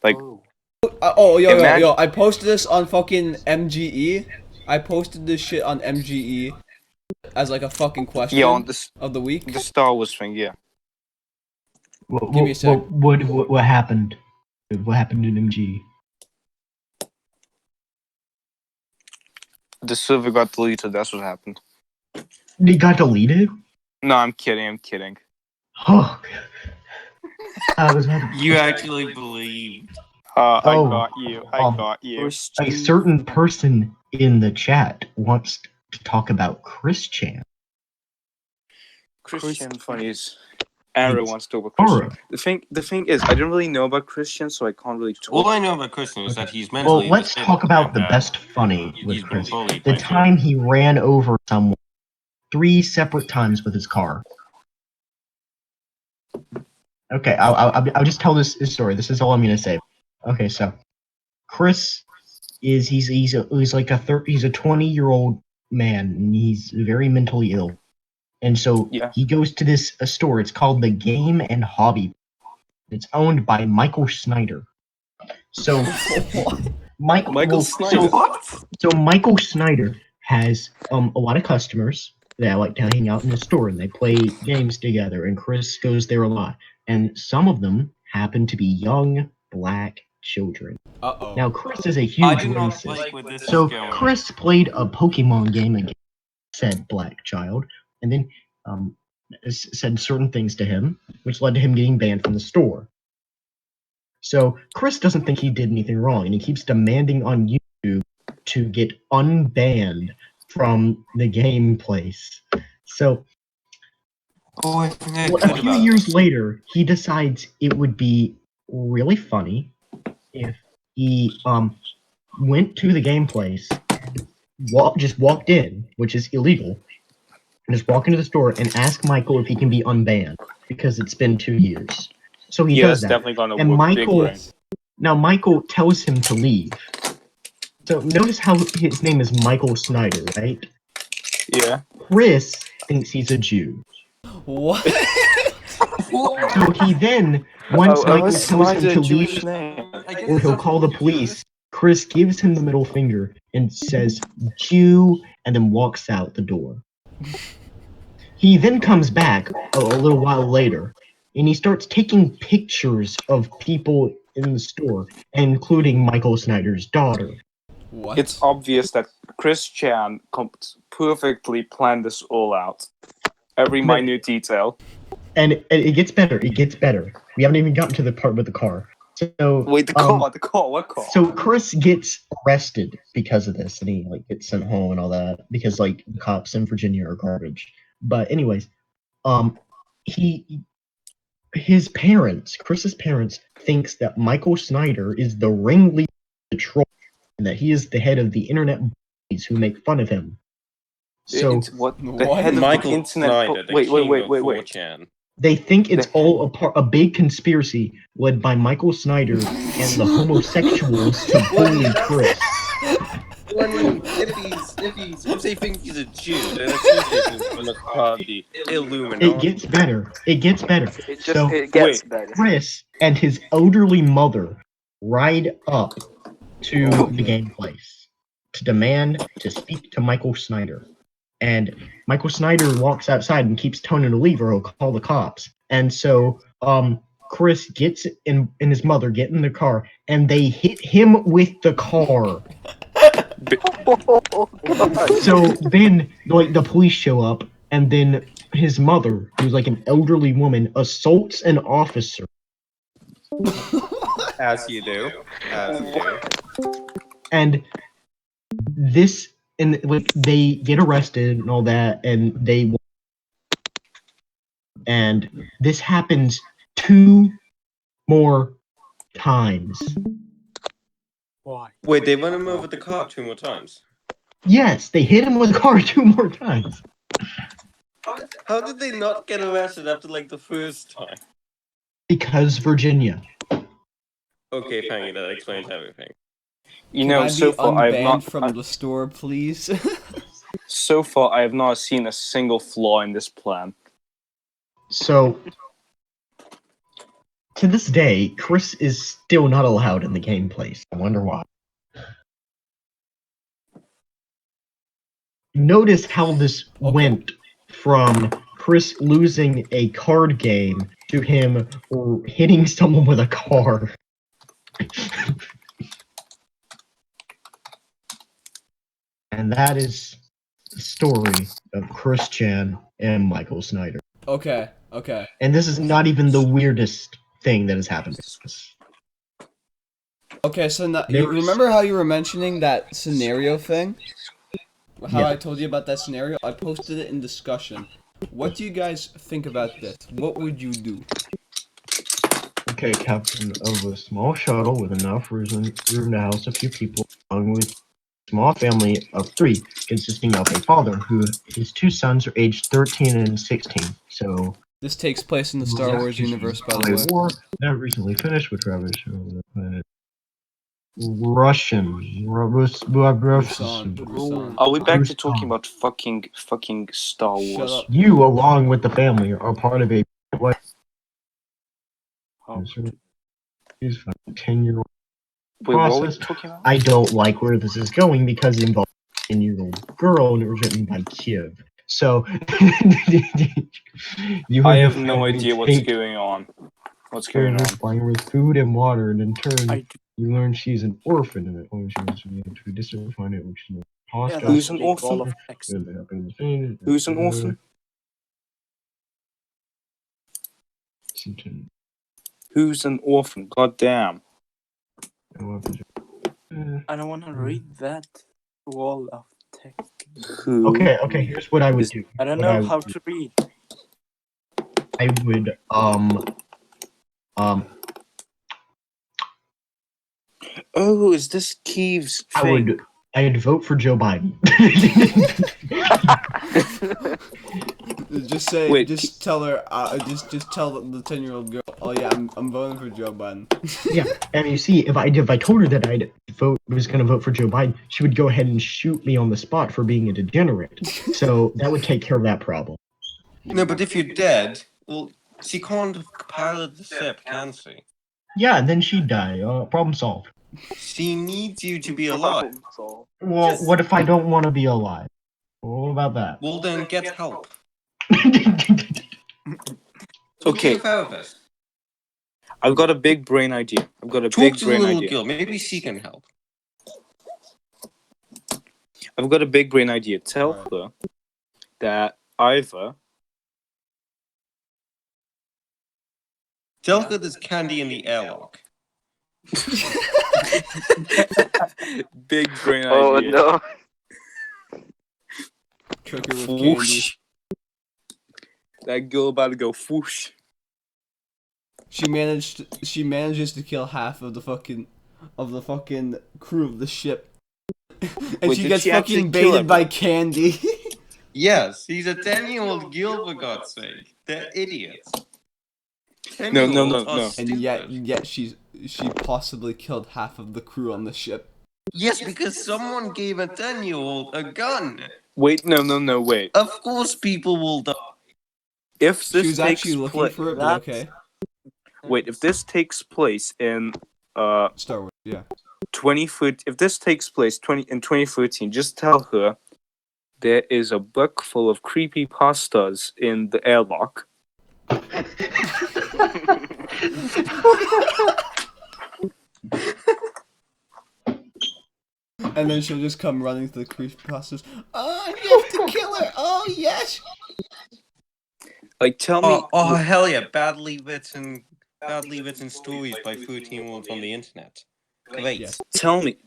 Like, Yo, I posted this on fucking MGE. I posted this shit on MGE as like a fucking question yeah, on this of the week. the Star Wars thing. Yeah. Give me a sec. What happened? What happened in MG? The server got deleted. That's what happened. It got deleted? No, I'm kidding. Oh. I was You actually believed. I Oh, got you. I got you. a certain person in the chat wants to talk about Chris Chan. Christian funnies. Aaron wants to talk about Horror. Christian. The thing is, I don't really know about Christian, so I can't really talk. All I know about Christian is that he's Well, mentally let's disabled talk about and the that best funny he's with been Chris. bullied The by time he ran over someone 3 separate times with his car. Okay, I'll just tell this story. This is all I'm gonna say. Okay, so Chris is he's a 20-year-old man, and he's very mentally ill. And so Yeah. he goes to this store. It's called the Game and Hobby. It's owned by Michael Snyder. So Michael Snyder. So Michael Snyder has a lot of customers that like to hang out in his store, and they play games together. And Chris goes there a lot, and some of them happen to be young black children. Uh-oh. Now Chris is a I huge do not racist, like where this so is going. Chris played a Pokemon game against said black child, and then said certain things to him, which led to him getting banned from the store. So Chris doesn't think he did anything wrong, and he keeps demanding on YouTube to get unbanned from the game place. So I think I a heard few about years this. later, he decides it would be really funny if he went to the game place, just walked in, which is illegal, and just walk into the store and ask Michael if he can be unbanned because it's been 2 years. So he Yeah, does that's that. definitely gonna And work big Michael, brain. now Michael tells him to leave. So notice how his name is Michael Snyder, right? Yeah. Chris thinks he's a Jew. What? So he then, once Michael tells him to leave, name. or he'll call the police, Chris gives him the middle finger and says, Jew, and then walks out the door. He then comes back a little while later, and he starts taking pictures of people in the store, including Michael Snyder's daughter. What? It's obvious that Chris Chan perfectly planned this all out. Every minute detail. And it gets better. It gets better. We haven't even gotten to the part with the car. So Wait, the car, what car? So Chris gets arrested because of this, and he like gets sent home and all that because like the cops in Virginia are garbage. But anyways, his parents, Chris's parents, thinks that Michael Snyder is the ringleader of the troll, and that he is the head of the internet bullies who make fun of him. So What? The What? head of Michael the internet. Snyder, the Wait. king of 4chan. they think it's all a big conspiracy led by Michael Snyder and the homosexuals to bully Chris. Well, I mean, if they think he's a Jew, then it's from the party Illuminati. It gets better. It gets better. It gets better. Chris and his elderly mother ride up to the game place to demand to speak to Michael Snyder. And Michael Snyder walks outside and keeps telling him to leave or he'll call the cops. And so Chris gets in and his mother get in the car and they hit him with the car. So then like the police show up and then his mother, who's like an elderly woman, assaults an officer. As you do. And this and like they get arrested and all that and this happens 2 more times. Why? Wait, they run him over the car 2 more times. Yes, they hit him with a car 2 more times. How did they not get arrested after like the first time? Because Virginia. Okay, thank you. That explains everything. You Can know, I so be far I have unbanned not. from the store, please? So far, I have not seen a single flaw in this plan. So to this day, Chris is still not allowed in the game place. I wonder why. Notice how this went from Chris losing a card game to him hitting someone with a car. And that is the story of Chris Chan and Michael Snyder. Okay. And this is not even the weirdest thing that has happened to us. Okay, so now, you remember how you were mentioning that scenario thing? How Yeah. I told you about that scenario? I posted it in discussion. What do you guys think about this? What would you do? Okay, captain of a small shuttle with enough room to house a few people, along with a small family of 3, consisting of a father who his 2 sons are aged 13 and 16. So This takes place in the Star Wars universe, by the way. War that recently finished with ravage over the planet. Russian. Rusan. Are we back to Rusan. talking about fucking Star Shut Wars? up. You, along with the family, are part of a How to- 10-year-old Wait, what were we process. talking about? I don't like where this is going because it involves a 10-year-old girl and it was written by Kiev. So you I and have your no family idea what's take going on. What's care going of her on? supplying her with food and water, and in turn, I do. you learn she's an orphan, and when she was beginning to disappoint it, which is Yeah, hostile. Who's that's an a big ball orphan? of text. Who's an orphan? Who's an orphan? God damn. I don't want to read that wall of text. Who? Okay, here's what I would do. I don't What know I how would do. to read. I would, Oh, is this Kiev's thing? I'd vote for Joe Biden. Just say, Wait, just tell her, just tell the 10-year-old girl, oh yeah, I'm voting for Joe Biden. Yeah, and you see, if I told her that was gonna vote for Joe Biden, she would go ahead and shoot me on the spot for being a degenerate. So that would take care of that problem. No, but if you're dead, well, she can't pilot the ship, can she? Yeah, and then she'd die. Problem solved. She needs you to be alive. So, Well, what if I don't want to be alive? What about that? Well, then get help. Okay. Be a therapist. I've got a big brain idea. Talk to the little girl. Maybe she can help. I've got a big brain idea. Tell her that either Tell her there's candy in the airlock. big brain oh idea. no. Trick her with candy. Whoosh. That girl about to go whoosh. She manages to kill half of the fucking crew of the ship. And Wait, she did gets she actually fucking kill baited by everyone? candy. Yes, he's a 10-year-old girl, for God's sake. They're idiots. No. And yet she possibly killed half of the crew on the ship. Yes, because someone gave a 10-year-old a gun. Wait, no, wait. Of course people will die. If She this was takes actually looking place, for it, but okay. wait, if this takes place in Star Wars, yeah. 2013, if this takes place in 2013, just tell her there is a book full of creepy pastas in the airlock. And then she'll just come running to the creepypastas. Oh, you have to kill her! Oh, yes! Like, tell me. Oh hell yeah! Badly written stories by 13-year-olds on the internet. Great. Yes.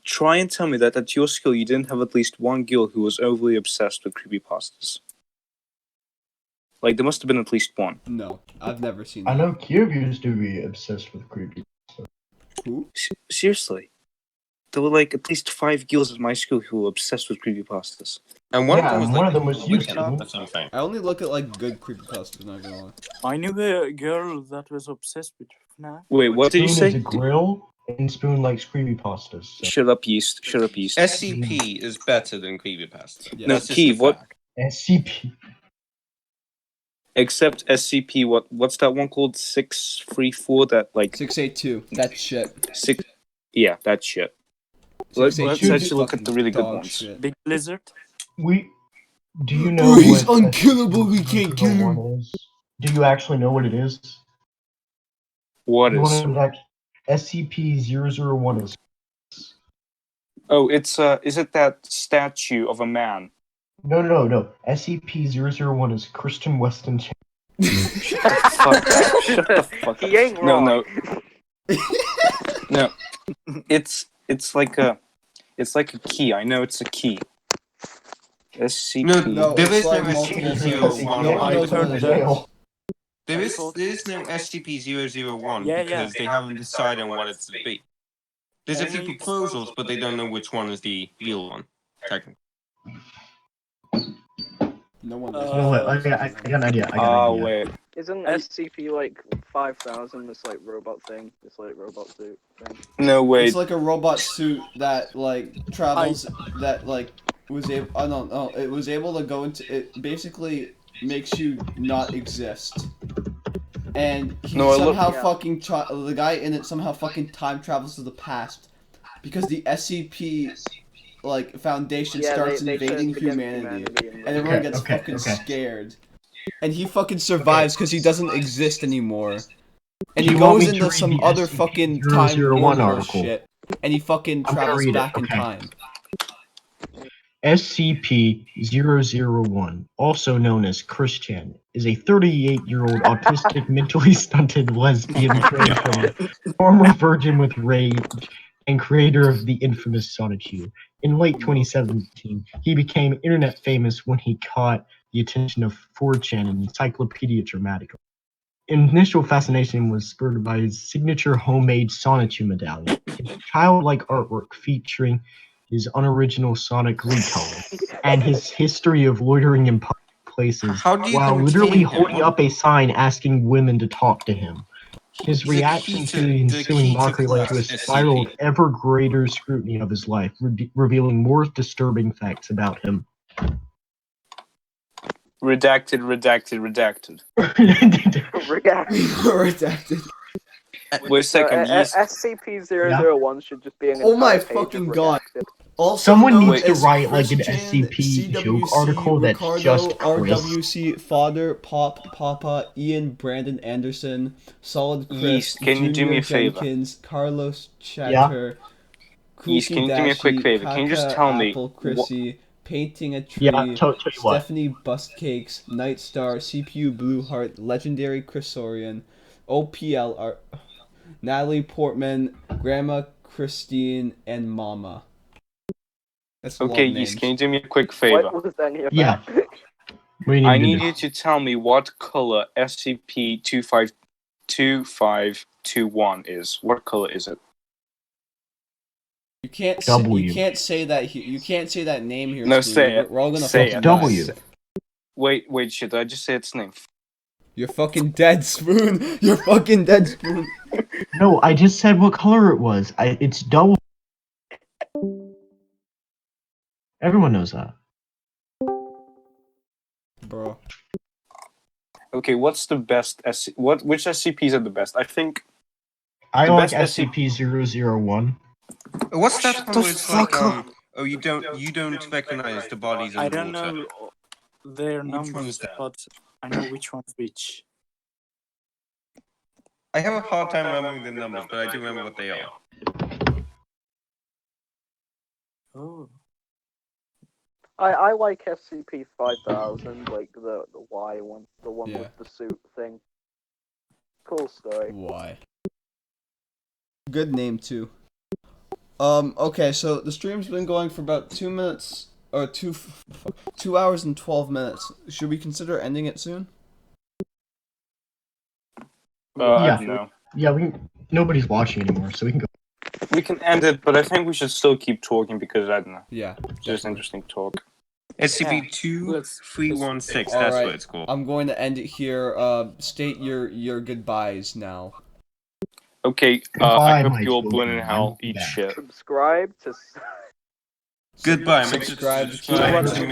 Try and tell me that at your school you didn't have at least one girl who was overly obsessed with creepypastas. Like, there must have been at least one. No, I've never seen that. I know Kiev used to be obsessed with creepy. Who? Seriously. There were like at least 5 girls at my school who were obsessed with creepypastas. And one Yeah, of them was and like one of them was wicked you. or something. I only look at like good creepypastas, not gonna lie. I knew a girl that was obsessed with FNAF. Wait, what did you Spoon is say? a grill, and Spoon likes creepypastas. So. Shut up, Yeast. Shut up, Yeast. SCP is better than creepypasta. Yeah. No, That's just Keith, a what? fact. SCP. Except SCP, what's that one called? 634, that like 682. That shit. 6. Yeah, that shit. Let's 682 is actually look at the really good dog ones. shit. Big Lizard. Do you know Bro, he's what unkillable, we can't kill him. SCP-001 is? Do you actually know what it is? What You is? wanna know what SCP-001 is? Oh, it's is it that statue of a man? No. SCP-001 is Christian Weston. Shut the fuck up. Shut the fuck He ain't up. wrong. No. It's like a key. I know it's a key. SCP. No, there it's is like no multiple things. SCP-01. No one knows what it is. There is no SCP-001 Yeah, because they haven't decided on what it's to be. There's a few proposals, but they don't know which one is the real one, technically. No one You knows. know what? I got an idea. I got an idea. Wait. Isn't And- SCP like 5000 this like robot thing? This like robot suit thing? No, wait. It's like a robot suit that like travels that like was able. I don't know. It was able to go into. It basically makes you not exist. And he No, I look- somehow Yeah. fucking the guy in it somehow fucking time travels to the past because the SCP like foundation Yeah, starts they invading turned against humanity, and and everyone Okay, gets okay, fucking okay. scared. And he fucking survives because he doesn't exist anymore. And Do he you want goes me to into read some the other fucking time SCP-001 wormhole article? shit, and he fucking I'm gonna travels read it, back in okay. time. SCP-001, also known as Christian, is a 38-year-old autistic mentally stunted lesbian transgender, former virgin with rage, and creator of the infamous Sonic Hue. In late 2017, he became internet famous when he caught the attention of 4chan and Encyclopedia Dramatica. Initial fascination was spurred by his signature homemade Sonic Hue medallion, his childlike artwork featuring his unoriginal Sonic recolor, and his history of loitering in public places How do you while contain literally him? holding up a sign asking women to talk to him. His He's a reaction key to the ensuing key to mockery led to a class, spiral of SCP. ever greater scrutiny of his life, revealing more disturbing facts about him. Redacted. Redacted. Wait a second. SCP-001 should just be an Oh my entire page of fucking god. redacted. Also Someone known needs to as write, like, an Christian, SCP joke CWC, article that's Ricardo, just Chris. RWC, Father, Pop, Papa, Ian, Brandon Anderson, Solid Chris, Yeast, can you do Junior me a favor? Jenkins, Carlos Chatter, Yeast, can you do me a quick favor? Can you just Kaka, tell me Apple, Chrissy, Painting a Yeah, Tree, tell you what. Stephanie Bustcakes, Nightstar, CPU Blueheart, Legendary Chrisorian, OPL, Natalie Portman, Grandma Christine, and Mama. That's a lot Okay, of Yeast, names. can you do me a quick favor? What was any of Yeah. that? What do you need I to need do? you to tell me what color SCP-2521 is. What color is it? You can't W. you can't say that you can't say that name here. No, Spoon. say it. We're all gonna Say fucking it. W. die. Wait, shit, did I just say its name? You're fucking dead, Spoon. You're fucking dead, Spoon. No, I just said what color it was. It's double. Everyone knows that. Bro. Okay, what's the best which SCPs are the best? I think I The like best SCP-001. What's that Shut one the where it's like, fuck up. oh, you don't recognize the bodies I underwater? don't know their Which numbers, one's that? but I know which one's which. I have a hard time remembering the numbers, but I do remember what they are. Oh. I like SCP-5000, like the Y one, the one Yeah. with the suit thing. Cool story. Why? Good name too. Okay, so the stream's been going for about 2 minutes or 2 hours and 12 minutes. Should we consider ending it soon? I Yeah. don't know. Yeah, nobody's watching anymore, so we can go. We can end it, but I think we should still keep talking because I don't know. Yeah. It's just definitely. interesting talk. SCP-2316, that's Alright, what it's called. I'm going to end it here. State your goodbyes now. Okay, Goodbye, I hope my you all burn in children. hell, I'll be eat back. shit. Subscribe to. Goodbye, make sure to Subscribe to subscribe keep to me.